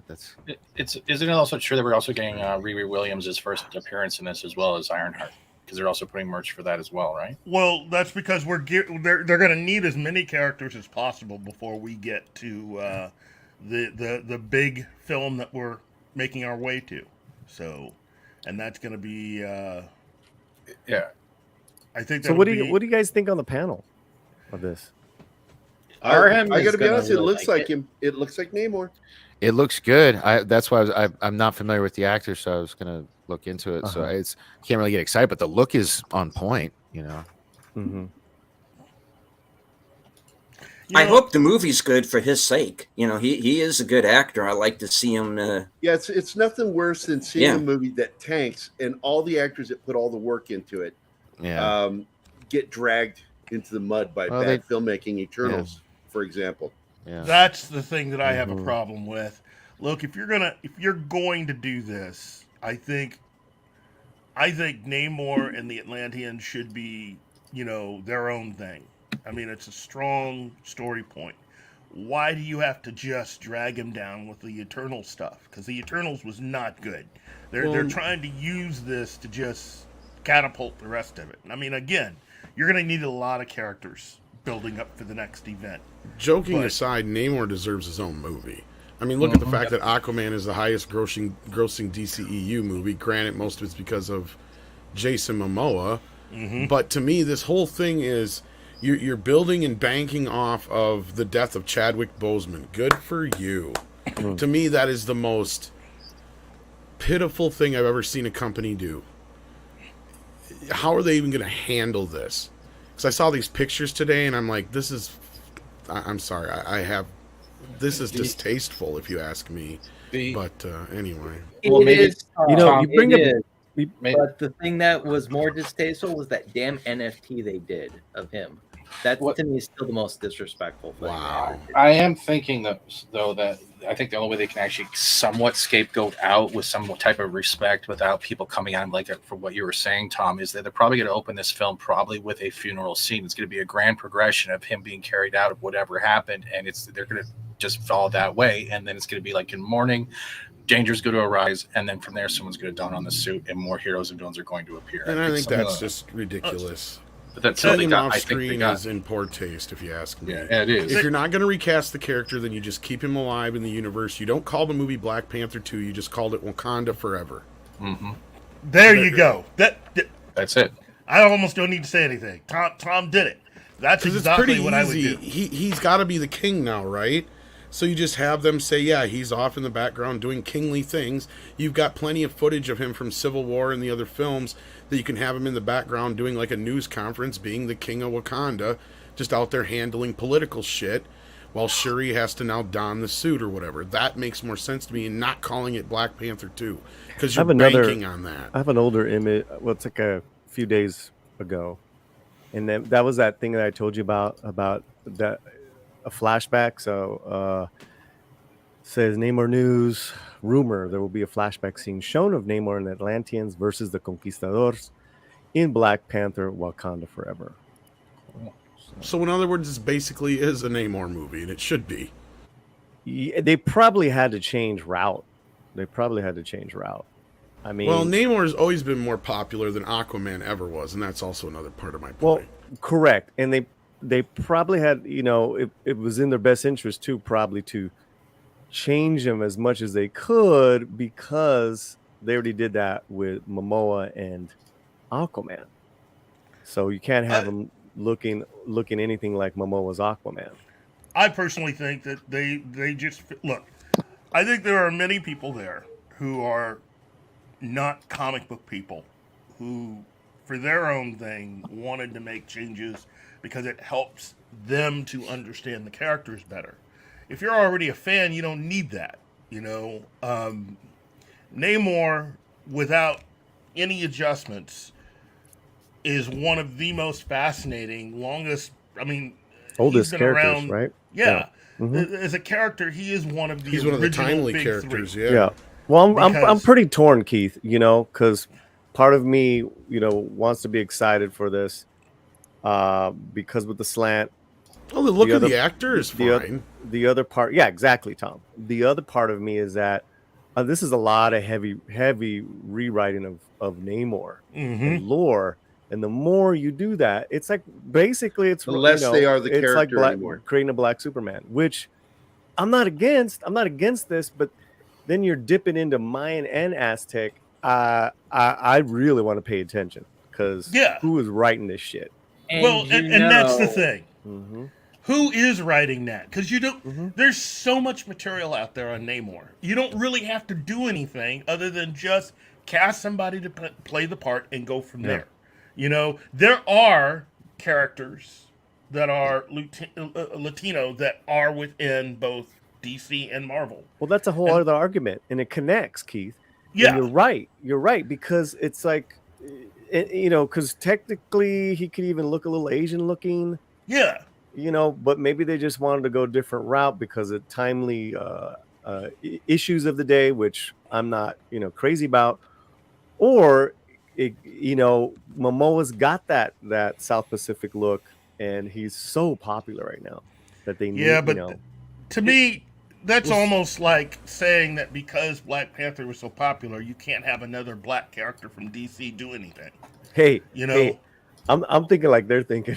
O: that's.
K: Isn't it also true that we're also getting Riri Williams' first appearance in this as well as Ironheart? Because they're also putting merch for that as well, right?
I: Well, that's because they're going to need as many characters as possible before we get to the big film that we're making our way to. So, and that's going to be
K: yeah.
P: I think. So what do you guys think on the panel of this?
B: I got to be honest. It looks like him. It looks like Namor.
O: It looks good. That's why I'm not familiar with the actor, so I was gonna look into it. So it's can't really get excited, but the look is on point. You know.
P: Mm-hmm.
C: I hope the movie's good for his sake. You know, he is a good actor. I like to see him.
B: Yeah, it's nothing worse than seeing a movie that tanks and all the actors that put all the work into it, get dragged into the mud by bad filmmaking. Eternals, for example.
O: Yeah.
I: That's the thing that I have a problem with. Look, if you're going to do this, I think Namor and the Atlanteans should be, you know, their own thing. I mean, it's a strong story point. Why do you have to just drag him down with the Eternal stuff? Because the Eternals was not good. They're trying to use this to just catapult the rest of it. I mean, again, you're going to need a lot of characters building up for the next event.
Q: Joking aside, Namor deserves his own movie. I mean, look at the fact that Aquaman is the highest grossing DCEU movie. Granted, most of it's because of Jason Momoa.
I: Mm-hmm.
Q: But to me, this whole thing is you're building and banking off of the death of Chadwick Boseman. Good for you. To me, that is the most pitiful thing I've ever seen a company do. How are they even going to handle this? Because I saw these pictures today, and I'm like, this is... I'm sorry. I have This is distasteful, if you ask me. But anyway,
D: Well, maybe it's,
P: you bring up.
D: But the thing that was more distasteful was that damn NFT they did of him. That to me is still the most disrespectful thing.
Q: Wow.
K: I am thinking though that I think the only way they can actually somewhat scapegoat out with some type of respect without people coming on like for what you were saying, Tom, is that they're probably going to open this film probably with a funeral scene. It's going to be a grand progression of him being carried out of whatever happened, and they're going to just follow that way, and then it's going to be like in mourning. Danger's going to arise, and then from there, someone's going to don on the suit, and more heroes and villains are going to appear.
Q: And I think that's just ridiculous.
K: But that's
Q: Killing off screen is in poor taste, if you ask me.
K: Yeah, it is.
Q: If you're not going to recast the character, then you just keep him alive in the universe. You don't call the movie Black Panther 2. You just called it Wakanda Forever.
K: Mm-hmm.
I: There you go.
K: That's it.
I: I almost don't need to say anything. Tom did it. That's exactly what I would do.
Q: He's got to be the king now, right? So you just have them say, yeah, he's off in the background doing kingly things. You've got plenty of footage of him from Civil War and the other films that you can have him in the background doing like a news conference, being the king of Wakanda, just out there handling political shit, while Shuri has to now don the suit or whatever. That makes more sense to me, and not calling it Black Panther 2, because you're banking on that.
P: I have an older image. Well, it's like a few days ago, and then that was that thing that I told you about that. A flashback. So says Namor news rumor there will be a flashback scene shown of Namor and the Atlanteans versus the Conquistadors in Black Panther Wakanda Forever.
Q: So in other words, it basically is a Namor movie, and it should be.
P: Yeah, they probably had to change route. I mean,
Q: well, Namor's always been more popular than Aquaman ever was, and that's also another part of my point.
P: Well, correct. And they probably had, it was in their best interest too, probably to change them as much as they could, because they already did that with Momoa and Aquaman. So you can't have them looking anything like Momoa's Aquaman.
I: I personally think that they just look. I think there are many people there who are not comic book people who, for their own thing, wanted to make changes because it helps them to understand the characters better. If you're already a fan, you don't need that. Namor, without any adjustments, is one of the most fascinating, oldest
P: characters, around, right?
I: Yeah. Mm-hmm. As a character, he is one of the
Q: He's one of the timely characters,
P: yeah. Well, I'm pretty torn, Keith, because part of me, wants to be excited for this. Because with the slant,
Q: the look of the actor is fine.
P: The other part, yeah, exactly, Tom. The other part of me is that this is a lot of heavy rewriting of Namor and lore, and the more you do that, it's like basically it's
B: the less they are the character
P: like
B: anymore.
P: Creating a Black Superman, which I'm not against this, but then you're dipping into Mayan and Aztec. I really want to pay attention, because who is writing this shit?
I: And that's the thing. Mm-hmm. Who is writing that? Because you don't. Mm-hmm. There's so much material out there on Namor. You don't really have to do anything other than just cast somebody to play the part and go from there. There are characters that are Latino that are within both DC and Marvel.
P: Well, that's a whole other argument, and it connects, Keith.
I: Yeah,
P: and you're right, because it's like. Because technically he could even look a little Asian looking.
I: Yeah.
P: But maybe they just wanted to go a different route because of timely issues of the day, which I'm not, crazy about. Or, Momoa's got that South Pacific look, and he's so popular right now that they need,
I: but to me, that's almost like saying that because Black Panther was so popular, you can't have another black character from DC do anything.
P: Hey, I'm thinking like they're thinking.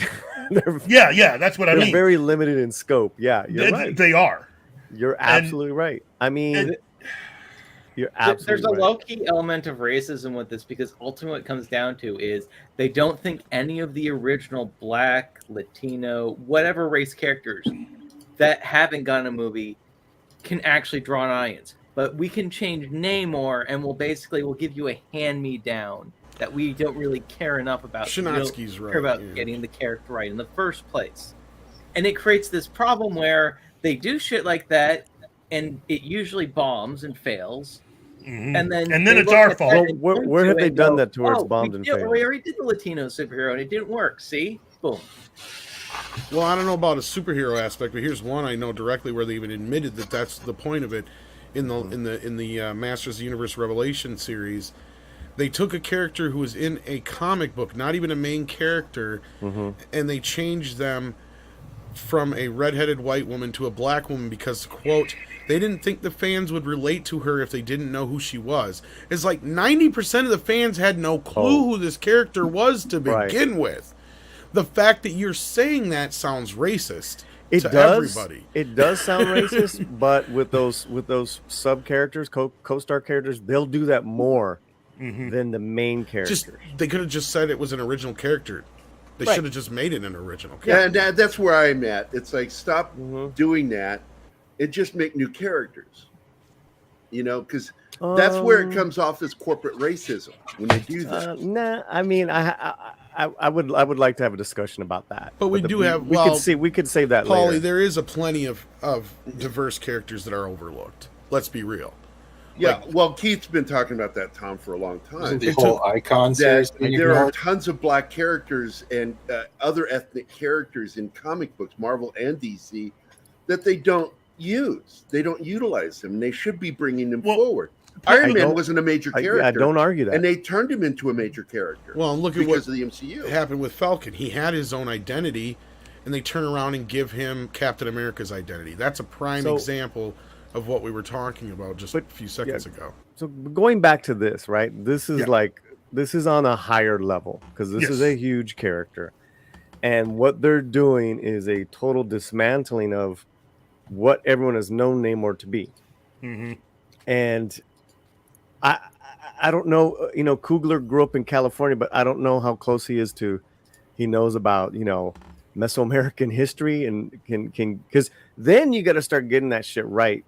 I: Yeah, that's what I mean.
P: They're very limited in scope. Yeah, you're right.
I: They are.
P: You're absolutely right. I mean, you're absolutely
D: There's a
P: right.
D: low-key element of racism with this, because ultimately what it comes down to is they don't think any of the original Black, Latino, whatever race characters that haven't gotten a movie can actually draw an audience. But we can change Namor, and we'll give you a hand-me-down that we don't really care enough about.
Q: Shinatsky's
D: right. Care about getting the character right in the first place. And it creates this problem where they do shit like that, and it usually bombs and fails. And then
I: it's our fault.
P: Well, where have they done that to where it's bombed and failed?
D: We already did the Latino superhero, and it didn't work. See, boom.
Q: Well, I don't know about a superhero aspect, but here's one I know directly where they even admitted that that's the point of it in the Masters of the Universe Revelation series. They took a character who was in a comic book, not even a main character, and they changed them from a redheaded white woman to a black woman because, quote, they didn't think the fans would relate to her if they didn't know who she was. It's like 90% of the fans had no clue who this character was to begin with. The fact that you're saying that sounds racist to everybody.
P: It does sound racist, but with those sub characters, co-star characters, they'll do that more than the main character.
Q: They could have just said it was an original character. They should have just made it an original
B: Yeah,
Q: character.
B: and that's where I'm at. It's like, stop doing that and just make new characters. You know, because that's where it comes off as corporate racism when they do that.
P: Nah, I mean, I would like to have a discussion about that.
Q: But we do have.
P: We could save that
Q: Paulie,
P: later.
Q: there is a plenty of diverse characters that are overlooked. Let's be real.
B: Yeah, well, Keith's been talking about that, Tom, for a long time.
K: Isn't the whole icon series being
B: there are
K: ignored?
B: tons of black characters and other ethnic characters in comic books, Marvel and DC, that they don't use. They don't utilize them, and they should be bringing them forward. Iron Man wasn't a major character.
P: I don't argue that.
B: And they turned him into a major character.
Q: Well, and look at
B: because
Q: what
B: of the MCU.
Q: happened with Falcon. He had his own identity, and they turn around and give him Captain America's identity. That's a prime example of what we were talking about just a few seconds ago.
P: So going back to this, right? This is this is on a higher level because this is a huge character. And what they're doing is a total dismantling of what everyone has known Namor to be. And I don't know, you know, Coogler grew up in California, but I don't know how close he is to, he knows about, you know, Mesoamerican history and can, because then you got to start getting that shit right.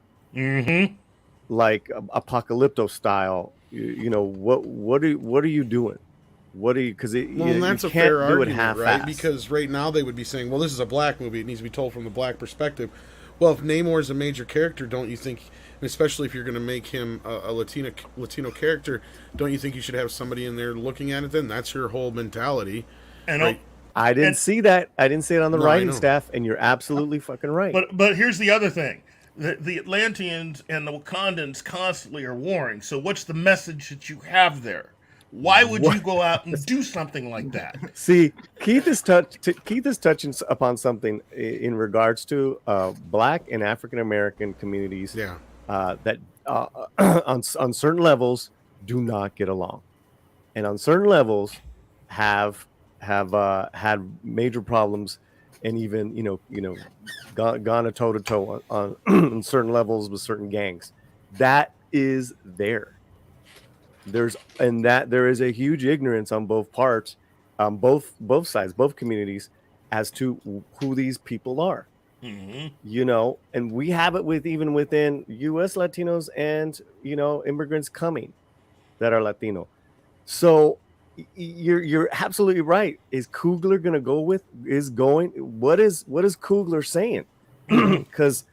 P: Like Apocalypto style, you know, what are you doing? What are you, because
Q: that's
P: you
Q: a fair
P: can't do it
Q: argument,
P: half-assed.
Q: right? Because right now they would be saying, well, this is a black movie. It needs to be told from the black perspective. Well, if Namor is a major character, don't you think, especially if you're going to make him a Latino character, don't you think you should have somebody in there looking at it then? That's your whole mentality.
I: And
Q: right?
P: I didn't see that. I didn't see it on the writing staff, and you're absolutely fucking right.
I: But here's the other thing. The Atlanteans and the Wakandans constantly are warring. So what's the message that you have there? Why would you go out and do something like that?
P: See, Keith is touching upon something in regards to Black and African American communities that on certain levels do not get along, and on certain levels have had major problems, and even gone toe to toe on certain levels with certain gangs. That is there. There is a huge ignorance on both parts, both sides, both communities, as to who these people are. You know, and we have it even within U.S. Latinos and immigrants coming that are Latino. So you're absolutely right. Is Coogler gonna go with? What is Coogler saying? Because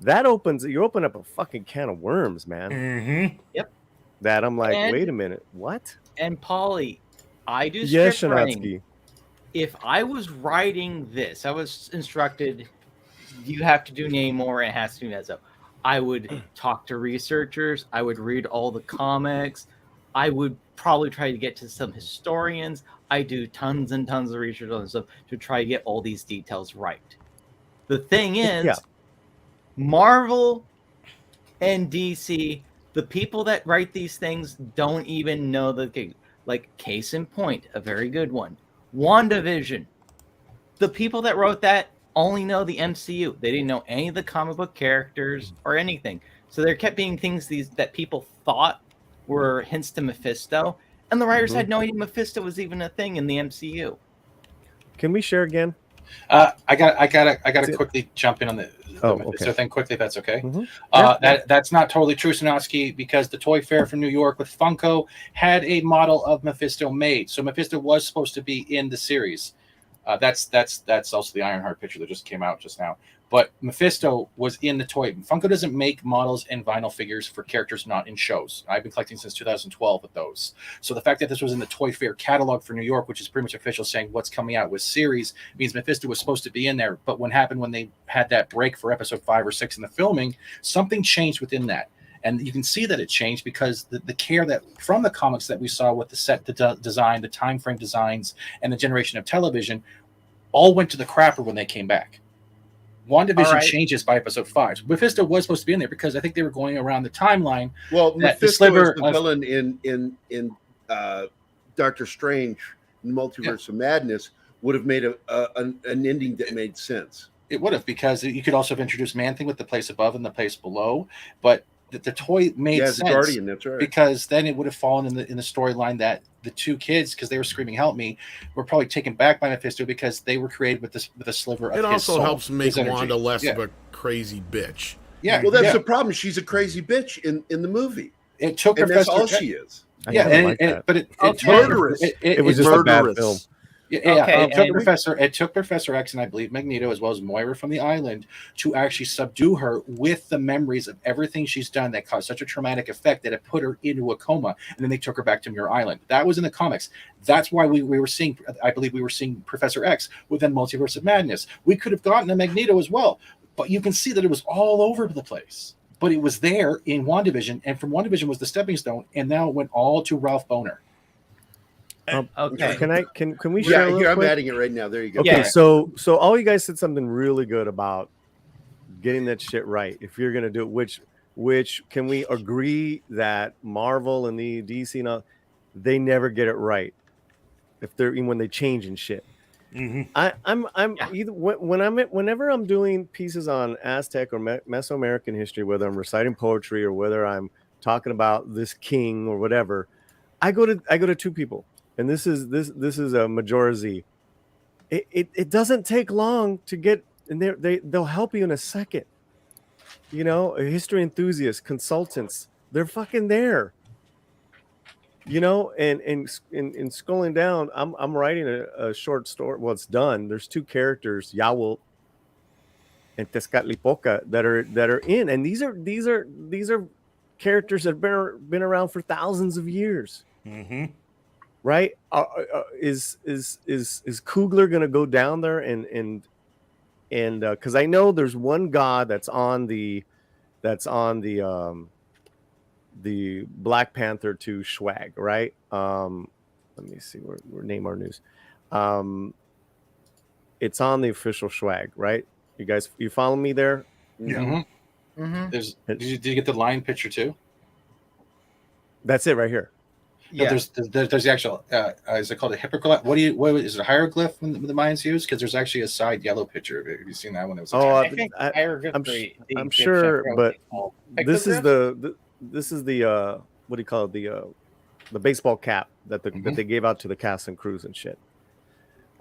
P: you open up a fucking can of worms, man.
D: Yep.
P: That I'm like, wait a minute, what?
D: And Paulie, I do
P: Yes,
D: script writing.
P: Shanatsky.
D: If I was writing this, I was instructed, you have to do Namor and it has to be Mezzo. I would talk to researchers. I would read all the comics. I would probably try to get to some historians. I do tons and tons of research on stuff to try to get all these details right. The thing is, Marvel and DC, the people that write these things don't even know like case in point, a very good one. WandaVision. The people that wrote that only know the MCU. They didn't know any of the comic book characters or anything. So there kept being things that people thought were hints to Mephisto, and the writers had no idea Mephisto was even a thing in the MCU.
P: Can we share again?
K: I gotta quickly jump in on the Mephisto thing quickly, if that's okay. That's not totally true, Sinofsky, because the Toy Fair from New York with Funko had a model of Mephisto made. So Mephisto was supposed to be in the series. That's also the Ironheart picture that just came out just now. But Mephisto was in the toy. Funko doesn't make models and vinyl figures for characters not in shows. I've been collecting since 2012 with those. So the fact that this was in the Toy Fair catalog for New York, which is pretty much official saying what's coming out with series, means Mephisto was supposed to be in there. But what happened when they had that break for episode 5 or 6 in the filming, something changed within that. And you can see that it changed because the care that from the comics that we saw with the set design, the time frame designs, and the generation of television all went to the crapper when they came back. WandaVision changes by episode 5. Mephisto was supposed to be in there because I think they were going around the timeline.
B: Well,
K: that
B: Mephisto is the
K: of,
B: villain in Doctor Strange, Multiverse of Madness, would have made an ending that made sense.
K: It would have, because you could also have introduced Man-Thing with the place above and the place below, but the toy made sense.
B: Guardian, that's right.
K: Because then it would have fallen in the storyline that the two kids, because they were screaming "Help me," were probably taken back by Mephisto because they were created with a sliver of his soul.
Q: It also helps make
K: his energy.
Q: Wanda less of a crazy bitch.
K: Yeah,
B: well, that's the problem. She's a crazy bitch in the movie.
K: It took
B: and
K: Professor.
B: That's all she is.
K: But it
B: murderous.
P: It was just a bad film.
K: It took Professor X and I believe Magneto as well as Moira from the island to actually subdue her with the memories of everything she's done that caused such a traumatic effect that it put her into a coma, and then they took her back to Muir Island. That was in the comics. That's why we were seeing, I believe we were seeing Professor X within Multiverse of Madness. We could have gotten a Magneto as well, but you can see that it was all over the place. But it was there in WandaVision, and from WandaVision was the stepping stone, and now it went all to Ralph Boner.
P: Okay. Can we
B: share?
P: Yeah,
B: here I'm
P: quick?
B: adding it right now. There you go.
P: Okay, so all you guys said something really good about getting that shit right. If you're gonna do it, which can we agree that Marvel and the DC and all, they never get it right if they're even when they change and shit.
I: Mm-hmm.
P: I'm either whenever I'm doing pieces on Aztec or Mesoamerican history, whether I'm reciting poetry or whether I'm talking about this king or whatever, I go to two people. And this is a Majora Z. It doesn't take long to get, and they'll help you in a second. You know, history enthusiasts, consultants, they're fucking there. You know, and scrolling down, I'm writing a short story. Well, it's done. There's two characters, Yahual and Tezcatlipoca, that are in, and these are characters that have been around for thousands of years.
I: Mm-hmm.
P: Right? Is Coogler gonna go down there and because I know there's one god that's on the Black Panther 2 swag, right? Let me see where name our news. It's on the official swag, right? You follow me there?
K: Yeah. Mm-hmm. Did you get the lion picture too?
P: That's it right here.
K: No,
P: Yeah.
K: There's the actual is it called a hyperglyph? What is it, a hieroglyph when the Mayans use? Because there's actually a side yellow picture of it. Have you seen that one? That was
P: I
K: think
P: I'm sure, but this is the what do you call it, the baseball cap that that they gave out to the cast and crews and shit.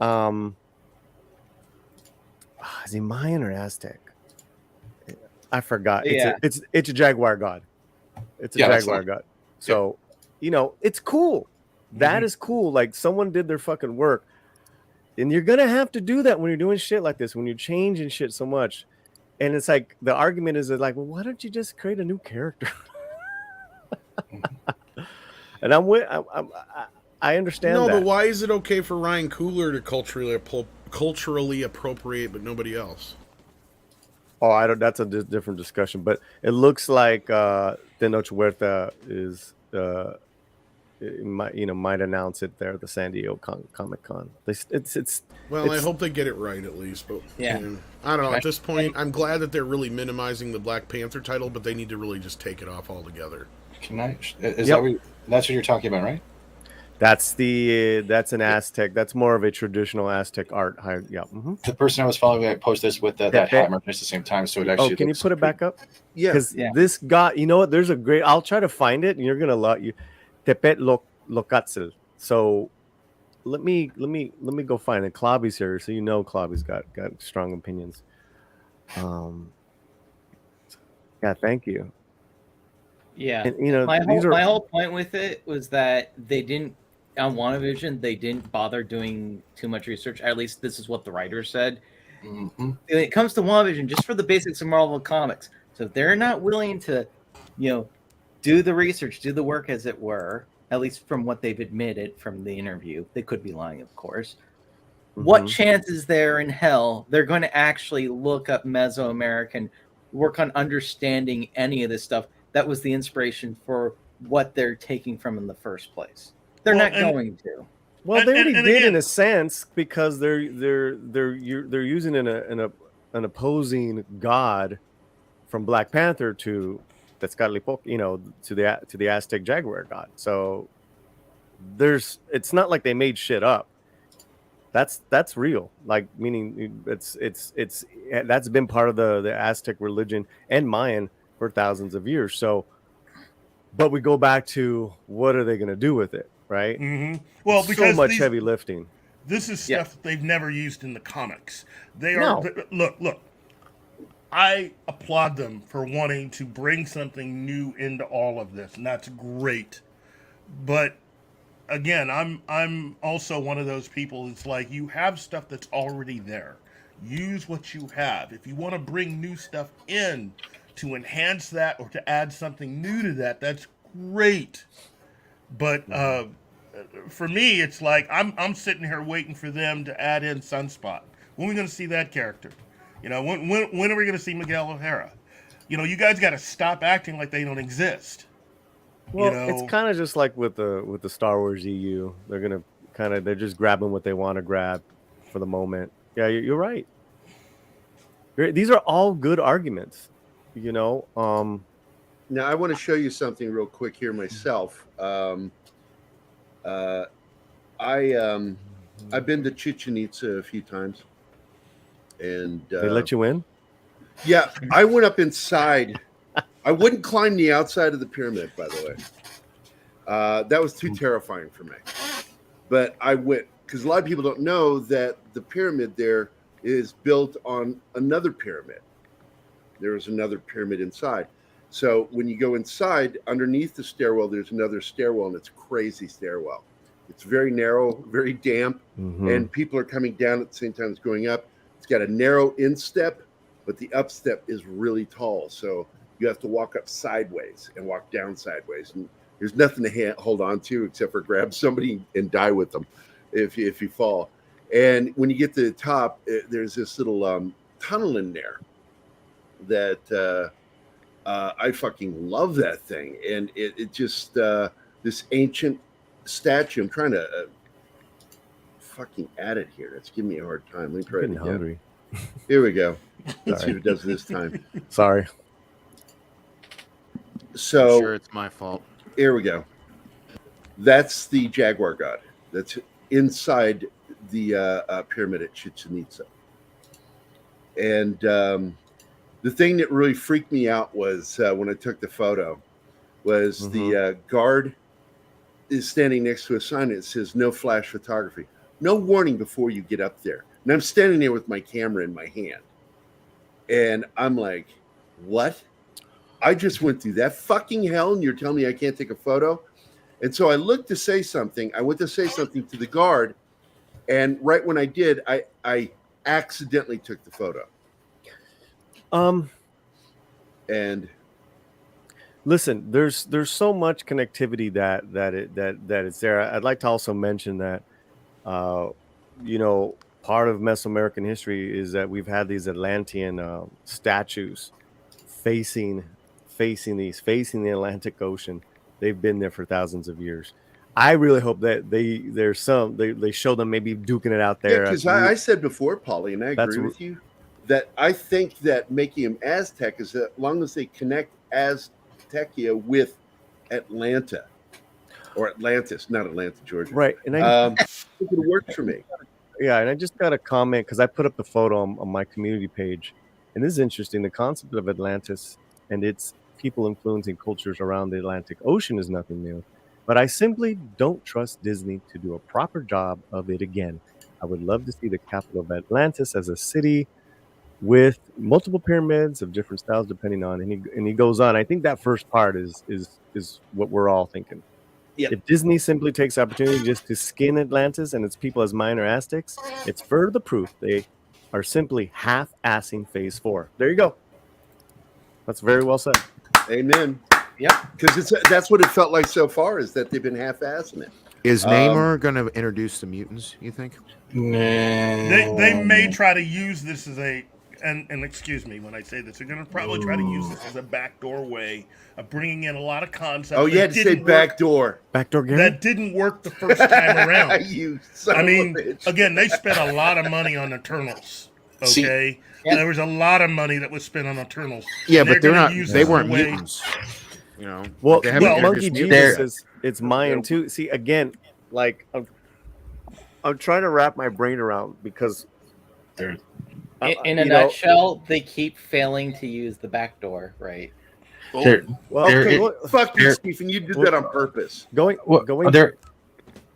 P: Is he Mayan or Aztec? I forgot. It's a jaguar god. It's a jaguar god. So. You know, it's cool. That is cool. Like someone did their fucking work. And you're going to have to do that when you're doing shit like this, when you're changing shit so much. And it's like, the argument is like, well, why don't you just create a new character? And I understand that.
Q: No, but why is it okay for Ryan Coogler to culturally appropriate, but nobody else?
P: Oh, that's a different discussion. But it looks like Tenoch Huerta is... might announce it there at the San Diego Comic Con.
Q: I hope they get it right at least. But I don't know. At this point, I'm glad that they're really minimizing the Black Panther title, but they need to really just take it off altogether.
K: That's what you're talking about, right?
P: That's an Aztec. That's more of a traditional Aztec art. Yeah. Mm-hmm.
K: The person I was following, I posted this with that hammer at the same time, so it actually.
P: Oh, can you put it back up?
B: Yeah.
P: Because this got, you know what? There's a great. I'll try to find it, and you're gonna love you. Tepet Locatzel. So let me go find it. Klobby's here, so you know Klobby's got strong opinions. Yeah, thank you.
D: Yeah,
P: and, you know,
D: my whole point with it was that they didn't on WandaVision. They didn't bother doing too much research. At least this is what the writer said. when it comes to WandaVision, just for the basics of Marvel Comics. So if they're not willing to, do the research, do the work, as it were, at least from what they've admitted from the interview, they could be lying, of course. What chance is there in hell they're going to actually look up Mesoamerican, work on understanding any of this stuff that was the inspiration for what they're taking from in the first place? They're not going to.
P: Well, they already did in a sense, because they're using an opposing god from Black Panther to Tezcatlipoca, to the Aztec Jaguar god. So it's not like they made shit up. That's real. Like, meaning it's that's been part of the Aztec religion and Mayan for thousands of years. So, but we go back to, what are they going to do with it, right?
I: Well, because
P: so much heavy lifting.
I: This is stuff that they've never used in the comics. Look. I applaud them for wanting to bring something new into all of this, and that's great. But again, I'm also one of those people. It's like, you have stuff that's already there. Use what you have. If you want to bring new stuff in to enhance that or to add something new to that, that's great. But for me, it's like I'm sitting here waiting for them to add in Sunspot. When are we going to see that character? When are we going to see Miguel O'Hara? You guys got to stop acting like they don't exist.
P: Well, it's kind of just like with the Star Wars EU. They're just grabbing what they want to grab for the moment. Yeah, you're right. These are all good arguments, Now,
B: I want to show you something real quick here myself. I've been to Chichen Itza a few times, and
P: they let you in.
B: Yeah, I went up inside. I wouldn't climb the outside of the pyramid, by the way. That was too terrifying for me. But I went, because a lot of people don't know that the pyramid there is built on another pyramid. There is another pyramid inside. So when you go inside, underneath the stairwell, there's another stairwell, and it's a crazy stairwell. It's very narrow, very damp, and people are coming down at the same time as going up. It's got a narrow instep, but the upstep is really tall. So you have to walk up sideways and walk down sideways. And there's nothing to hold on to except for grab somebody and die with them if you fall. And when you get to the top, there's this little tunnel in there that I fucking love that thing. And it just, this ancient statue, I'm trying to fucking add it here. It's giving me a hard time. Let me try it again.
P: Hungry.
B: Here we go. Let's see if it does this time.
P: Sorry.
B: So
O: I'm sure it's my fault.
B: Here we go. That's the Jaguar God. That's inside the pyramid at Chichen Itza. And the thing that really freaked me out was when I took the photo was the guard is standing next to a sign that says no flash photography. No warning before you get up there. And I'm standing there with my camera in my hand. And I'm like, what? I just went through that fucking hell and you're telling me I can't take a photo? And so I looked to say something. I went to say something to the guard. And right when I did, I accidentally took the photo. And
P: listen, there's so much connectivity that it's there. I'd like to also mention that, part of Mesoamerican history is that we've had these Atlantean statues facing the Atlantic Ocean. They've been there for thousands of years. I really hope that they show them maybe duking it out there.
B: Because I said before, Paulie, and I agree with you, that I think that making them Aztec is as long as they connect Aztecia with Atlanta or Atlantis, not Atlanta, Georgia.
P: Right. And
B: I think it works for me.
P: Yeah, and I just got a comment because I put up the photo on my community page, and this is interesting. The concept of Atlantis and its people influencing cultures around the Atlantic Ocean is nothing new, but I simply don't trust Disney to do a proper job of it again. I would love to see the capital of Atlantis as a city with multiple pyramids of different styles, depending on, and he goes on. I think that first part is what we're all thinking.
B: Yep.
P: If Disney simply takes the opportunity just to skin Atlantis and its people as minor Aztecs, it's further proof they are simply half-assing Phase 4. There you go. That's very well said.
B: Amen.
D: Yeah,
B: because that's what it felt like so far, is that they've been half-assing it.
O: Is Namor going to introduce the mutants, you think?
I: They may try to use this as and excuse me when I say this, they're going to probably try to use this as a backdoor way of bringing in a lot of concepts.
B: Oh, you had to say backdoor.
P: Backdoor Gerry?
I: That didn't work the first time around.
B: You son of a bitch.
I: Again, they spent a lot of money on Eternals. Okay? There was a lot of money that was spent on Eternals.
O: Yeah, but they're not.
I: Use
O: they
I: this
O: weren't
I: as a way-
O: mutants. You know.
P: Well,
O: they haven't
P: Monkey
O: introduced
P: Jesus
O: mutants.
P: says it's Mayan too. See, again, like I'm trying to wrap my brain around because
D: in a nutshell, they keep failing to use the back door, right?
B: Fuck you, Stephen. You did that on purpose.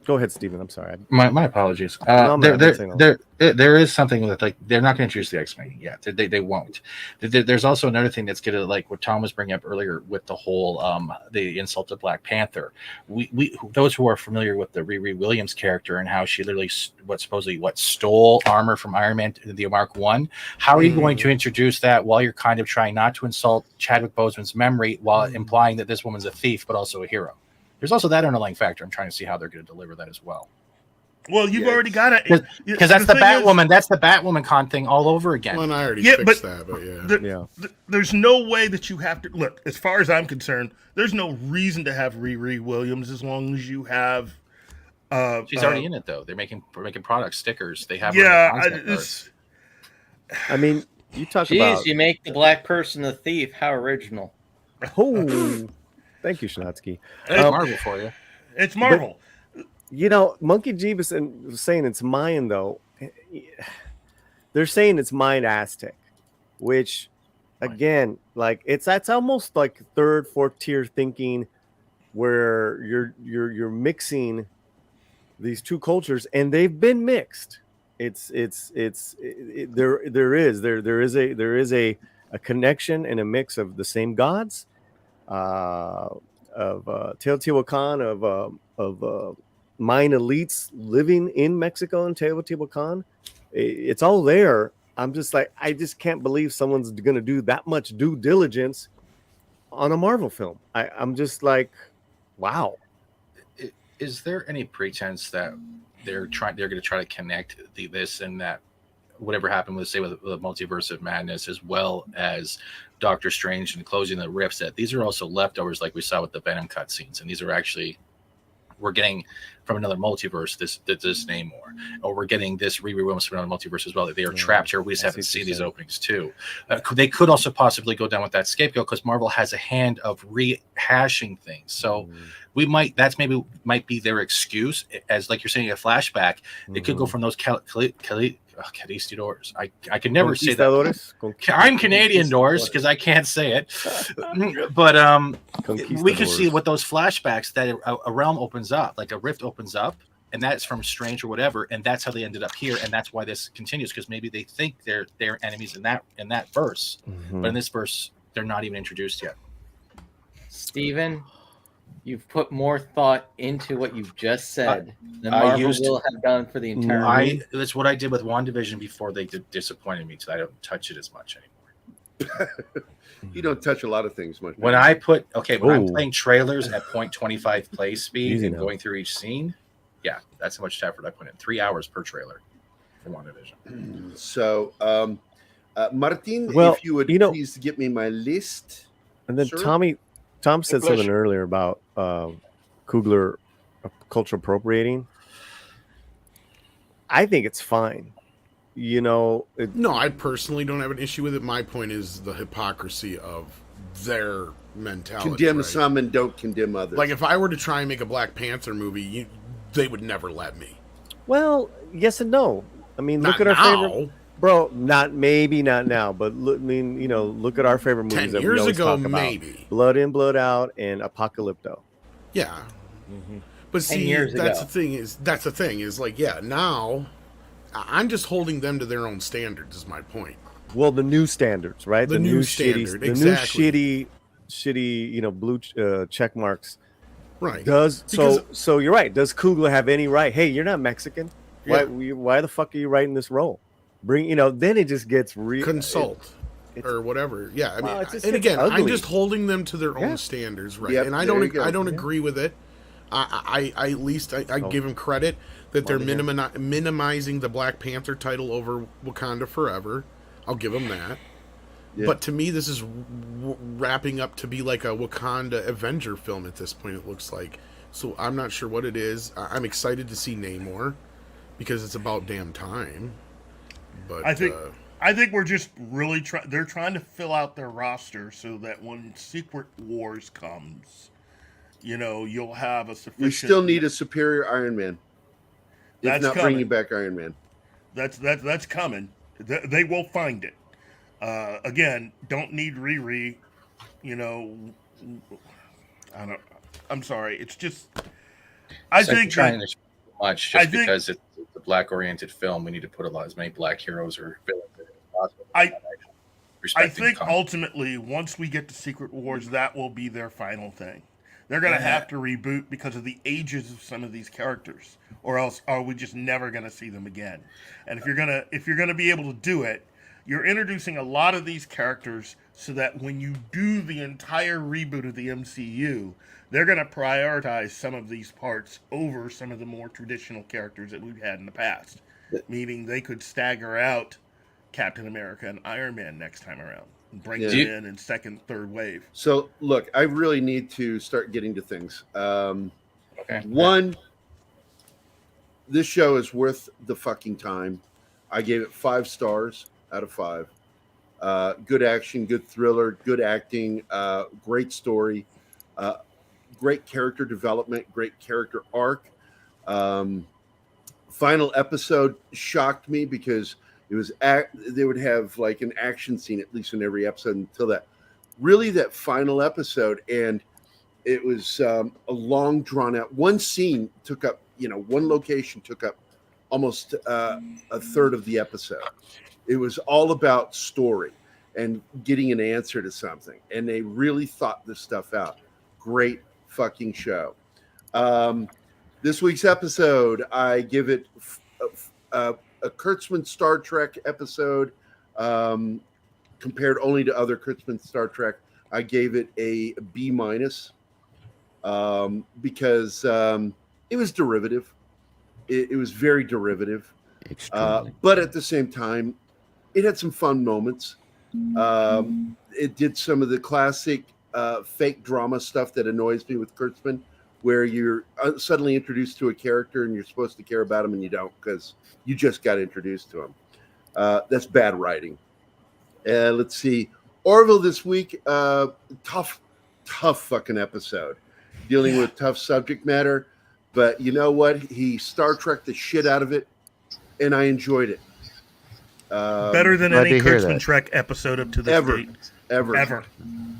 P: Go ahead, Stephen. I'm sorry.
K: My apologies. There is something with like they're not going to introduce the X-Men yet. They won't. There's also another thing that's going to, like what Tom was bringing up earlier with the whole the insult to Black Panther. We those who are familiar with the Riri Williams character and how she literally supposedly stole armor from Iron Man, the Mark I. How are you going to introduce that while you're kind of trying not to insult Chadwick Boseman's memory while implying that this woman's a thief but also a hero? There's also that underlying factor. I'm trying to see how they're going to deliver that as well.
I: Well, you've already got it
K: because that's the Batwoman. That's the Batwoman con thing all over again.
Q: Well, I already fixed that, but
I: there's no way that you have to look. As far as I'm concerned, there's no reason to have Riri Williams as long as you have.
K: She's already in it though. They're making products, stickers. They have.
P: I mean, you talk
D: Jeez,
P: about.
D: you make the black person a thief. How original.
P: Oh. Thank you, Shanatsky.
K: It's Marvel for you.
I: It's Marvel.
P: But, Monkey Jeebus was saying it's Mayan, though. They're saying it's Mayan Aztec, which, again, like that's almost like third, fourth tier thinking, where you're mixing these two cultures, and they've been mixed. There is a connection and a mix of the same gods. Of Teotihuacan, of Mayan elites living in Mexico and Teotihuacan. It's all there. I'm just like, I just can't believe someone's going to do that much due diligence on a Marvel film. I'm just like, wow.
K: Is there any pretense that they're going to try to connect this and that whatever happened with, say, with the Multiverse of Madness, as well as Doctor Strange and closing the rifts, that these are also leftovers like we saw with the Venom cutscenes, and these are actually we're getting from another multiverse this Namor, or we're getting this Riri Williams from another multiverse as well. They are trapped here. We just haven't seen these openings too. They could also possibly go down with that scapegoat because Marvel has a hand of rehashing things. So we might might be their excuse, as like you're saying a flashback. It could go from those Conquistadors. I can never say that. I'm Canadian doors because I can't say it. But we could see what those flashbacks that a realm opens up, like a rift opens up, and that's from Strange or whatever, and that's how they ended up here, and that's why this continues, because maybe they think they're enemies in that verse, but in this verse they're not even introduced yet.
D: Steven, you've put more thought into what you've just said than Marvel will have done for the entire movie.
K: That's what I did with WandaVision before they disappointed me, so I don't touch it as much anymore.
B: You don't touch a lot of things much.
K: When I'm playing trailers at 0.25 play speed and going through each scene, yeah, that's how much effort I put in. 3 hours per trailer for WandaVision.
B: So, Martin, if you would please give me my list.
P: And then Tom said something earlier about Coogler culture appropriating. I think it's fine. No,
Q: I personally don't have an issue with it. My point is the hypocrisy of their mentality.
B: Condemn some and don't condemn others.
Q: Like if I were to try and make a Black Panther movie, they would never let me.
P: Well, yes and no. I mean, look at our favorite. Bro, not now, but look at our favorite movies
Q: 10
P: that
Q: years
P: we always
Q: ago,
P: talk about.
Q: maybe.
P: Blood In, Blood Out, and Apocalypto.
Q: Yeah. But see, that's the thing is like, now I'm just holding them to their own standards is my point.
P: Well, the new standards, right?
Q: The new standard,
P: exactly. The new shitty, blue check marks.
Q: Right.
P: So you're right. Does Coogler have any right? Hey, you're not Mexican. Why the fuck are you writing this role? bring, then it just gets
Q: consult or whatever. Yeah, I mean, and
P: it's
Q: again, I'm
P: ugly.
Q: just holding them to their own standards, right?
B: Yep,
Q: and I don't agree with it. I at least give them credit that they're minimizing the Black Panther title over Wakanda Forever. I'll give them that. Yeah. But to me, this is wrapping up to be like a Wakanda Avenger film at this point, it looks like. So I'm not sure what it is. I'm excited to see Namor because it's about damn time. But
I: I think we're just really they're trying to fill out their roster so that when Secret Wars comes, you'll have a sufficient...
B: We still need a superior Iron Man. That's not bringing back Iron Man.
I: That's coming. They will find it. Again, don't need Riri. I'm sorry. It's just. I think
K: trying to much just because it's a black-oriented film. We need to put as many black heroes or villains as possible.
I: I think ultimately, once we get to Secret Wars, that will be their final thing. They're going to have to reboot because of the ages of some of these characters, or else are we just never going to see them again? And if you're gonna be able to do it, you're introducing a lot of these characters so that when you do the entire reboot of the MCU, they're going to prioritize some of these parts over some of the more traditional characters that we've had in the past. Meaning they could stagger out Captain America and Iron Man next time around and bring them in second, third wave.
B: So, look, I really need to start getting to things. One, this show is worth the fucking time. I gave it 5 stars out of 5. Good action, good thriller, good acting, great story, great character development, great character arc. Final episode shocked me because it was they would have like an action scene at least in every episode until that final episode, and it was a long drawn out. One scene took up, one location took up almost a third of the episode. It was all about story and getting an answer to something. And they really thought this stuff out. Great fucking show. This week's episode, I give it a Kurtzman Star Trek episode. Compared only to other Kurtzman Star Trek, I gave it a B- because it was derivative. It was very derivative. But at the same time, it had some fun moments. It did some of the classic fake drama stuff that annoys me with Kurtzman, where you're suddenly introduced to a character and you're supposed to care about him and you don't because you just got introduced to him. That's bad writing. Let's see. Orville this week, tough fucking episode. Dealing with tough subject matter. But you know what? He Star Trek the shit out of it, and I enjoyed it.
I: Better than any Kurtzman Trek episode up to this date.
B: Ever.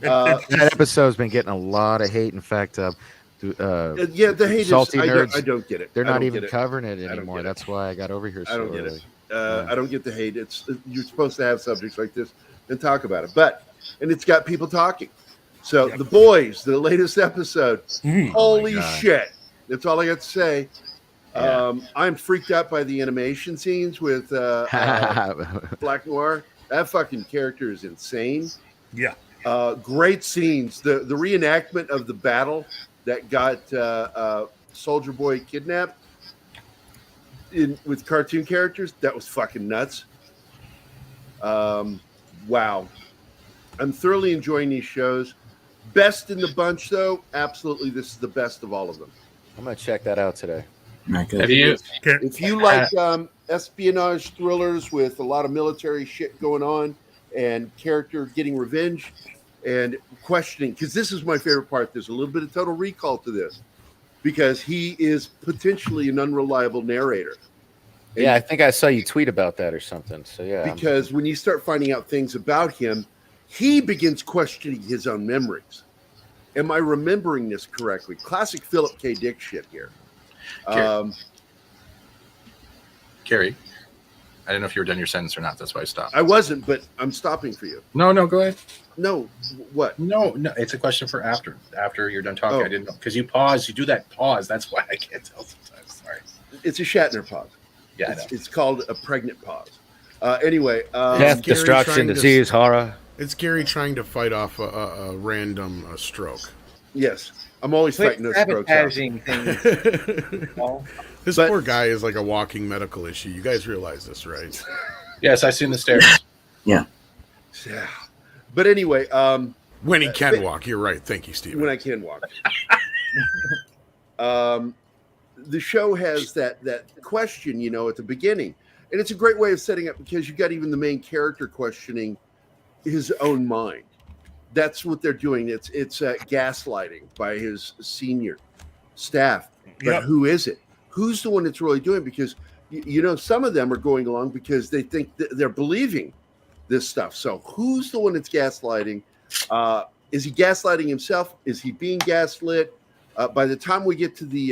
O: That episode's been getting a lot of hate. In fact, the
B: hate
O: salty
B: is,
O: nerds,
B: I don't get it.
O: They're not even covering it anymore. That's why I got over here so early.
B: I don't get it. I don't get the hate. You're supposed to have subjects like this and talk about it. And it's got people talking. So The Boys, the latest episode, holy shit. That's all I got to say. I'm freaked out by the animation scenes with Black Noir. That fucking character is insane.
I: Yeah.
B: Great scenes. The reenactment of the battle that got Soldier Boy kidnapped with cartoon characters, that was fucking nuts. Wow. I'm thoroughly enjoying these shows. Best in the bunch, though, absolutely, this is the best of all of them.
O: I'm going to check that out today.
B: If you like espionage thrillers with a lot of military shit going on and character getting revenge and questioning, because this is my favorite part. There's a little bit of Total Recall to this because he is potentially an unreliable narrator. And
O: I think I saw you tweet about that or something. So yeah,
B: because when you start finding out things about him, he begins questioning his own memories. Am I remembering this correctly? Classic Philip K. Dick shit here.
K: Kerry, I didn't know if you were done your sentence or not. That's why I stopped.
B: I wasn't, but I'm stopping for you.
K: No, go ahead.
B: No, what?
K: No, it's a question for after you're done talking. I didn't know because you pause. You do that pause. That's why I can't tell sometimes. Sorry.
B: It's a Shatner pause.
K: Yeah,
B: it's called a pregnant pause. Anyway,
O: death, destruction, disease, horror.
Q: It's Gerry trying to fight off a random stroke.
B: Yes, I'm always fighting those strokes.
Q: This poor guy is like a walking medical issue. You guys realize this, right?
K: Yes, I've seen the stairs.
C: Yeah.
B: Yeah. But anyway,
Q: when he can walk, you're right. Thank you, Steve.
B: When I can walk. The show has that question, at the beginning, and it's a great way of setting up because you got even the main character questioning his own mind. That's what they're doing. It's gaslighting by his senior staff. But who is it? Who's the one that's really doing it? Because some of them are going along because they think that they're believing this stuff. So who's the one that's gaslighting? Is he gaslighting himself? Is he being gaslit? By the time we get to the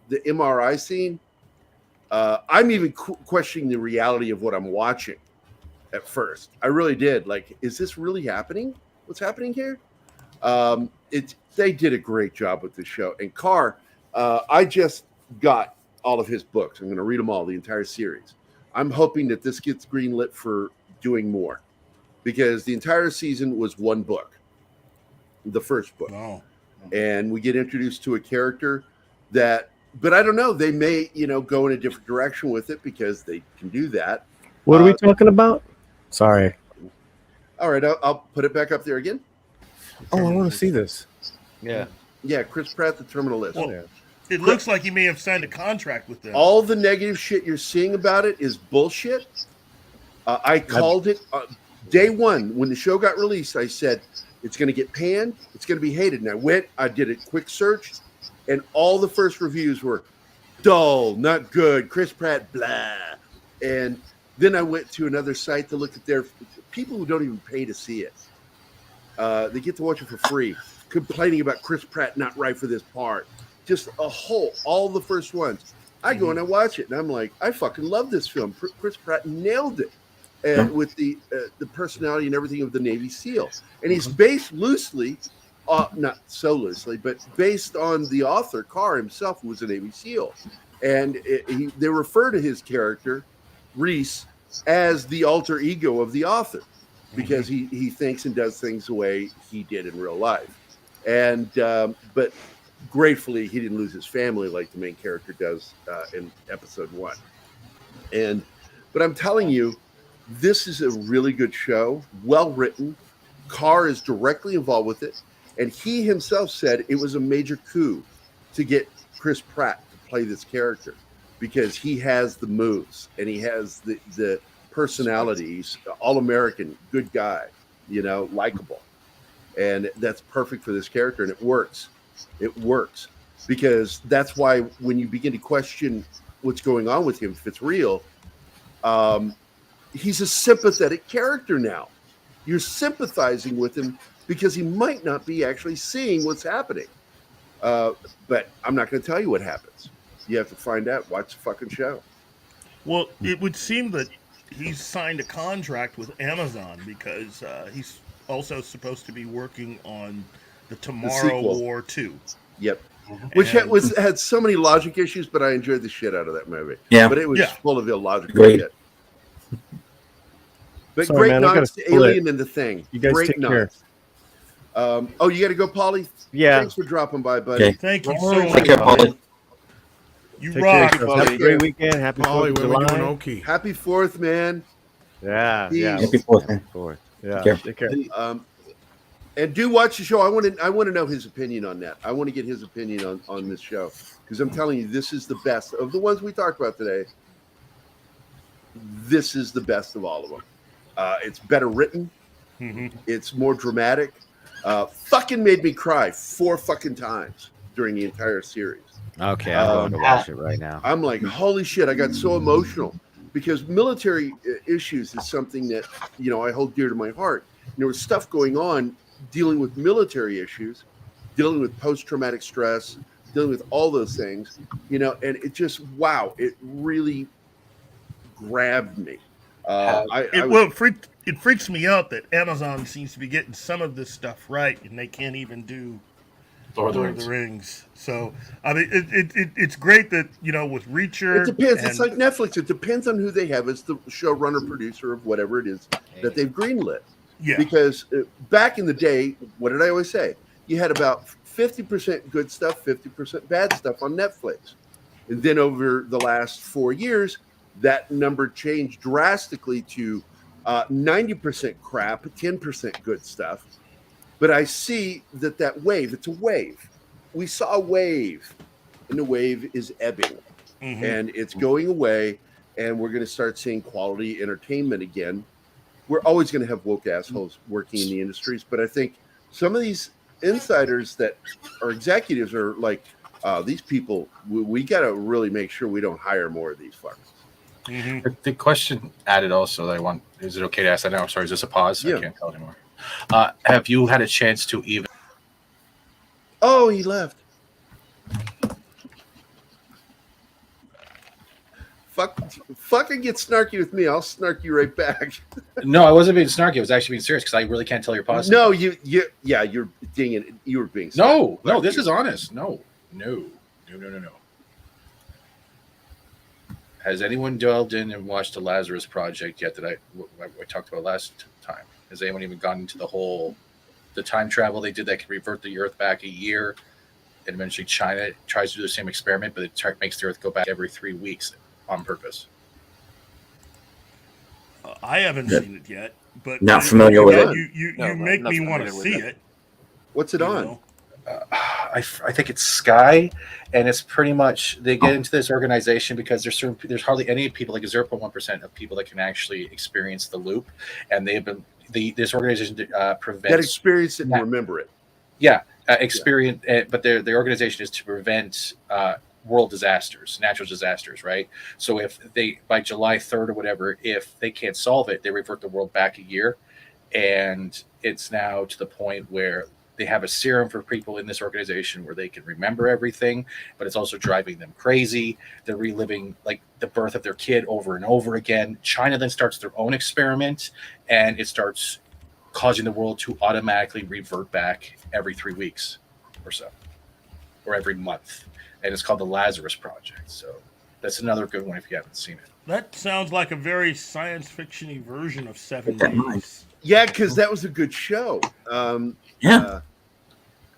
B: MRI scene, I'm even questioning the reality of what I'm watching at first. I really did. Like, is this really happening? What's happening here? They did a great job with this show. And Carr, I just got all of his books. I'm going to read them all, the entire series. I'm hoping that this gets greenlit for doing more because the entire season was one book, the first book.
I: Oh.
B: And we get introduced to a character but I don't know, they may, go in a different direction with it because they can do that.
P: What are we talking about? Sorry.
B: All right, I'll put it back up there again.
P: Oh, I want to see this.
O: Yeah.
B: Yeah, Chris Pratt, the Terminalist.
I: Well, it looks like he may have signed a contract with them.
B: All the negative shit you're seeing about it is bullshit. I called it day one when the show got released. I said it's going to get panned. It's going to be hated. And I did a quick search, and all the first reviews were dull, not good, Chris Pratt, blah. And then I went to another site to look at their people who don't even pay to see it. They get to watch it for free, complaining about Chris Pratt not right for this part. Just all the first ones. I go and I watch it, and I'm like, I fucking love this film. Chris Pratt nailed it. And with the personality and everything of the Navy SEAL. And he's based loosely, not so loosely, but based on the author, Carr himself, who was a Navy SEAL. And they refer to his character, Reese, as the alter ego of the author because he thinks and does things the way he did in real life. And but gratefully, he didn't lose his family like the main character does in episode 1. But I'm telling you, this is a really good show, well written. Carr is directly involved with it, and he himself said it was a major coup to get Chris Pratt to play this character because he has the moves and he has the personality. He's all-American, good guy, likable, and that's perfect for this character, and it works. It works because that's why when you begin to question what's going on with him, if it's real, he's a sympathetic character now. You're sympathizing with him because he might not be actually seeing what's happening. But I'm not going to tell you what happens. You have to find out. Watch the fucking show.
I: Well, it would seem that he's signed a contract with Amazon because he's also supposed to be working on the Tomorrow War 2.
B: Yep. Which had so many logic issues, but I enjoyed the shit out of that movie.
C: Yeah.
B: But it was full of illogical
C: Great.
B: shit. But
P: Sorry,
B: great
P: man, I gotta
B: nods to
P: split.
B: Alien and The Thing.
P: You guys
B: great
P: take
B: nods.
P: care.
B: You got to go, Paulie?
P: Yeah.
B: Thanks for dropping by, buddy.
C: Okay.
I: Thank you so much.
C: Take care, Paulie.
I: You
P: Take
I: rock.
P: care, guys. Have a great weekend. Happy 4th
Q: Polly,
P: of
Q: when we doing
P: July.
Q: Okie?
B: Happy 4th, man.
P: Yeah.
C: Happy 4th, man.
P: 4th. Yeah.
C: Take
P: care.
B: And do watch the show. I want to know his opinion on that. I want to get his opinion on this show because I'm telling you, this is the best of the ones we talked about today. This is the best of all of them. It's better written.
I: Mm-hmm.
B: It's more dramatic. Fucking made me cry 4 fucking times during the entire series.
O: Okay, I'm going to watch it right now.
B: I'm like, holy shit! I got so emotional because military issues is something that I hold dear to my heart. And there was stuff going on dealing with military issues, dealing with post-traumatic stress, dealing with all those things, and it just it really grabbed me.
I: It freaks me out that Amazon seems to be getting some of this stuff right, and they can't even do
K: Lord
I: of the Rings. So I mean, it's great that with Reacher.
B: It depends. It's like Netflix. It depends on who they have as the showrunner, producer of whatever it is that they've greenlit.
I: Yeah.
B: Because back in the day, what did I always say? You had about 50% good stuff, 50% bad stuff on Netflix. And then over the last 4 years, that number changed drastically to 90% crap, 10% good stuff. But I see that wave, it's a wave. We saw a wave, and the wave is ebbing. And it's going away, and we're going to start seeing quality entertainment again. We're always going to have woke assholes working in the industries, but I think some of these insiders that are executives are like, these people, we got to really make sure we don't hire more of these fuckers.
K: The question added also that I want, is it okay to ask that now? I'm sorry, is this a pause?
B: Yeah.
K: I can't tell anymore. Have you had a chance to even...
B: Oh, he left. Fucking get snarky with me. I'll snark you right back.
K: No, I wasn't being snarky. I was actually being serious because I really can't tell your pause.
B: No, you're dinging. You were being
K: snarky. No, this
B: you.
K: is honest. No. Has anyone delved in and watched the Lazarus Project yet that I talked about last time? Has anyone even gone into the time travel they did that could revert the Earth back a year? And eventually China tries to do the same experiment, but it makes the Earth go back every 3 weeks on purpose.
I: I haven't seen it yet, but
C: not familiar with it.
I: You make me want to see it.
B: What's it on?
K: I think it's Sky, and it's pretty much they get into this organization because there's hardly any people, like 0.1% of people that can actually experience the loop, and they've been this organization prevents
B: that experience it and remember it.
K: Yeah, experience, but the organization is to prevent world disasters, natural disasters, right? So if they by July 3rd or whatever, if they can't solve it, they revert the world back a year, and it's now to the point where they have a serum for people in this organization where they can remember everything, but it's also driving them crazy. They're reliving like the birth of their kid over and over again. China then starts their own experiment, and it starts causing the world to automatically revert back every 3 weeks or so, or every month. And it's called the Lazarus Project. So that's another good one if you haven't seen it.
I: That sounds like a very science fiction-y version of 7 Days.
B: Yeah, because that was a good show.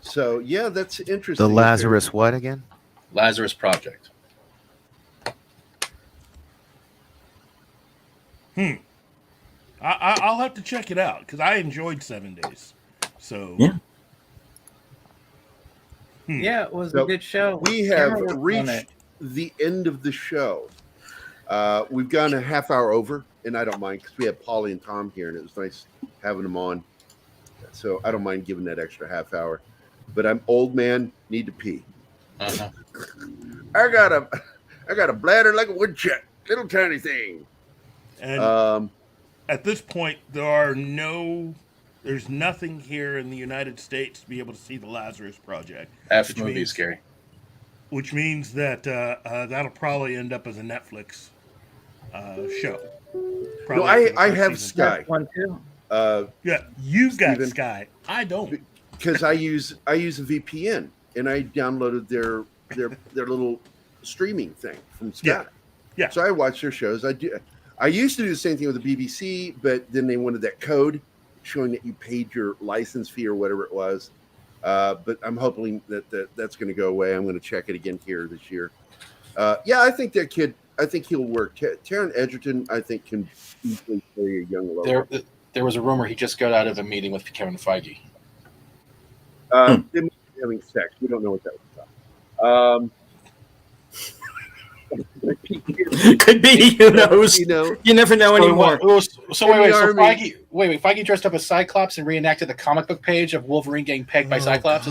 B: So yeah, that's interesting.
O: The Lazarus what again?
K: Lazarus Project.
I: I'll have to check it out because I enjoyed 7 Days. So
D: yeah, it was a good show.
B: We have reached the end of the show. We've gone a half hour over, and I don't mind because we had Paulie and Tom here, and it was nice having them on. So I don't mind giving that extra half hour. But I'm old man, need to pee.
K: Uh-huh.
B: I got a bladder like a woodchuck, little tiny thing.
I: And at this point, there's nothing here in the United States to be able to see the Lazarus Project.
K: Movies, Gary.
I: Which means that that'll probably end up as a Netflix show.
B: No, I have Sky.
D: One too.
I: Yeah, you've got Sky. I don't,
B: because I use a VPN, and I downloaded their little streaming thing from Sky.
I: Yeah.
B: So I watch their shows. I used to do the same thing with the BBC, but then they wanted that code showing that you paid your license fee or whatever it was. But I'm hoping that's going to go away. I'm going to check it again here this year. I think that kid. I think he'll work. Taron Egerton, I think, can easily play a young lover.
K: There was a rumor he just got out of a meeting with Kevin Feige.
B: They might be having sex. We don't know what that was about.
C: Could be. Who knows? You never know anymore.
K: Feige dressed up as Cyclops and reenacted the comic book page of Wolverine getting pegged by Cyclops.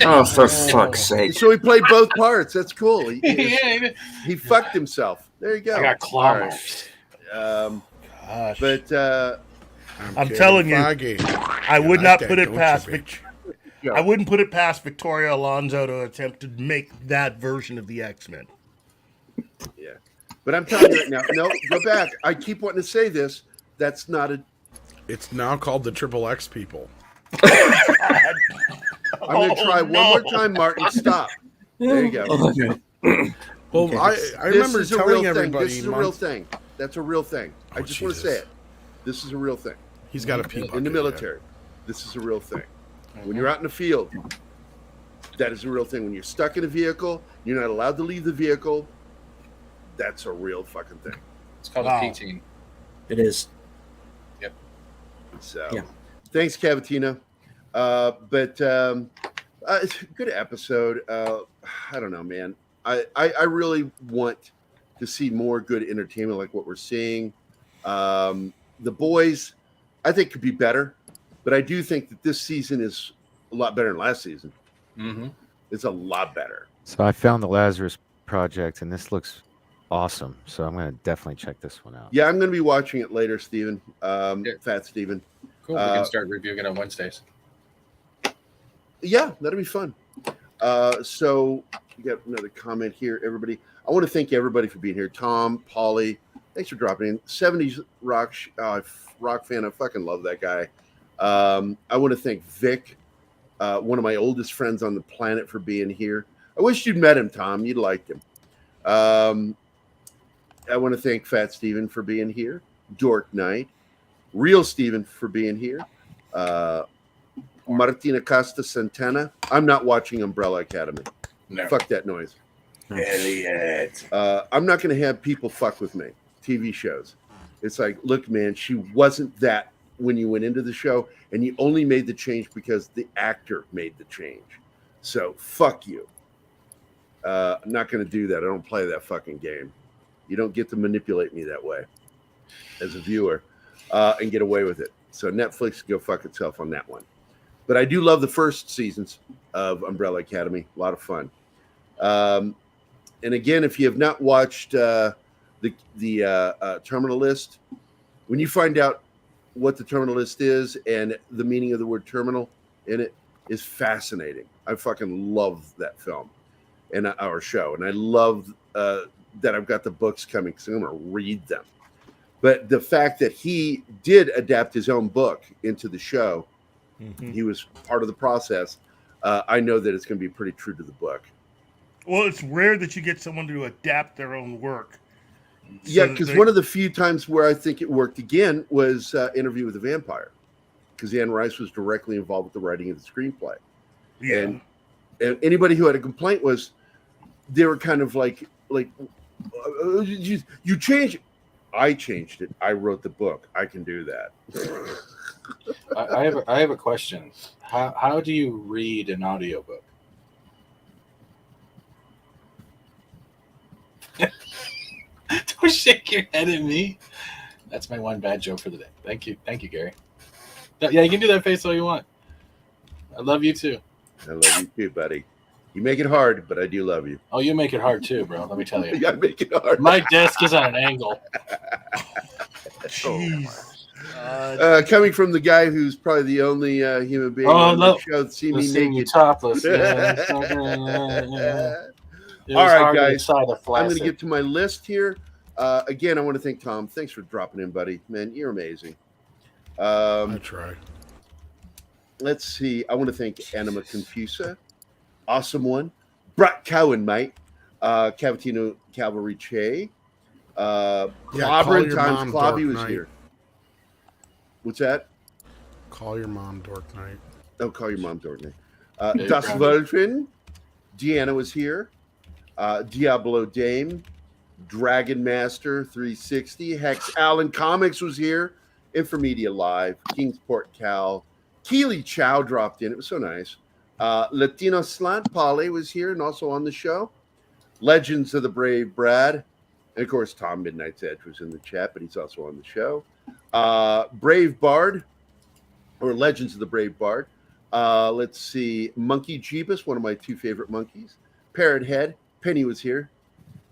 C: Oh, for fuck's sake!
B: So he played both parts. That's cool. He fucked himself. There you go.
K: I got claws.
I: I'm telling you, I would not put it past. I wouldn't put it past Victoria Alonso to attempt to make that version of the X-Men.
B: Yeah, but I'm telling you right now. No, go back. I keep wanting to say this. That's not a.
Q: It's now called the Triple X people.
B: I'm going to try one more time, Martin. Stop. There you go.
Q: Well,
B: Okay.
Q: I remember
B: This is a
Q: telling
B: real
Q: everybody.
B: Thing. This is a real thing. That's a real thing. I just want to say it. This is a real thing.
Q: He's got a pee bucket,
B: in the military. This is a real thing. When you're out in the field, that is a real thing. When you're stuck in a vehicle, you're not allowed to leave the vehicle. That's a real fucking thing.
K: It's called a P-team.
C: It is.
K: Yep.
B: So, thanks, Cavatina. Good episode. I don't know, man. I really want to see more good entertainment like what we're seeing. The Boys, I think, could be better, but I do think that this season is a lot better than last season.
K: Mm-hmm.
B: It's a lot better.
O: So I found the Lazarus Project, and this looks awesome. So I'm going to definitely check this one out.
B: Yeah, I'm going to be watching it later, Steven. Fat Steven.
K: Cool. We can start reviewing it on Wednesdays.
B: Yeah, that'll be fun. So we got another comment here, everybody. I want to thank everybody for being here. Tom, Polly, thanks for dropping in. 70s rock fan. I fucking love that guy. I want to thank Vic, one of my oldest friends on the planet, for being here. I wish you'd met him, Tom. You'd liked him. I want to thank Fat Steven for being here. Dork Knight. Real Steven for being here. Martina Costa Santana. I'm not watching Umbrella Academy.
K: No.
B: Fuck that noise.
K: Elliot.
B: I'm not going to have people fuck with me. TV shows. It's like, look, man, she wasn't that when you went into the show, and you only made the change because the actor made the change. So fuck you. I'm not going to do that. I don't play that fucking game. You don't get to manipulate me that way as a viewer and get away with it. So Netflix, go fuck itself on that one. But I do love the first seasons of Umbrella Academy. A lot of fun. And again, if you have not watched the Terminal List, when you find out what the Terminal List is and the meaning of the word terminal in it is fascinating. I fucking love that film and our show. And I love that I've got the books coming because I'm going to read them. But the fact that he did adapt his own book into the show, he was part of the process. I know that it's going to be pretty true to the book.
I: Well, it's rare that you get someone to adapt their own work.
B: Yeah, because one of the few times where I think it worked again was Interview with the Vampire, because Anne Rice was directly involved with the writing of the screenplay.
I: Yeah.
B: And anybody who had a complaint was, they were kind of like you changed it. I changed it. I wrote the book. I can do that.
K: I have a question. How do you read an audiobook? Don't shake your head at me. That's my one bad joke for the day. Thank you, Gary. Yeah, you can do that face all you want. I love you too.
B: I love you too, buddy. You make it hard, but I do love you.
K: Oh, you make it hard too, bro. Let me tell you.
B: I make it hard.
K: My desk is on an angle.
I: Jeez.
B: Coming from the guy who's probably the only human being on the show to see me naked.
K: You topless. Yeah.
B: All right, guys. I'm going to get to my list here. Again, I want to thank Tom. Thanks for dropping in, buddy. Man, you're amazing.
Q: I try.
B: Let's see. I want to thank Anima Confusa. Awesome one. Brat Cowan, mate. Cavatino Cavalry Che. Clobbering Times Clobby was here. What's that?
Q: Call your mom, Dork Knight.
B: Oh, call your mom, Dork Knight. Das Wölfin. Deanna was here. Diablo Dame. Dragon Master 360. Hex Allen Comics was here. Infomedia Live. Kingsport Cal. Keely Chow dropped in. It was so nice. Latino Slant Polly was here and also on the show. Legends of the Brave Brad. And of course, Tom Midnight's Edge was in the chat, but he's also on the show. Brave Bard, or Legends of the Brave Bard. Let's see. Monkey Jeebus, one of my two favorite monkeys. Parrot Head. Penny was here.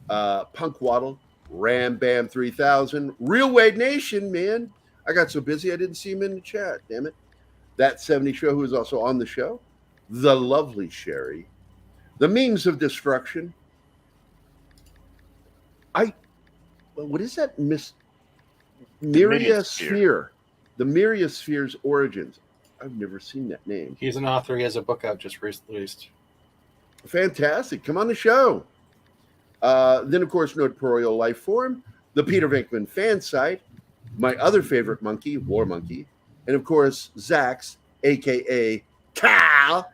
B: Punk Waddle. Ram Bam 3000. Real Wade Nation, man. I got so busy I didn't see him in the chat. Damn it. That 70 Show, who is also on the show. The Lovely Sherry. The Memes of Destruction. What is that? Myriosphere. The Myriosphere's origins. I've never seen that name.
K: He's an author. He has a book out just released.
B: Fantastic. Come on the show. Then, of course, Notarial Life Form, the Peter Venkman fan site, my other favorite monkey, War Monkey, and, of course, Zach's, a.k.a. Cal.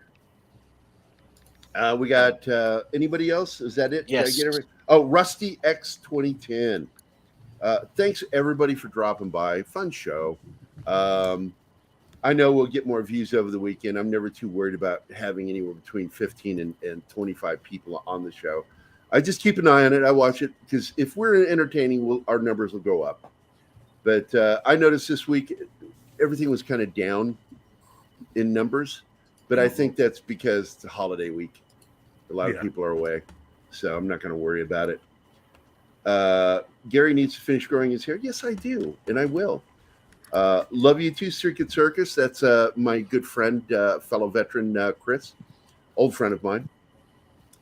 B: We got anybody else? Is that it?
K: Yes.
B: Did I get everything? Oh, Rusty X 2010. Thanks, everybody, for dropping by. Fun show. I know we'll get more views over the weekend. I'm never too worried about having anywhere between 15 and 25 people on the show. I just keep an eye on it. I watch it because if we're entertaining, our numbers will go up. But I noticed this week everything was kind of down in numbers. But I think that's because it's a holiday week. A lot of people are away. So I'm not going to worry about it. Gerry needs to finish growing his hair. Yes, I do. And I will. Love you too, Circuit Circus. That's my good friend, fellow veteran, Chris, old friend of mine.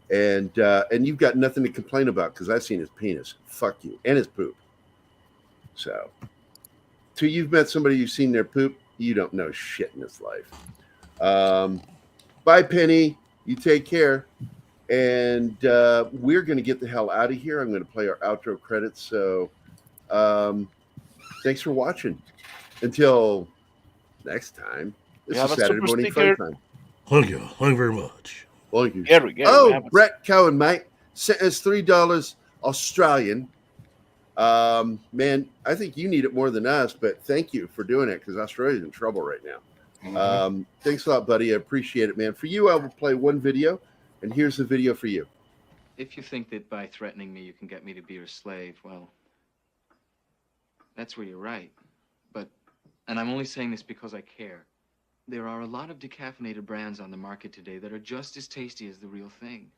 B: And you've got nothing to complain about because I've seen his penis. Fuck you. And his poop. So, till you've met somebody you've seen their poop, you don't know shit in this life. Bye, Penny. You take care. And we're going to get the hell out of here. I'm going to play our outro credits. So thanks for watching. Until next time, this is Saturday Morning Funtime.
I: Thank you. Thank you very much.
B: Thank you.
F: Gerry,
B: Brett Cohen, mate, sent us $3 Australian. Man, I think you need it more than us, but thank you for doing it because Australia's in trouble right now. Thanks a lot, buddy. I appreciate it, man. For you, I will play one video, and here's the video for you.
R: If you think that by threatening me you can get me to be your slave, well, that's where you're right. And I'm only saying this because I care. There are a lot of decaffeinated brands on the market today that are just as tasty as the real thing.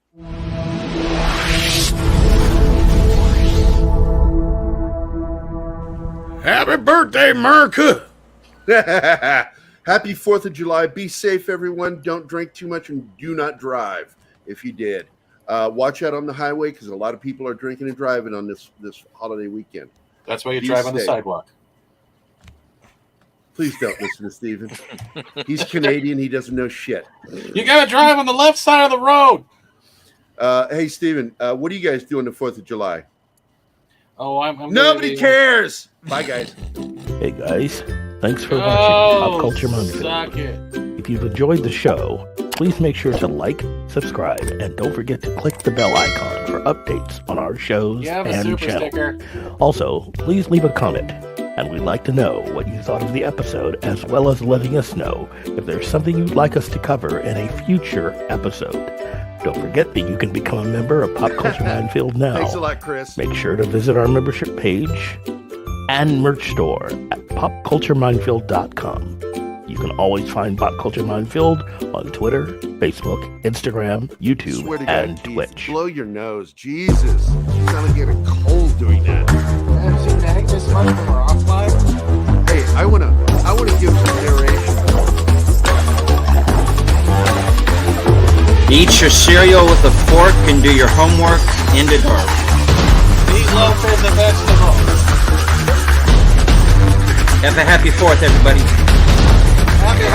Q: Happy birthday, America!
B: Happy 4th of July. Be safe, everyone. Don't drink too much and do not drive if you did. Watch out on the highway because a lot of people are drinking and driving on this holiday weekend.
K: That's why you drive on the sidewalk.
B: Please don't listen to Steven. He's Canadian. He doesn't know shit.
K: You got to drive on the left side of the road.
B: Hey, Steven, what do you guys do on the 4th of July?
K: Oh, I'm
B: Nobody cares. Bye, guys.
S: Hey, guys. Thanks for watching Pop Culture
K: Suck
S: Monday.
K: it.
S: If you've enjoyed the show, please make sure to like, subscribe, and don't forget to click the bell icon for updates on our shows and
K: super
S: channel.
K: sticker.
S: Also, please leave a comment, and we'd like to know what you thought of the episode, as well as letting us know if there's something you'd like us to cover in a future episode. Don't forget that you can become a member of Pop Culture Minefield now.
B: Thanks a lot, Chris.
S: Make sure to visit our membership page and merch store at popcultureminefield.com. You can always find Pop Culture Minefield on Twitter, Facebook, Instagram, YouTube,
B: Swear to
S: and
B: God, Keith,
S: Twitch.
B: blow your nose. Jesus. You sound like you had a cold doing that. Hey, I wanna give some narration.
C: Eat your cereal with a fork and do your homework in the dark.
K: Meatloaf is a vegetable.
C: Have a happy 4th, everybody.
K: Happy